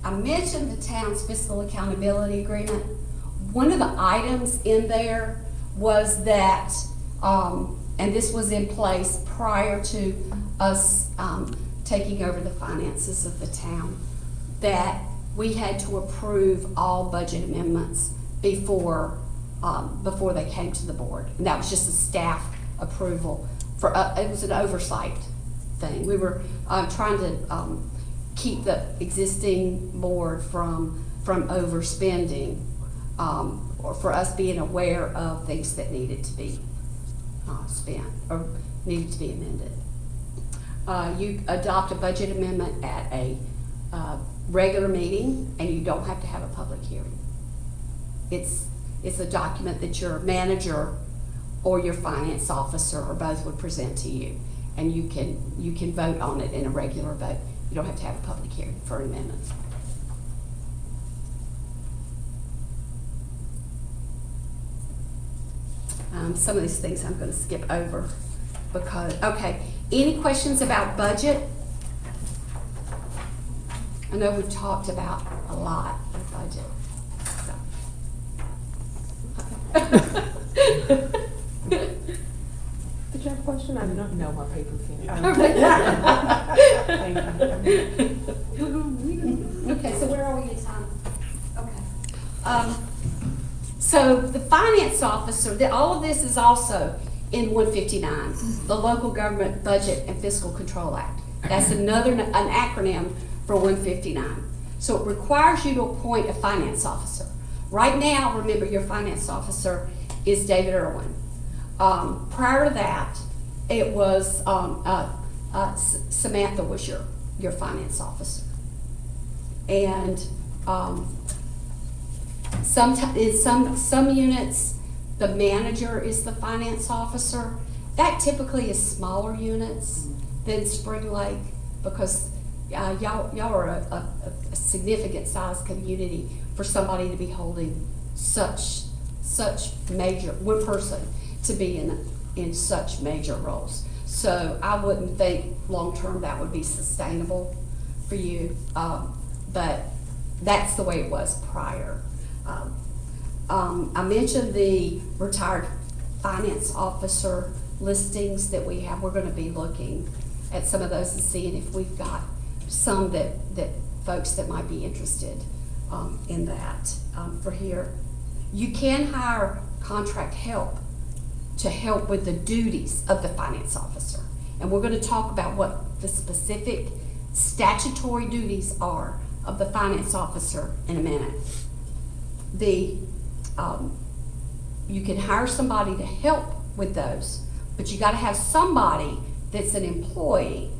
I mentioned the town's fiscal accountability agreement. One of the items in there was that, and this was in place prior to us taking over the finances of the town, that we had to approve all budget amendments before they came to the board. And that was just a staff approval. It was an oversight thing. We were trying to keep the existing board from overspending, or for us being aware of things that needed to be spent or needed to be amended. You adopt a budget amendment at a regular meeting, and you don't have to have a public hearing. It's a document that your manager or your finance officer or both would present to you, and you can vote on it in a regular vote. You don't have to have a public hearing for an amendment. Some of these things I'm going to skip over because, okay, any questions about budget? I know we've talked about a lot of budget. Did you have a question? I don't know my paper finished. Okay, so where are we in time? Okay. So the finance officer, all of this is also in 159, the Local Government Budget and Fiscal Control Act. That's an acronym for 159. So it requires you to appoint a finance officer. Right now, remember, your finance officer is David Irwin. Prior to that, it was Samantha was your finance officer. And in some units, the manager is the finance officer. That typically is smaller units than Spring Lake, because y'all are a significant size community for somebody to be holding such major, one person to be in such major roles. So I wouldn't think long-term that would be sustainable for you, but that's the way it was prior. I mentioned the retired finance officer listings that we have. We're going to be looking at some of those and seeing if we've got some that folks that might be interested in that for here. You can hire contract help to help with the duties of the finance officer. And we're going to talk about what the specific statutory duties are of the finance officer in a minute. You can hire somebody to help with those, but you got to have somebody that's an employee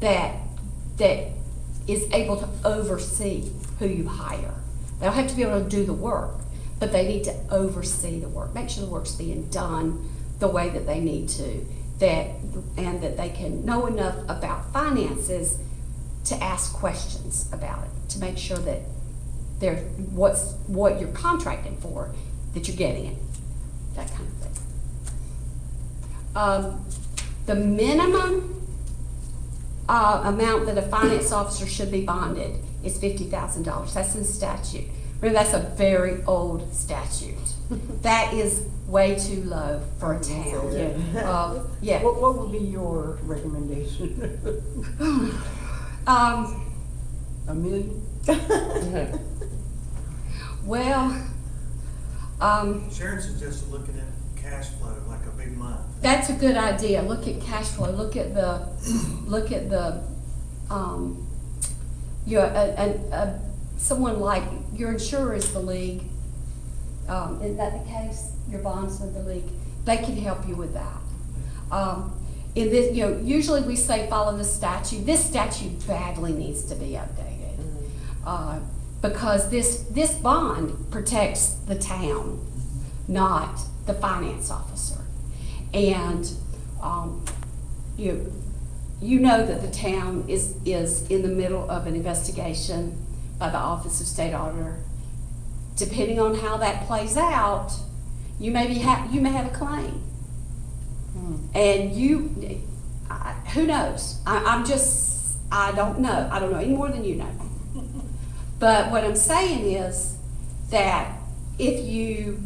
that is able to oversee who you hire. They don't have to be able to do the work, but they need to oversee the work, make sure the work's being done the way that they need to, and that they can know enough about finances to ask questions about it, to make sure that what you're contracting for, that you're getting it, that kind of thing. The minimum amount that a finance officer should be bonded is $50,000. That's in statute. Remember, that's a very old statute. That is way too low for a town. Yeah. What would be your recommendation? $1 million? Well, Sharon suggested looking at cash flow, like a big month. that's a good idea. Look at cash flow. Look at the, someone like, your insurer is the league. Is that the case? Your bonds are the league. They can help you with that. In this, usually we say follow the statute. This statute badly needs to be updated. Because this bond protects the town, not the finance officer. And you know that the town is in the middle of an investigation by the Office of State Auditor. Depending on how that plays out, you may have a claim. And who knows? I don't know. I don't know any more than you know. But what I'm saying is that if you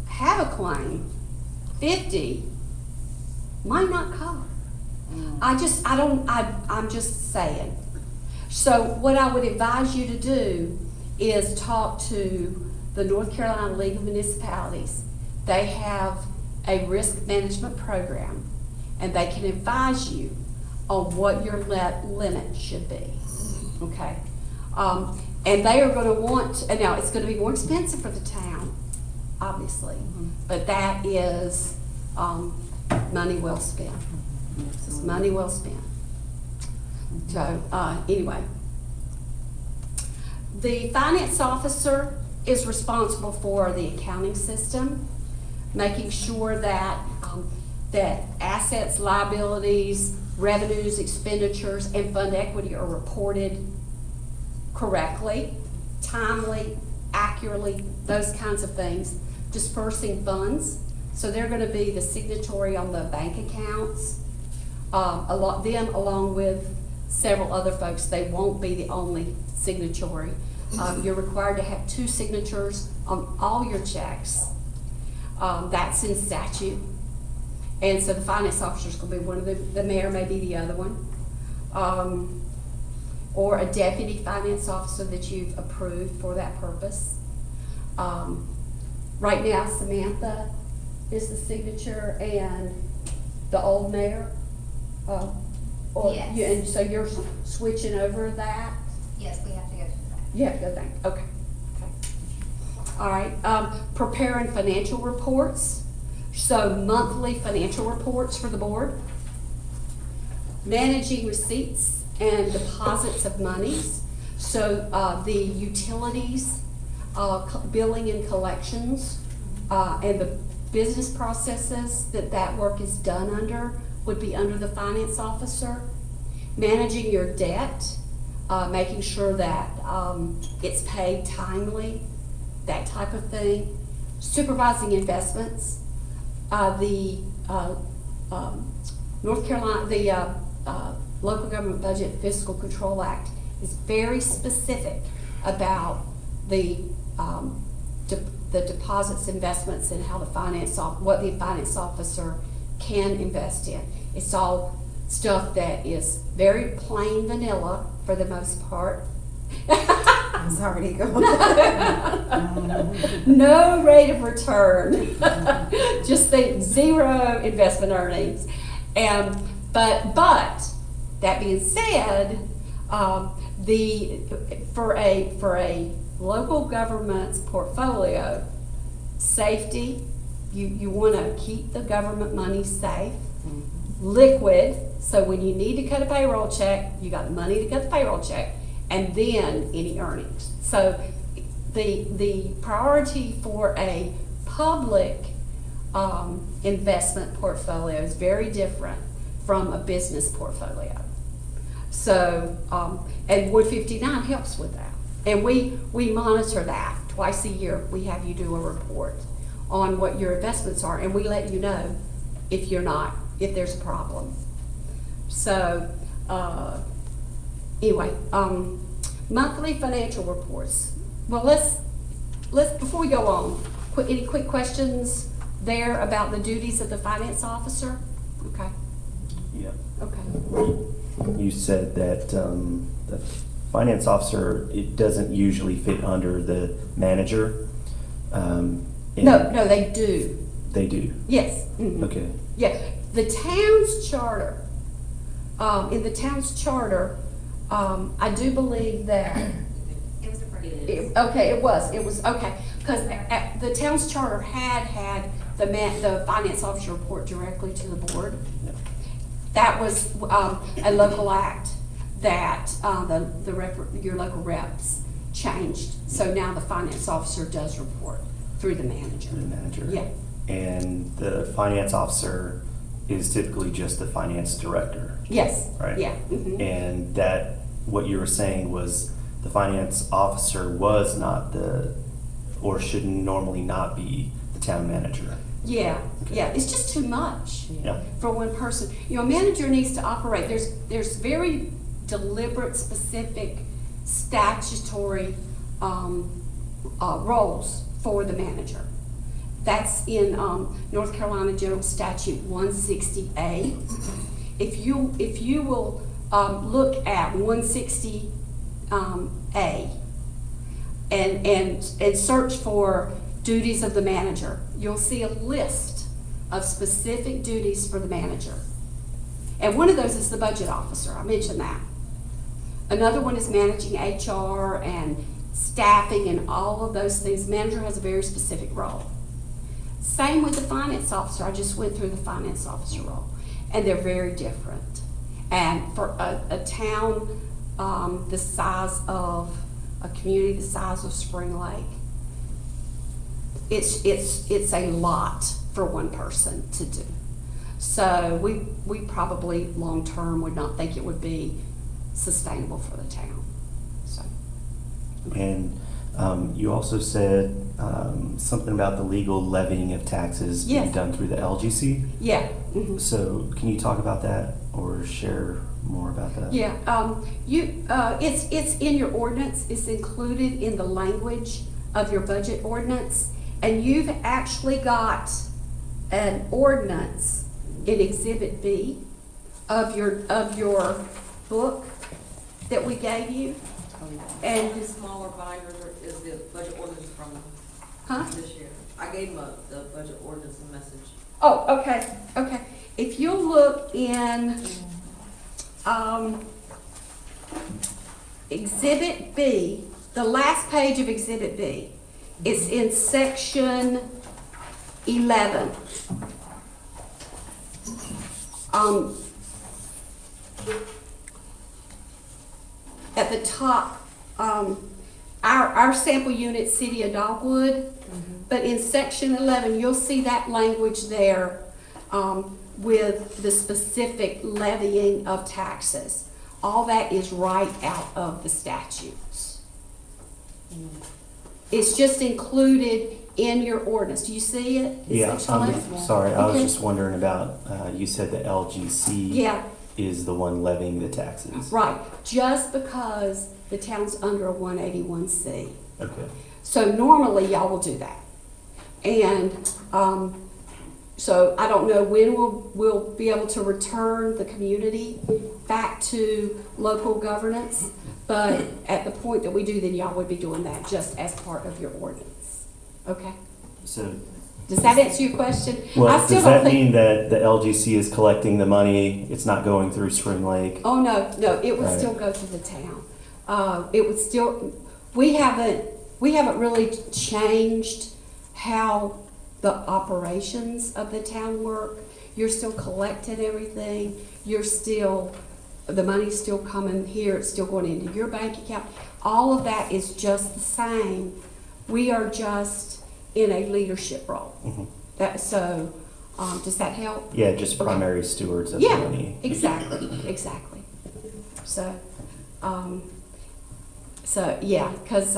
have a claim, 50 might not cover. I'm just saying. So what I would advise you to do is talk to the North Carolina League of Municipalities. They have a risk management program, and they can advise you on what your limit should be. Okay. And they are going to want, and now it's going to be more expensive for the town, obviously, but that is money well spent. It's money well spent. So anyway, the finance officer is responsible for the accounting system, making sure that that assets, liabilities, revenues, expenditures, and fund equity are reported correctly, timely, accurately, those kinds of things. Dispersing funds, so they're going to be the signatory on the bank accounts. Along with several other folks, they won't be the only signatory. You're required to have 2 signatures on all your checks. That's in statute. And so the finance officer is going to be one of the mayor may be the other one. Or a deputy finance officer that you've approved for that purpose. Right now, Samantha is the signature and the old mayor. Yes. And so you're switching over that? Yes, we have to go through that. You have to go back, okay. All right, preparing financial reports. So monthly financial reports for the board. Managing receipts and deposits of monies. So the utilities, billing and collections, and the business processes that work is done under would be under the finance officer. Managing your debt, making sure that it's paid timely, that type of thing. Supervising investments. The North Carolina, the Local Government Budget Fiscal Control Act is very specific about the deposits, investments, and how the what the finance officer can invest in. It's all stuff that is very plain vanilla for the most part. Sorry to go. No rate of return. Just think 0 investment earnings. But that being said, for a local government's portfolio, safety, you want to keep the government money safe, liquid, so when you need to cut a payroll check, you got the money to cut the payroll check, and then any earnings. So the priority for a public investment portfolio is very different from a business portfolio. So, and 159 helps with that. And we monitor that twice a year. We have you do a report on what your investments are, and we let you know if there's a problem. So, anyway, monthly financial reports. Well, before we go on, any quick questions there about the duties of the finance officer? Okay, Yeah. okay. You said that the finance officer, it doesn't usually fit under the manager. And No, they do. They do. Yes. Mhm. Okay. Yeah, the town's charter, in the town's charter, I do believe that. It was a pretty. Okay, it was, okay, because the town's charter had the finance officer report directly to the board. Yeah. That was, a local act that, your local reps changed. So now the finance officer does report through the manager. The manager. Yeah. And the finance officer is typically just the finance director. Yes. Right? Yeah. Mhm. And that, what you were saying was the finance officer was not or should normally not be the town manager. Yeah, Okay. yeah, it's just too much Yeah. for one person. You know, a manager needs to operate, there's very deliberate, specific statutory, roles for the manager. That's in, North Carolina General Statute 160A. If you will, look at 160, A, and search for duties of the manager, you'll see a list of specific duties for the manager. And one of those is the budget officer, I mentioned that. Another one is managing HR and staffing and all of those things. Manager has a very specific role. Same with the finance officer, I just went through the finance officer role, and they're very different. And for a town the size of, a community the size of Spring Lake, it's a lot for one person to do. So we probably long-term would not think it would be sustainable for the town, so. And you also said something about the legal levying of taxes being Yes. done through the LGC. Yeah. Mhm. So can you talk about that or share more about that? Yeah, it's in your ordinance, it's included in the language of your budget ordinance, and you've actually got an ordinance in Exhibit B of your book that we gave you. And, The smaller binder is the budget ordinance from huh? this year. I gave him the budget ordinance message. Oh, okay. If you look in, Exhibit B, the last page of Exhibit B, it's in section 11. At the top, our sample unit, City of Dogwood, but in section 11, you'll see that language there with the specific levying of taxes. All that is right out of the statutes. It's just included in your ordinance. Do you see it? In Yeah, section I'm 11? sorry, I was Okay. just wondering about, you said the LGC Yeah. is the one levying the taxes. Right, just because the town's under a 181C. Okay. So normally y'all will do that. And so I don't know when we'll be able to return the community back to local governance, but at the point that we do, then y'all would be doing that just as part of your ordinance. Okay? So, Does that answer your question? well, I still does don't that think- mean that the LGC is collecting the money, it's not going through Spring Lake? Oh, no, it would Right. still go to the town. It would still, we haven't really changed how the operations of the town work. You're still collecting everything, the money's still coming here, it's still going into your bank account. All of that is just the same. We are just in a leadership role. Mhm. Does that help? Yeah, just Okay. primary stewards of the money. Yeah, exactly. So, yeah, because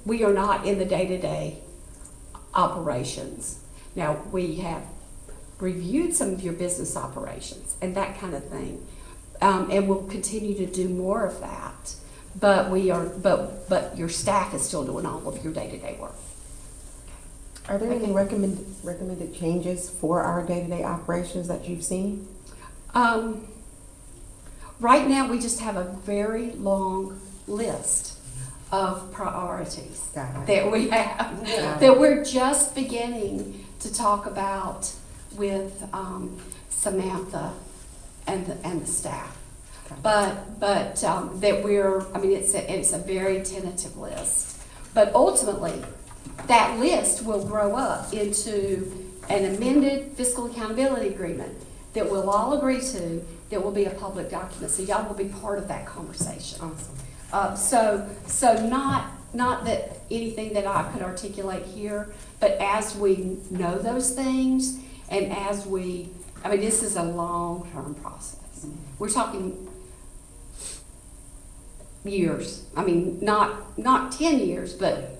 we are not in the day-to-day operations. Now, we have reviewed some of your business operations and that kind of thing, and we'll continue to do more of that. but but your staff is still doing all of your day-to-day work. Are there any recommended changes for our day-to-day operations that you've seen? Right now, we just have a very long list of priorities that we have, that we're just beginning to talk about with Samantha and the staff. But that we're, I mean, it's a very tentative list. But ultimately, that list will grow up into an amended fiscal accountability agreement that we'll all agree to, that will be a public document. So y'all will be part of that conversation. Awesome. So not that anything that I could articulate here, but as we know those things, and as we, I mean, this is a long-term process. We're talking years. I mean, not 10 years, but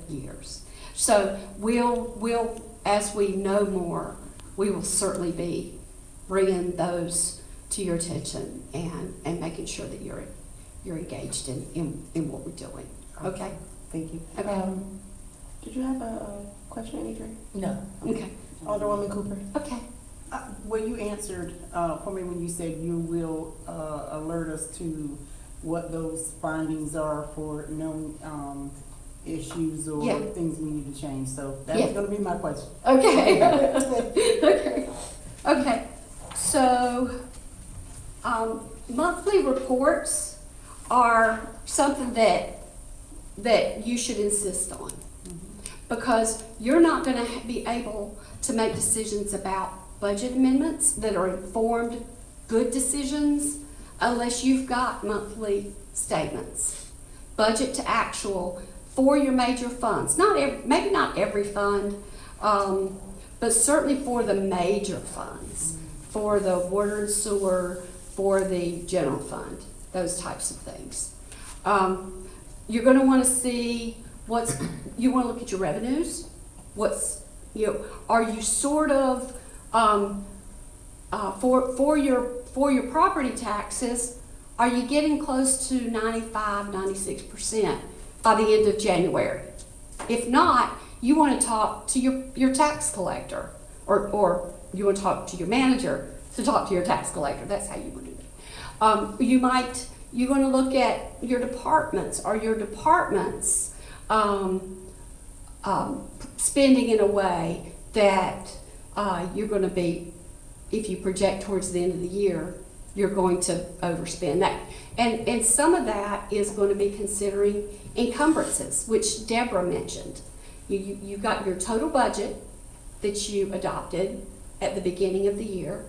years. So we'll, as we know more, we will certainly be bringing those to your attention and making sure that you're engaged in what we're doing. Okay? Thank you. Okay. Did you have a question, Adrian? No. Okay. Alderwoman Cooper? Okay. Well, you answered for me when you said you will alert us to what those findings are for known issues or things we need to change. So that was going to be my question. Okay. Okay. So monthly reports are something that you should insist on, because you're not going to be able to make decisions about budget amendments that are informed, good decisions, unless you've got monthly statements, budget to actual for your major funds. Maybe not every fund, but certainly for the major funds, for the water and sewer, for the general fund, those types of things. You're going to want to see you want to look at your revenues. Are you sort of for your property taxes, are you getting close to 95-96% by the end of January? If not, you want to talk to your tax collector, or you want to talk to your manager to talk to your tax collector. That's how you would do it. You're going to look at your departments. Are your departments spending in a way that you're going to be, if you project towards the end of the year, you're going to overspend that. And some of that is going to be considering encumbrances, which Deborah mentioned. You've got your total budget that you adopted at the beginning of the year.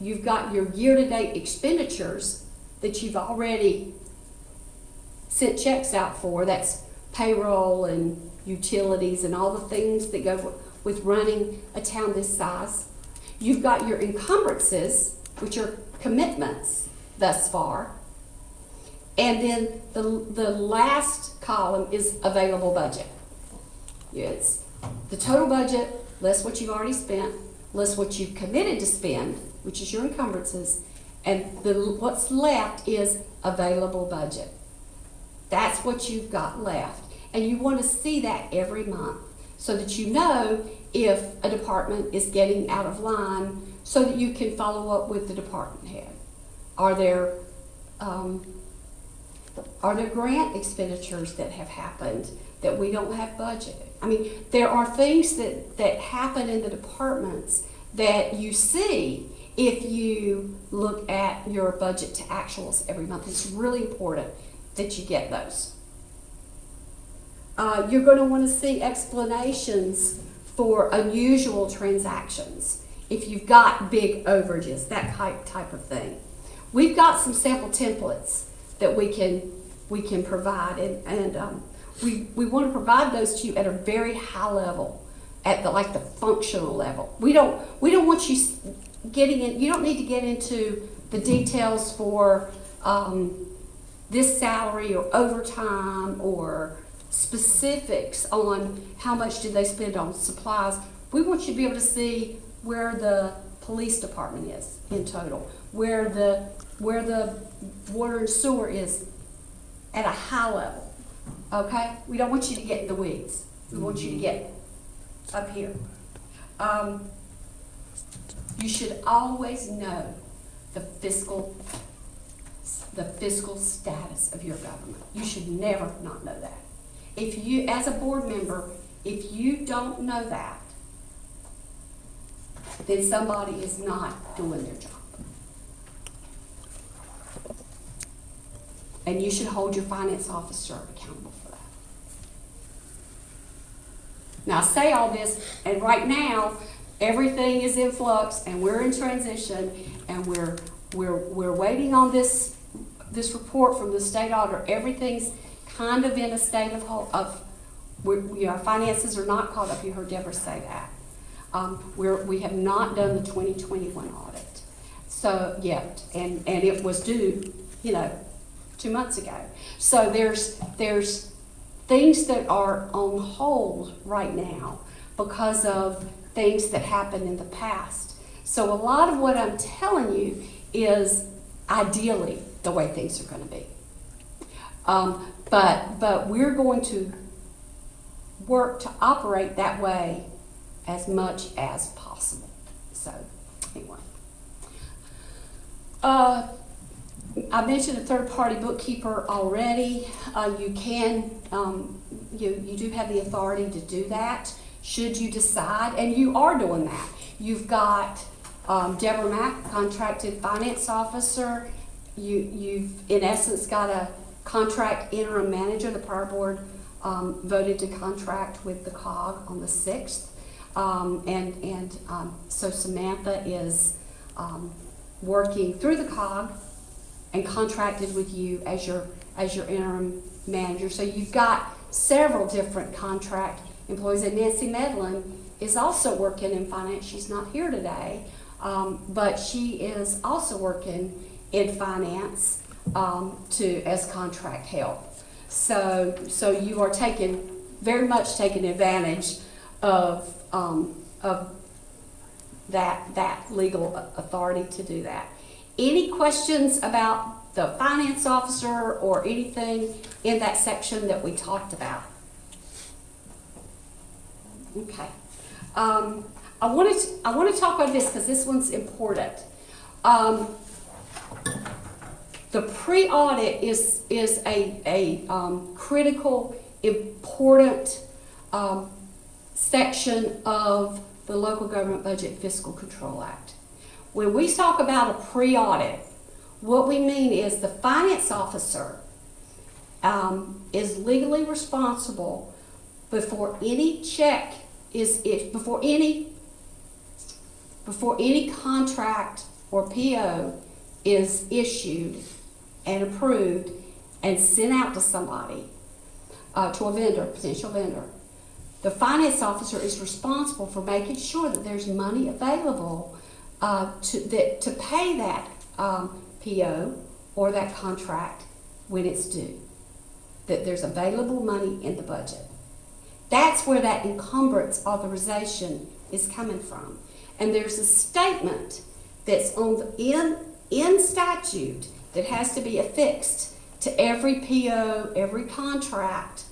You've got your year-to-date expenditures that you've already sent checks out for. That's payroll and utilities and all the things that go with running a town this size. You've got your encumbrances, which are commitments thus far. And then the last column is available budget. It's the total budget, less what you've already spent, less what you've committed to spend, which is your encumbrances, and what's left is available budget. That's what you've got left. And you want to see that every month so that you know if a department is getting out of line, so that you can follow up with the department head. Are there grant expenditures that have happened that we don't have budgeted? I mean, there are things that happen in the departments that you see if you look at your budget to actuals every month. It's really important that you get those. You're going to want to see explanations for unusual transactions. If you've got big overages, that type of thing. We've got some sample templates that we can provide, and we want to provide those to you at a very high level, at the functional level. We don't want you getting in. You don't need to get into the details for this salary or overtime or specifics on how much did they spend on supplies. We want you to be able to see where the police department is in total, where the water and sewer is at a high level, okay? We don't want you to get in the weeds. We want you to get up here. You should always know the fiscal status of your government. You should never not know that. If you, as a board member, if you don't know that, then somebody is not doing their job. And you should hold your finance officer accountable for that. Now, I say all this, and right now, everything is in flux, and we're in transition, and we're waiting on this report from the state auditor. Everything's kind of in a state of our finances are not caught up. You heard Deborah say that. We have not done the 2021 audit, so yet, and it was due, 2 months ago. So there's things that are on hold right now because of things that happened in the past. So a lot of what I'm telling you is ideally the way things are going to be. But we're going to work to operate that way as much as possible. So anyway. I mentioned a third-party bookkeeper already. You can, you do have the authority to do that, should you decide, and you are doing that. You've got Deborah Mack, contracted finance officer. You've, in essence, got a contract interim manager. The prior board voted to contract with the COG on the 6th. So Samantha is working through the COG and contracted with you as your interim manager. So you've got several different contract employees. And Nancy Medlin is also working in finance. She's not here today, but she is also working in finance as contract help. So you are very much taking advantage of that legal authority to do that. Any questions about the finance officer or anything in that section that we talked about? Okay. I want to talk about this because this one's important. The pre-audit is a critical, important section of the Local Government Budget Fiscal Control Act. When we talk about a pre-audit, what we mean is the finance officer is legally responsible before any check before any contract or PO is issued and approved and sent out to somebody, to a vendor, potential vendor. The finance officer is responsible for making sure that there's money available to pay that PO or that contract when it's due, that there's available money in the budget. That's where that encumbrance authorization is coming from. And there's a statement that's in statute that has to be affixed to every PO, every contract,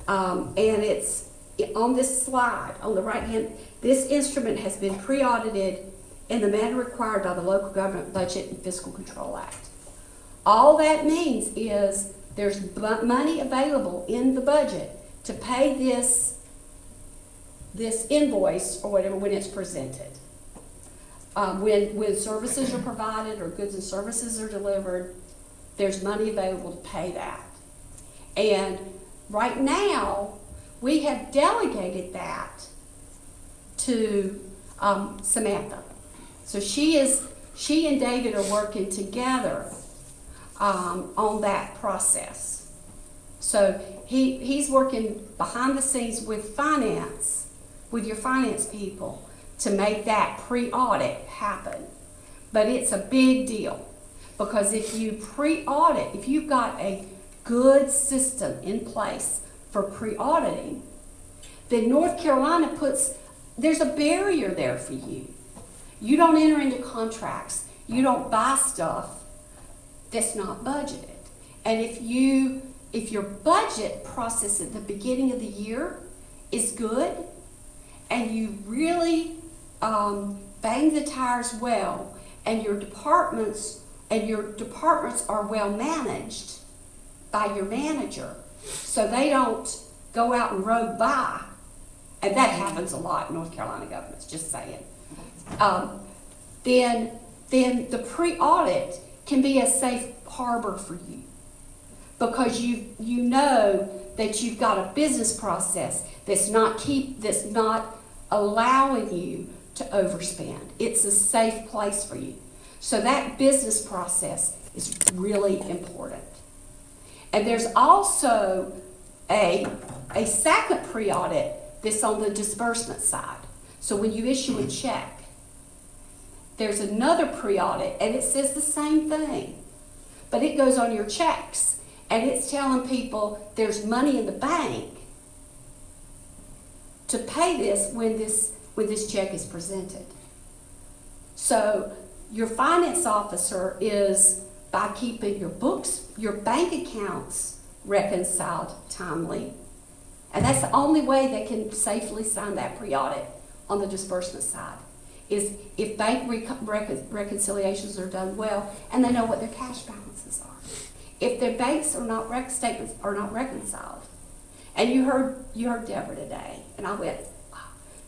and it's on this slide on the right hand. This instrument has been pre-audited in the manner required by the Local Government Budget and Fiscal Control Act. All that means is there's money available in the budget to pay this invoice or whatever when it's presented. When services are provided or goods and services are delivered, there's money available to pay that. And right now, we have delegated that to Samantha. So she and David are working together on that process. So he's working behind the scenes with finance, with your finance people, to make that pre-audit happen. But it's a big deal because if you pre-audit, if you've got a good system in place for pre-auditing, then North Carolina there's a barrier there for you. You don't enter into contracts. You don't buy stuff that's not budgeted. And if you if your budget process at the beginning of the year is good, and you really bang the tires well, and your departments are well managed by your manager, so they don't go out and rogue by, and that happens a lot in North Carolina governments, just saying. Then the pre-audit can be a safe harbor for you, because you know that you've got a business process that's not allowing you to overspend. It's a safe place for you. So that business process is really important. And there's also a second pre-audit that's on the disbursement side. So when you issue a check, there's another pre-audit, and it says the same thing, but it goes on your checks, and it's telling people there's money in the bank to pay this when this check is presented. So your finance officer is, by keeping your books, your bank accounts reconciled timely, and that's the only way they can safely sign that pre-audit on the disbursement side, is if bank reconciliations are done well and they know what their cash balances are. If their banks are not statements are not reconciled. And you heard Deborah today, and I went, wow.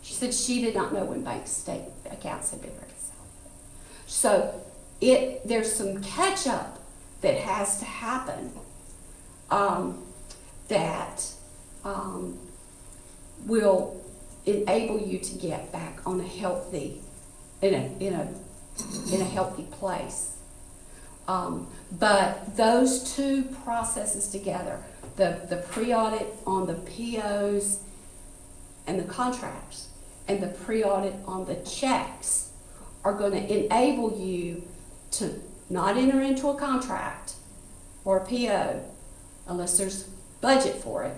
She said she did not know when bank statement accounts had been reconciled. So there's some catch up that has to happen that will enable you to get back on a healthy, in a healthy place. But those two processes together, the pre-audit on the POs and the contracts, and the pre-audit on the checks, are going to enable you to not enter into a contract or a PO unless there's budget for it,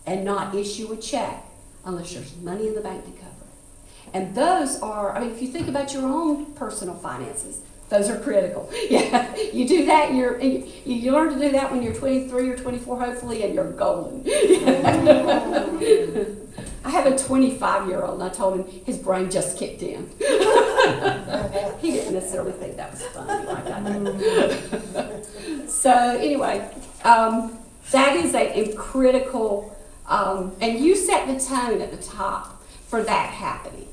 and not issue a check unless there's money in the bank to cover it. And those are, I mean, if you think about your own personal finances, those are critical. Yeah, you do that, you learn to do that when you're 23 or 24, hopefully, and you're golden. I have a 25-year-old, and I told him his brain just kicked in. He didn't necessarily think that was funny like I did. So anyway, that is a critical, and you set the tone at the top for that happening,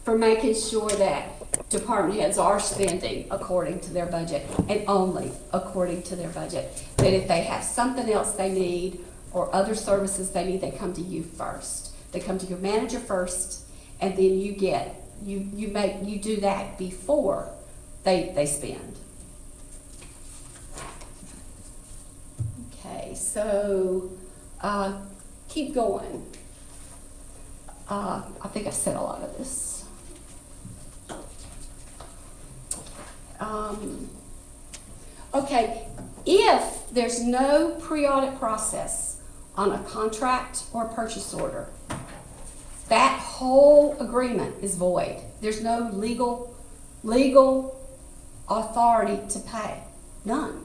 for making sure that department heads are spending according to their budget, and only according to their budget. That if they have something else they need or other services they need, they come to you first. They come to your manager first, and then you do that before they spend. Okay, so keep going. I think I said a lot of this. Okay, if there's no pre-audit process on a contract or purchase order, that whole agreement is void. There's no legal authority to pay. None.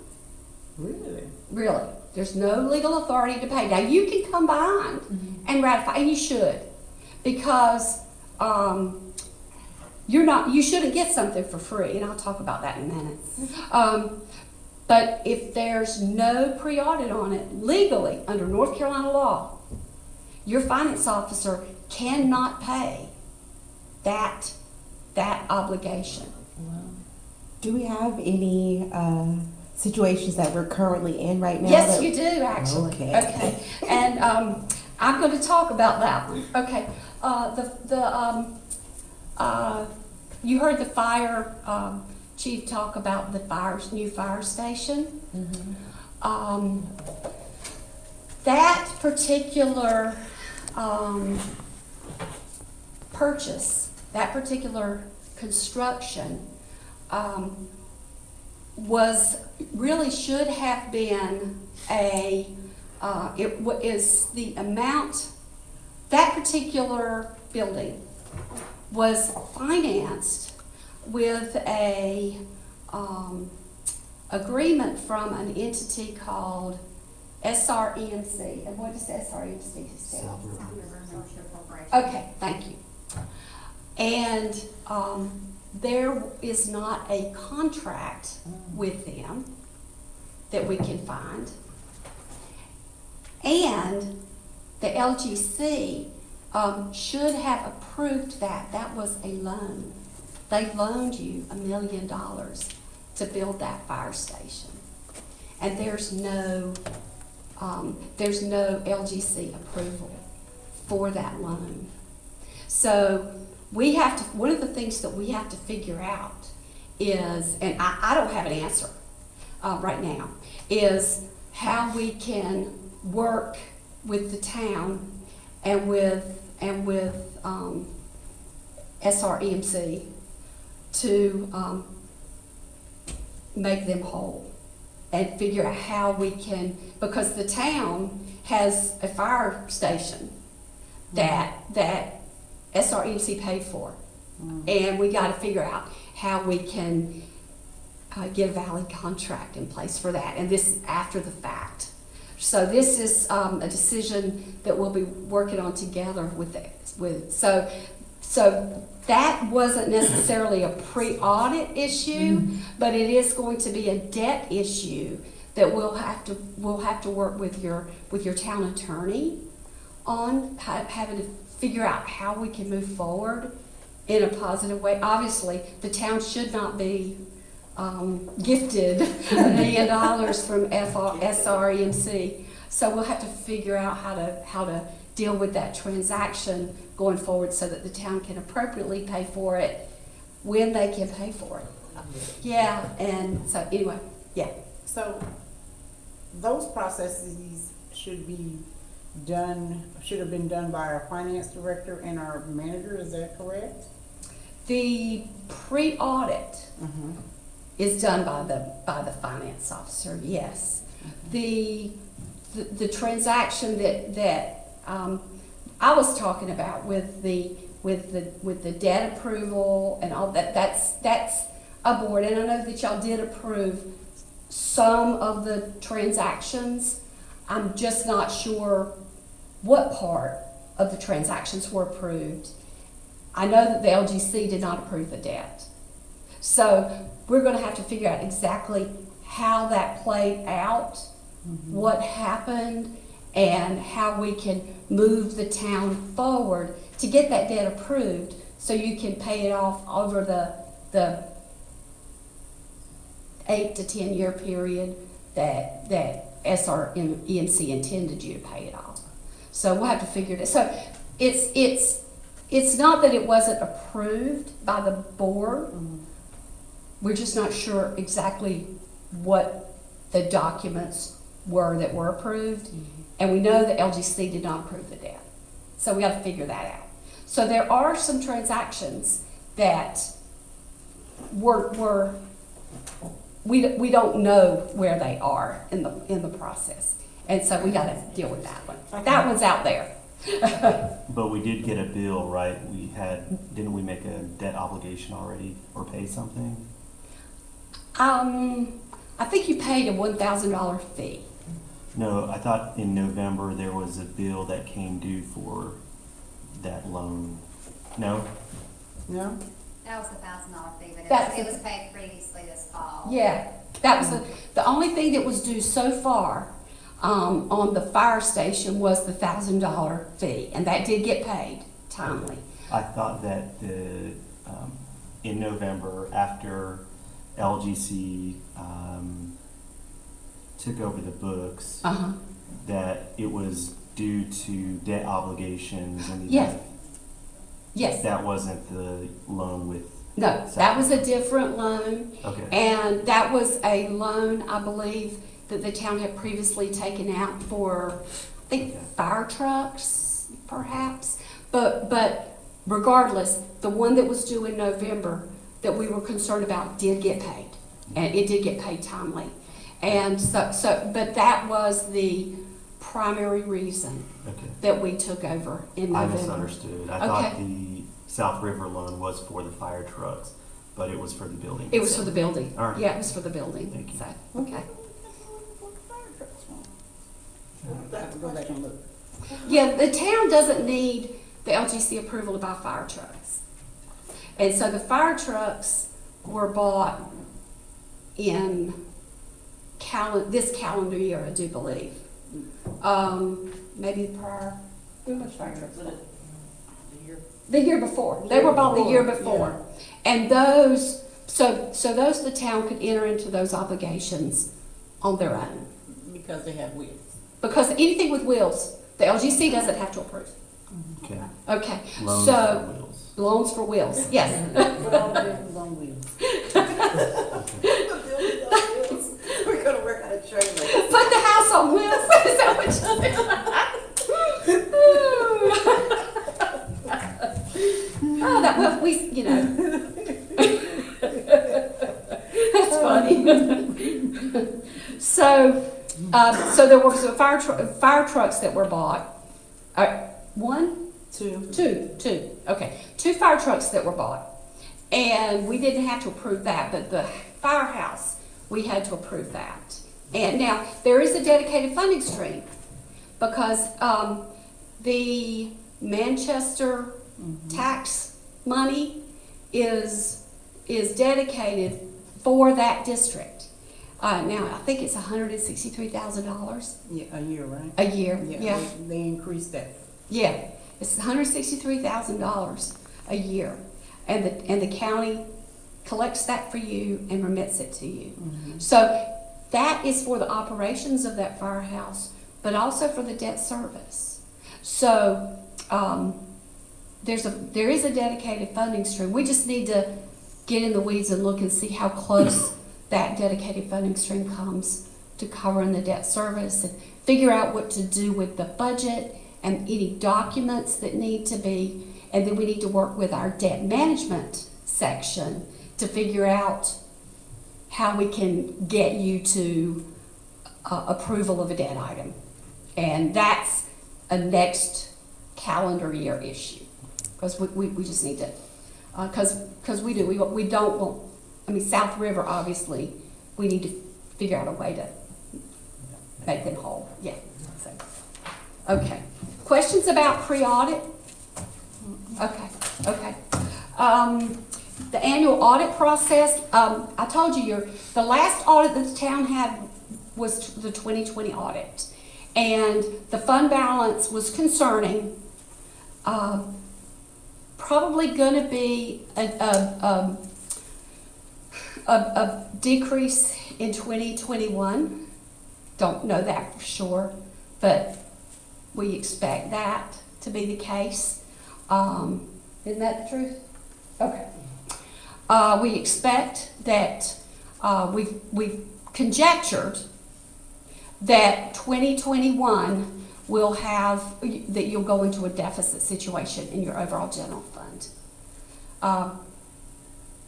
Really? Really. There's no legal authority to pay. Now, you can come behind and ratify, and you should, because you shouldn't get something for free, and I'll talk about that in a minute. But if there's no pre-audit on it, legally, under North Carolina law, your finance officer cannot pay that obligation. Do we have any situations that we're currently in right now? Yes, you do, actually. Okay. And I'm going to talk about that one. Okay. You heard the fire chief talk about the new fire station. That particular purchase, that particular construction, should have been is the amount. That particular building was financed with a agreement from an entity called SREMC. And what does SREMC stand for? South River Associate Corporation. Okay, thank you. And there is not a contract with them that we can find. And the LGC should have approved that. That was a loan. They loaned you $1 million to build that fire station. And there's no LGC approval for that loan. So we have to, one of the things that we have to figure out is, and I don't have an answer right now, is how we can work with the town and with SREMC to make them whole and figure out how we can, because the town has a fire station that SREMC paid for. And we got to figure out how we can get a valid contract in place for that. And this is after the fact. So this is a decision that we'll be working on together with so that wasn't necessarily a pre-audit issue, but it is going to be a debt issue that we'll have to work with your town attorney on, having to figure out how we can move forward in a positive way. Obviously, the town should not be gifted $1 million from SREMC. So we'll have to figure out how to deal with that transaction going forward so that the town can appropriately pay for it when they can pay for it. Yeah, and so anyway, yeah. So those processes should have been done by our finance director and our manager, is that correct? The pre-audit is done by the finance officer, yes. The transaction that I was talking about with the debt approval and all that, that's a board, and I know that y'all did approve some of the transactions. I'm just not sure what part of the transactions were approved. I know that the LGC did not approve the debt. So we're going to have to figure out exactly how that played out, what happened, and how we can move the town forward to get that debt approved so you can pay it off over the 8 to 10 year period that SREMC intended you to pay it off. So we'll have to figure it out. So it's not that it wasn't approved by the board. We're just not sure exactly what the documents were that were approved. And we know that LGC did not approve the debt. So we got to figure that out. So there are some transactions that we don't know where they are in the process. And so we got to deal with that one. Okay. That one's out there. But we did get a bill, right? Didn't we make a debt obligation already or pay something? I think you paid a $1,000 fee. No, I thought in November there was a bill that came due for that loan. No? No? That was a $1,000 fee, but it was paid previously this fall. Yeah, that was the only thing that was due so far on the fire station was the $1,000 fee, and that did get paid timely. I thought that in November, after LGC took over the books, that it was due to debt obligations and Yes. That wasn't the loan with. No, that was a different loan. Okay. And that was a loan, I believe, that the town had previously taken out for, I think, fire trucks, perhaps. But regardless, the one that was due in November that we were concerned about did get paid, and it did get paid timely. And but that was the primary reason that we took over in November. I misunderstood. I thought the South River loan was for the fire trucks, But it was for the building. It was for itself. the building. All right. Yeah, it was for the building. Thank you. So, okay. I have to go back and look. Yeah, the town doesn't need the LGC approval to buy fire trucks. And so the fire trucks were bought in this calendar year, I do believe. Maybe the prior, when was fire trucks? The year before. They were bought the year before. And those, so those, the town could enter into those obligations on their own. Because they have wheels. Because anything with wheels, the LGC doesn't have to approve. Okay. Okay, Loans so, for wheels. loans for wheels, yes. On wheels. We're gonna work on a trailer. Put the house on wheels, is that what you do? Oh, that, well, we, you know. That's funny. So there were some fire trucks that were bought. Two. Okay, 2 fire trucks that were bought. And we didn't have to approve that, but the firehouse, we had to approve that. And now, there is a dedicated funding stream because the Manchester tax money is dedicated for that district. Now, I think it's $163,000 Yeah, a year, right? a year. Yeah. They increased that. Yeah, it's $163,000 a year, and the county collects that for you and remits it to you. So that is for the operations of that firehouse, but also for the debt service. So there is a dedicated funding stream. We just need to get in the weeds and look and see how close that dedicated funding stream comes to covering the debt service and figure out what to do with the budget and any documents that need to be, and then we need to work with our debt management section to figure out how we can get you to approval of a debt item. And that's a next calendar year issue, because we just need to, because we don't want, I mean, South River, obviously, we need to figure out a way to make them whole, yeah. So, okay. Questions about pre-audit? Okay. The annual audit process, I told you, the last audit that the town had was the 2020 audit. And the fund balance was concerning. Probably gonna be a decrease in 2021. Don't know that for sure, but we expect that to be the case. Isn't that the truth? Okay. We expect that we've conjectured that 2021 will have, that you'll go into a deficit situation in your overall general fund.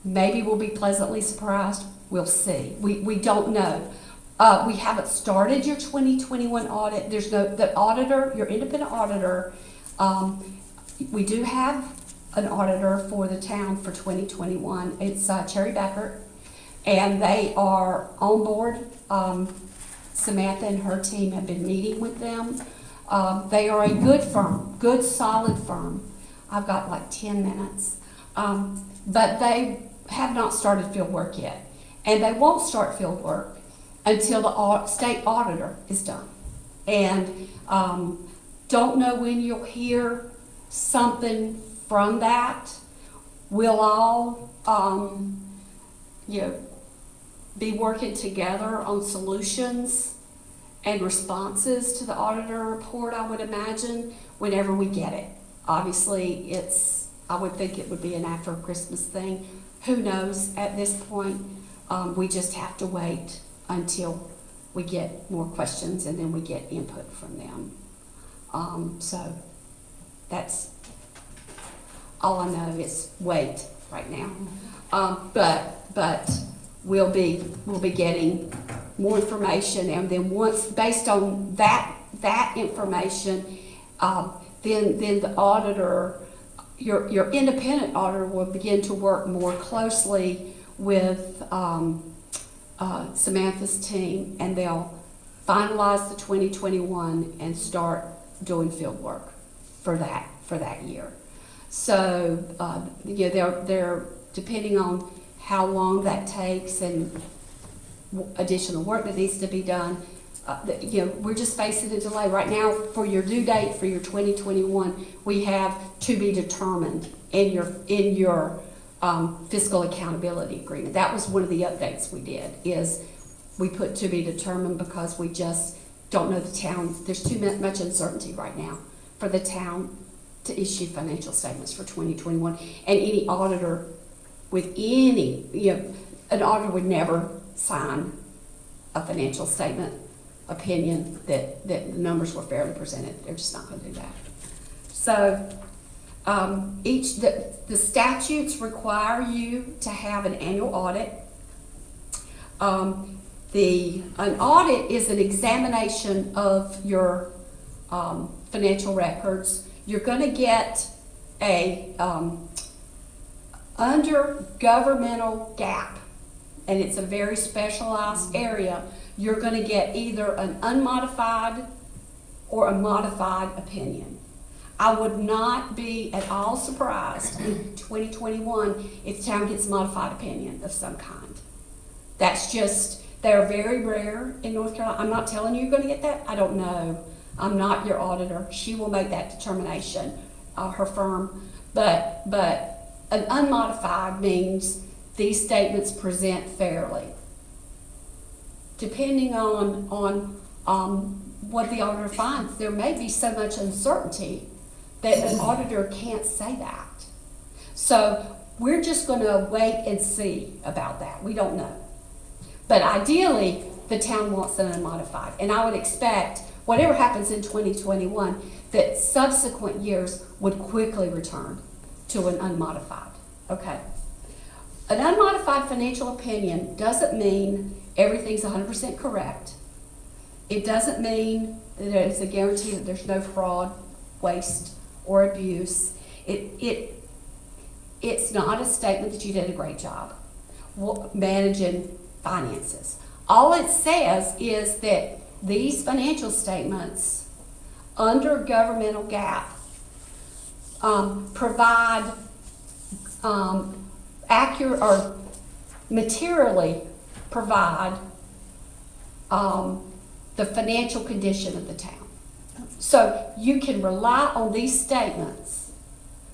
Maybe we'll be pleasantly surprised. We'll see. We don't know. We haven't started your 2021 audit. There's the auditor, your independent auditor. We do have an auditor for the town for 2021. It's Cherry Becker, and they are on board. Samantha and her team have been meeting with them. They are a good firm, good solid firm. I've got like 10 minutes. But they have not started field work yet. And they won't start field work until the state auditor is done. And don't know when you'll hear something from that. We'll all be working together on solutions and responses to the auditor report, I would imagine, whenever we get it. Obviously, I would think it would be an after Christmas thing. Who knows at this point? We just have to wait until we get more questions and then we get input from them. So that's all I know is wait right now. But we'll be getting more information, and then once based on that information, then the auditor your independent auditor will begin to work more closely with Samantha's team, and they'll finalize the 2021 and start doing field work for that year. So they're depending on how long that takes and additional work that needs to be done. We're just facing a delay right now. For your due date for your 2021, we have to be determined in your fiscal accountability agreement. That was one of the updates we did, is we put to be determined because we just don't know the town. There's too much uncertainty right now for the town to issue financial statements for 2021. And any auditor with an auditor would never sign a financial statement opinion that the numbers were fairly presented. They're just not going to do that. So the statutes require you to have an annual audit. An audit is an examination of your financial records. You're going to get under governmental GAAP, and it's a very specialized area. You're going to get either an unmodified or a modified opinion. I would not be at all surprised in 2021 if the town gets a modified opinion of some kind. That's just, they're very rare in North Carolina. I'm not telling you you're going to get that. I don't know. I'm not your auditor. She will make that determination, her firm. But an unmodified means these statements present fairly. Depending on what the auditor finds, there may be so much uncertainty that an auditor can't say that. So we're just going to wait and see about that. We don't know. But ideally, the town wants an unmodified. And I would expect, whatever happens in 2021, that subsequent years would quickly return to an unmodified. Okay? An unmodified financial opinion doesn't mean everything's 100% correct. It doesn't mean that it's a guarantee that there's no fraud, waste, or abuse. It's not a statement that you did a great job managing finances. All it says is that these financial statements under governmental GAAP provide accurate or materially provide the financial condition of the town. So you can rely on these statements.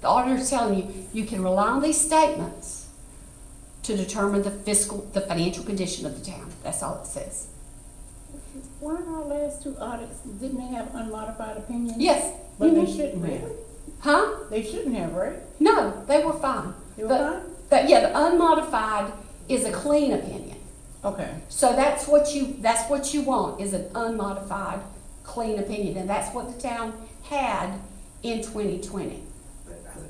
The auditor's telling you, you can rely on these statements to determine the financial condition of the town. That's all it says. Weren't our last two audits, didn't they have unmodified opinions? Yes. But they shouldn't have. Huh? They shouldn't have, right? No, they were fine. They were fine? The unmodified is a clean opinion. Okay. So that's what you want, is an unmodified, clean opinion, and that's what the town had in 2020.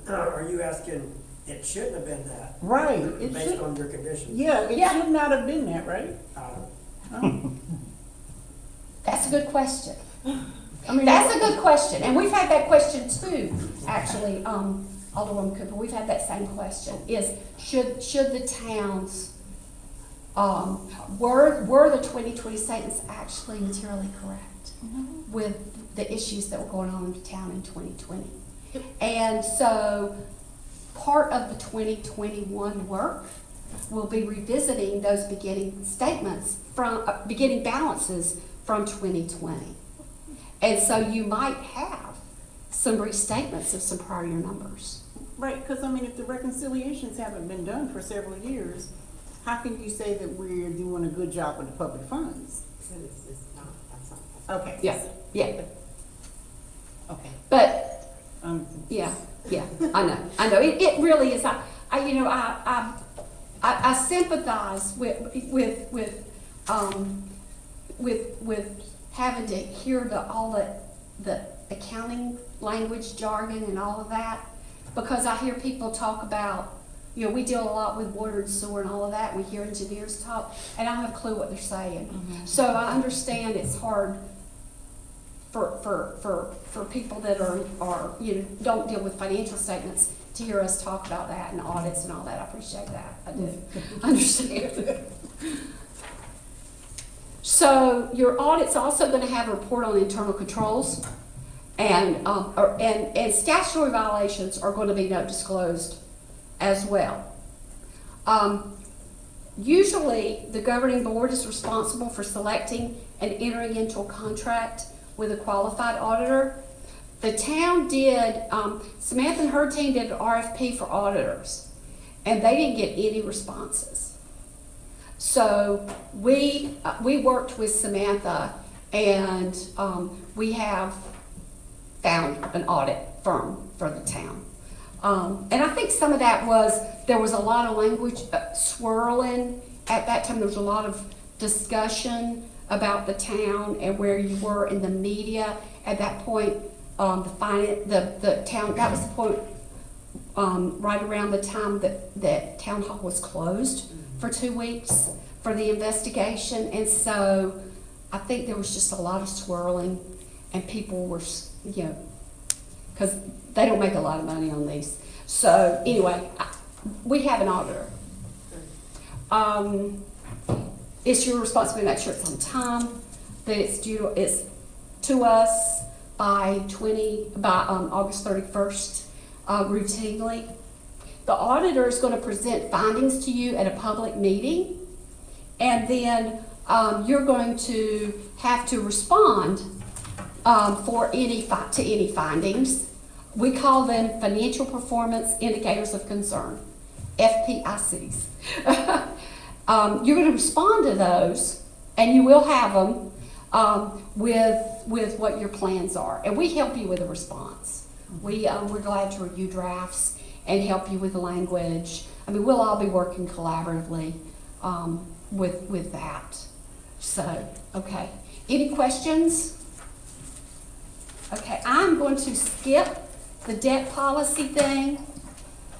Are you asking, it shouldn't have been that? Right. Based on your conditions? Yeah, it should not have been that, right? That's a good question. That's a good question, and we've had that question too, actually, Alderwoman Cooper, we've had that same question, is should the towns, were the 2020 statements actually materially correct with the issues that were going on in the town in 2020? And so part of the 2021 work will be revisiting those beginning statements from, beginning balances from 2020. And so you might have some restatements of some prior year numbers. Right, because I mean, if the reconciliations haven't been done for several years, how can you say that we're doing a good job with the public funds? Okay. Yeah, yeah. Okay. But, yeah, I know. It really is. I sympathize with having to hear all the accounting language, jargon, and all of that, because I hear people talk about, we deal a lot with water and sewer and all of that. We hear engineers talk, and I don't have a clue what they're saying. So I understand it's hard for people that are, you know, don't deal with financial statements, to hear us talk about that and audits and all that. I appreciate that. I do understand. So your audit's also going to have a report on internal controls, and statutory violations are going to be not disclosed as well. Usually, the governing board is responsible for selecting and entering into a contract with a qualified auditor. The town did, Samantha and her team did an RFP for auditors, and they didn't get any responses. So we worked with Samantha, and we have found an audit firm for the town. And I think some of that was, there was a lot of language swirling at that time. There was a lot of discussion about the town and where you were in the media at that point. The town, that was the point right around the time that town hall was closed for 2 weeks for the investigation. And so I think there was just a lot of swirling, and people were, you know, because they don't make a lot of money on these. So anyway, we have an auditor. It's your responsibility to make sure it's on time, that it's to us by August 31st, routinely. The auditor is going to present findings to you at a public meeting, and then you're going to have to respond to any findings. We call them financial performance indicators of concern, FPICs. You're going to respond to those, and you will have them with what your plans are, and we help you with a response. We're glad to review drafts and help you with the language. I mean, we'll all be working collaboratively with that. So, okay. Any questions? Okay, I'm going to skip the debt policy thing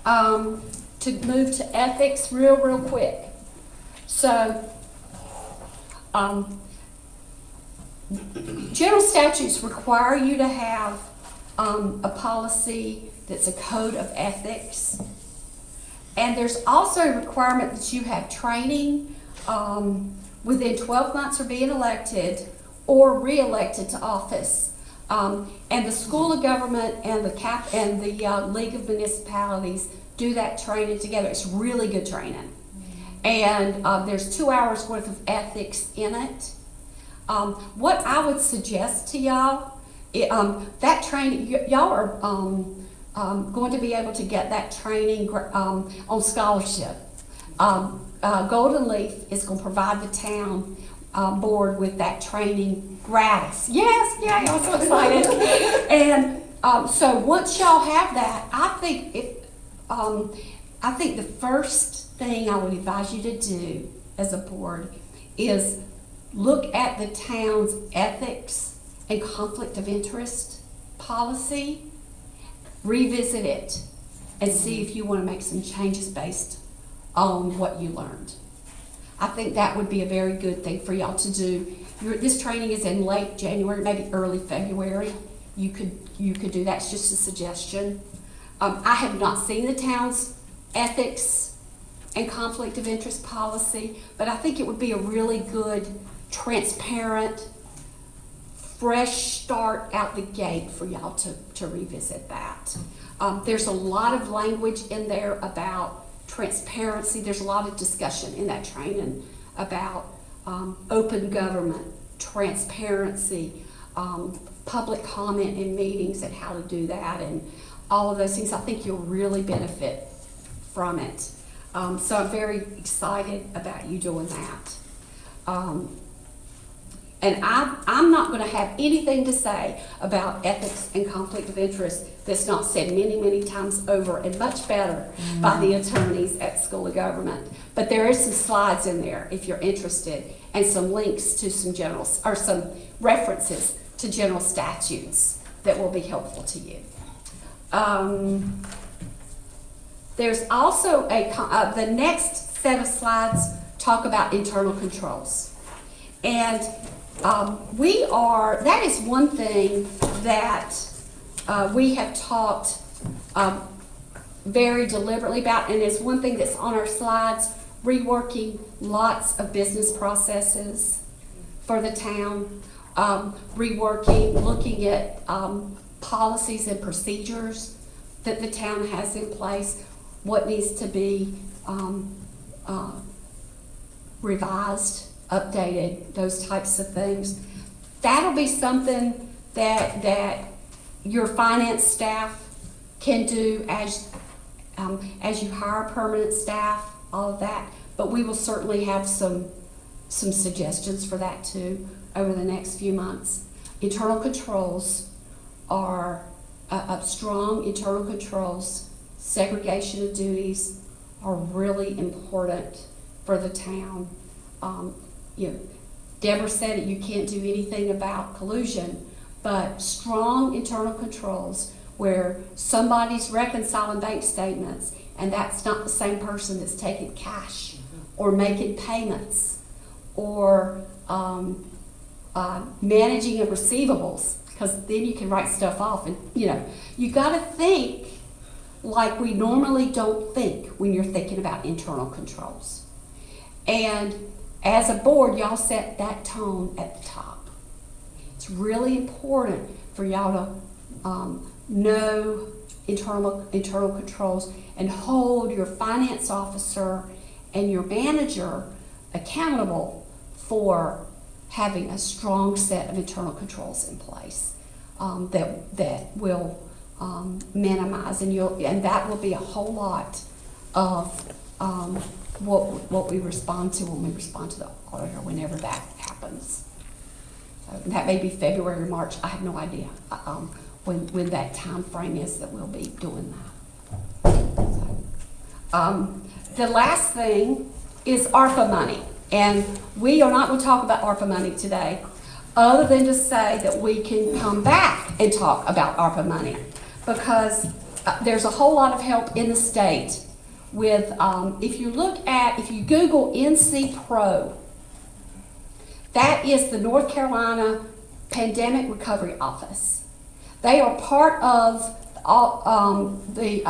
to move to ethics real quick. So, general statutes require you to have a policy that's a code of ethics. And there's also a requirement that you have training within 12 months of being elected or re-elected to office. And the School of Government and the League of Municipalities do that training together. It's really good training. And there's 2 hours worth of ethics in it. What I would suggest to y'all, that training, y'all are going to be able to get that training on scholarship. Golden Leaf is going to provide the town board with that training gratis. Yes, yeah, y'all so excited. And so once y'all have that, I think the first thing I would advise you to do as a board is look at the town's ethics and conflict of interest policy, revisit it, and see if you want to make some changes based on what you learned. I think that would be a very good thing for y'all to do. This training is in late January, maybe early February. You could do that. It's just a suggestion. I have not seen the town's ethics and conflict of interest policy, but I think it would be a really good, transparent, fresh start out the gate for y'all to revisit that. There's a lot of language in there about transparency. There's a lot of discussion in that training about open government, transparency, public comment in meetings and how to do that, and all of those things. I think you'll really benefit from it. So I'm very excited about you doing that. And I'm not going to have anything to say about ethics and conflict of interest that's not said many times over and much better by the attorneys at School of Government. But there is some slides in there if you're interested, and some links to some references to general statutes that will be helpful to you. There's also the next set of slides talk about internal controls. And that is one thing that we have talked very deliberately about, and it's one thing that's on our slides, reworking lots of business processes for the town, reworking, looking at policies and procedures that the town has in place, what needs to be revised, updated, those types of things. That'll be something that your finance staff can do as you hire permanent staff, all of that. But we will certainly have some suggestions for that too over the next few months. Internal controls are strong internal controls, segregation of duties are really important for the town. Deborah said it, you can't do anything about collusion, but strong internal controls where somebody's reconciling bank statements and that's not the same person that's taking cash or making payments or managing of receivables, because then you can write stuff off, and you got to think like we normally don't think when you're thinking about internal controls. And as a board, y'all set that tone at the top. It's really important for y'all to know internal controls and hold your finance officer and your manager accountable for having a strong set of internal controls in place that will minimize, and that will be a whole lot of what we respond to when we respond to the auditor, whenever that happens. So that may be February or March. I have no idea when that time frame is that we'll be doing that. So, the last thing is ARPA money. And we are not going to talk about ARPA money today, other than to say that we can come back and talk about ARPA money, because there's a whole lot of help in the state with, if you Google NC Pro, that is the North Carolina Pandemic Recovery Office. They are part of the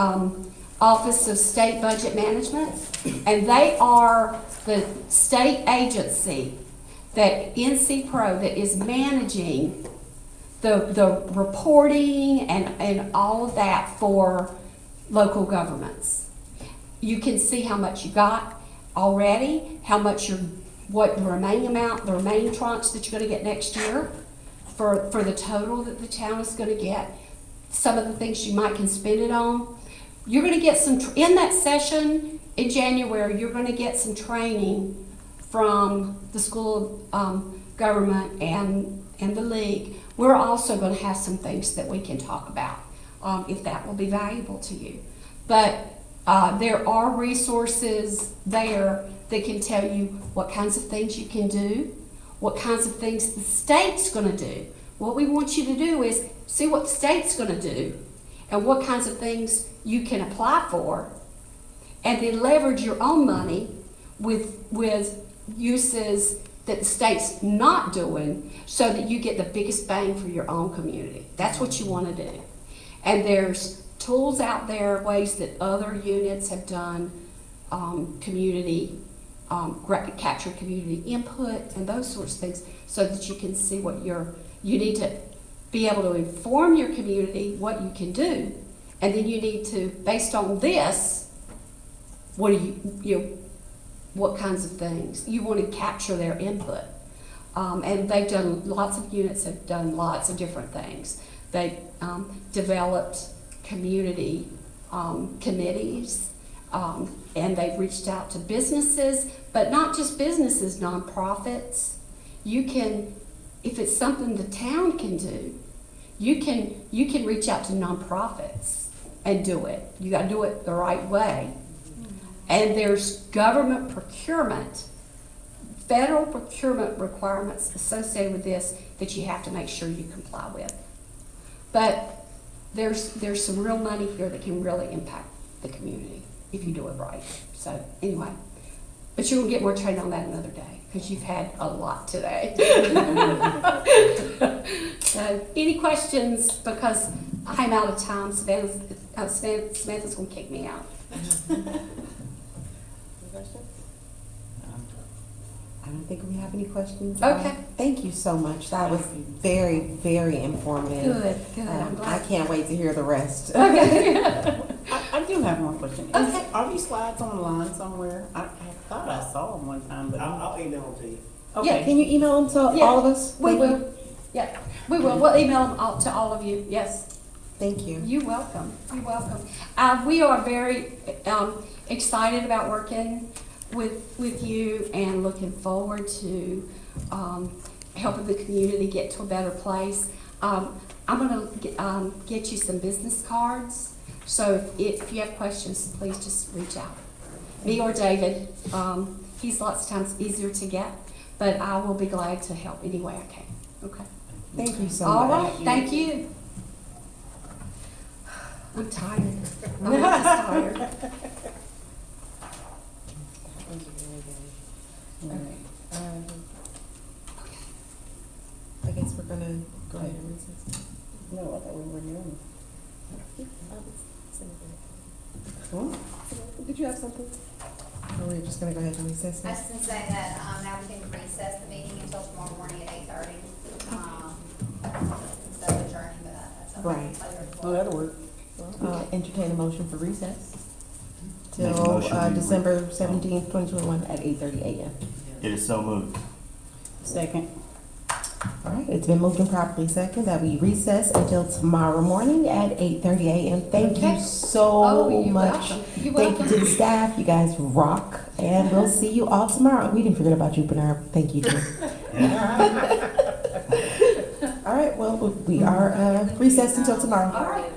Office of State Budget Management, and they are the state agency that NC Pro that is managing the reporting and all of that for local governments. You can see how much you got already, what the remaining amount, the remaining tranche that you're going to get next year for the total that the town is going to get, some of the things you might can spend it on. You're going to get in that session in January, you're going to get some training from the School of Government and the League. We're also going to have some things that we can talk about, if that will be valuable to you. But there are resources there that can tell you what kinds of things you can do, what kinds of things the state's going to do. What we want you to do is see what the state's going to do and what kinds of things you can apply for, and then leverage your own money with uses that the state's not doing, so that you get the biggest bang for your own community. That's what you want to do. And there's tools out there, ways that other units have done capture community input and those sorts of things, so that you can see what you need to be able to inform your community what you can do, and then you need to, based on this, what kinds of things you want to capture their input. And they've done, lots of units have done lots of different things. They developed community committees, and they've reached out to businesses, but not just businesses, nonprofits. You can, if it's something the town can do, you can reach out to nonprofits and do it. You got to do it the right way. And there's government procurement, federal procurement requirements associated with this that you have to make sure you comply with. But there's some real money here that can really impact the community if you do it right. So anyway, but you'll get more training on that another day. because you've had a lot today. So, any questions? Because I'm out of time. Samantha's gonna kick me out. I don't think we have any questions. Okay. Thank you so much. That was very, very informative. Good. I'm I glad. can't wait to hear the rest. Okay. I do have one question. Okay. Are these slides online somewhere? I thought I saw them one time, but. I'll email them to you. Okay. Yeah, can you email them to Yeah, all of us? We Thank you. will. Yeah, we will. We'll email them out to all of you. Yes. Thank you. You're welcome. You're welcome. We are very excited about working with you and looking forward to helping the community get to a better place. I'm going to get you some business cards. So if you have questions, please just reach out. Me or David. He's lots of times easier to get, but I will be glad to help any way I can. Okay. Thank you so All much. right. Thank you. I'm tired. I'm just tired. Okay. I guess we're gonna go ahead and recess. No, I thought we were doing. Did you have something? Or we're just gonna go ahead and recess I now? was gonna say that, now we can recess the meeting until tomorrow morning at 8:30. Instead of adjourning, but that's okay. Right. Oh, that'll work. Entertain a motion for recess Make a till motion. December 17th, 2021 at 8:30 a.m. It is so moved. Second. All right, it's been moved and properly second that we recess until tomorrow morning at 8:30 a.m. Thank Okay. you so Oh, you're much. welcome. You're Thank you welcome. to the staff. You guys rock. And we'll see you all tomorrow. We didn't forget about you, Bernard. Thank you, too. All right, well, we are recessed until tomorrow. All right.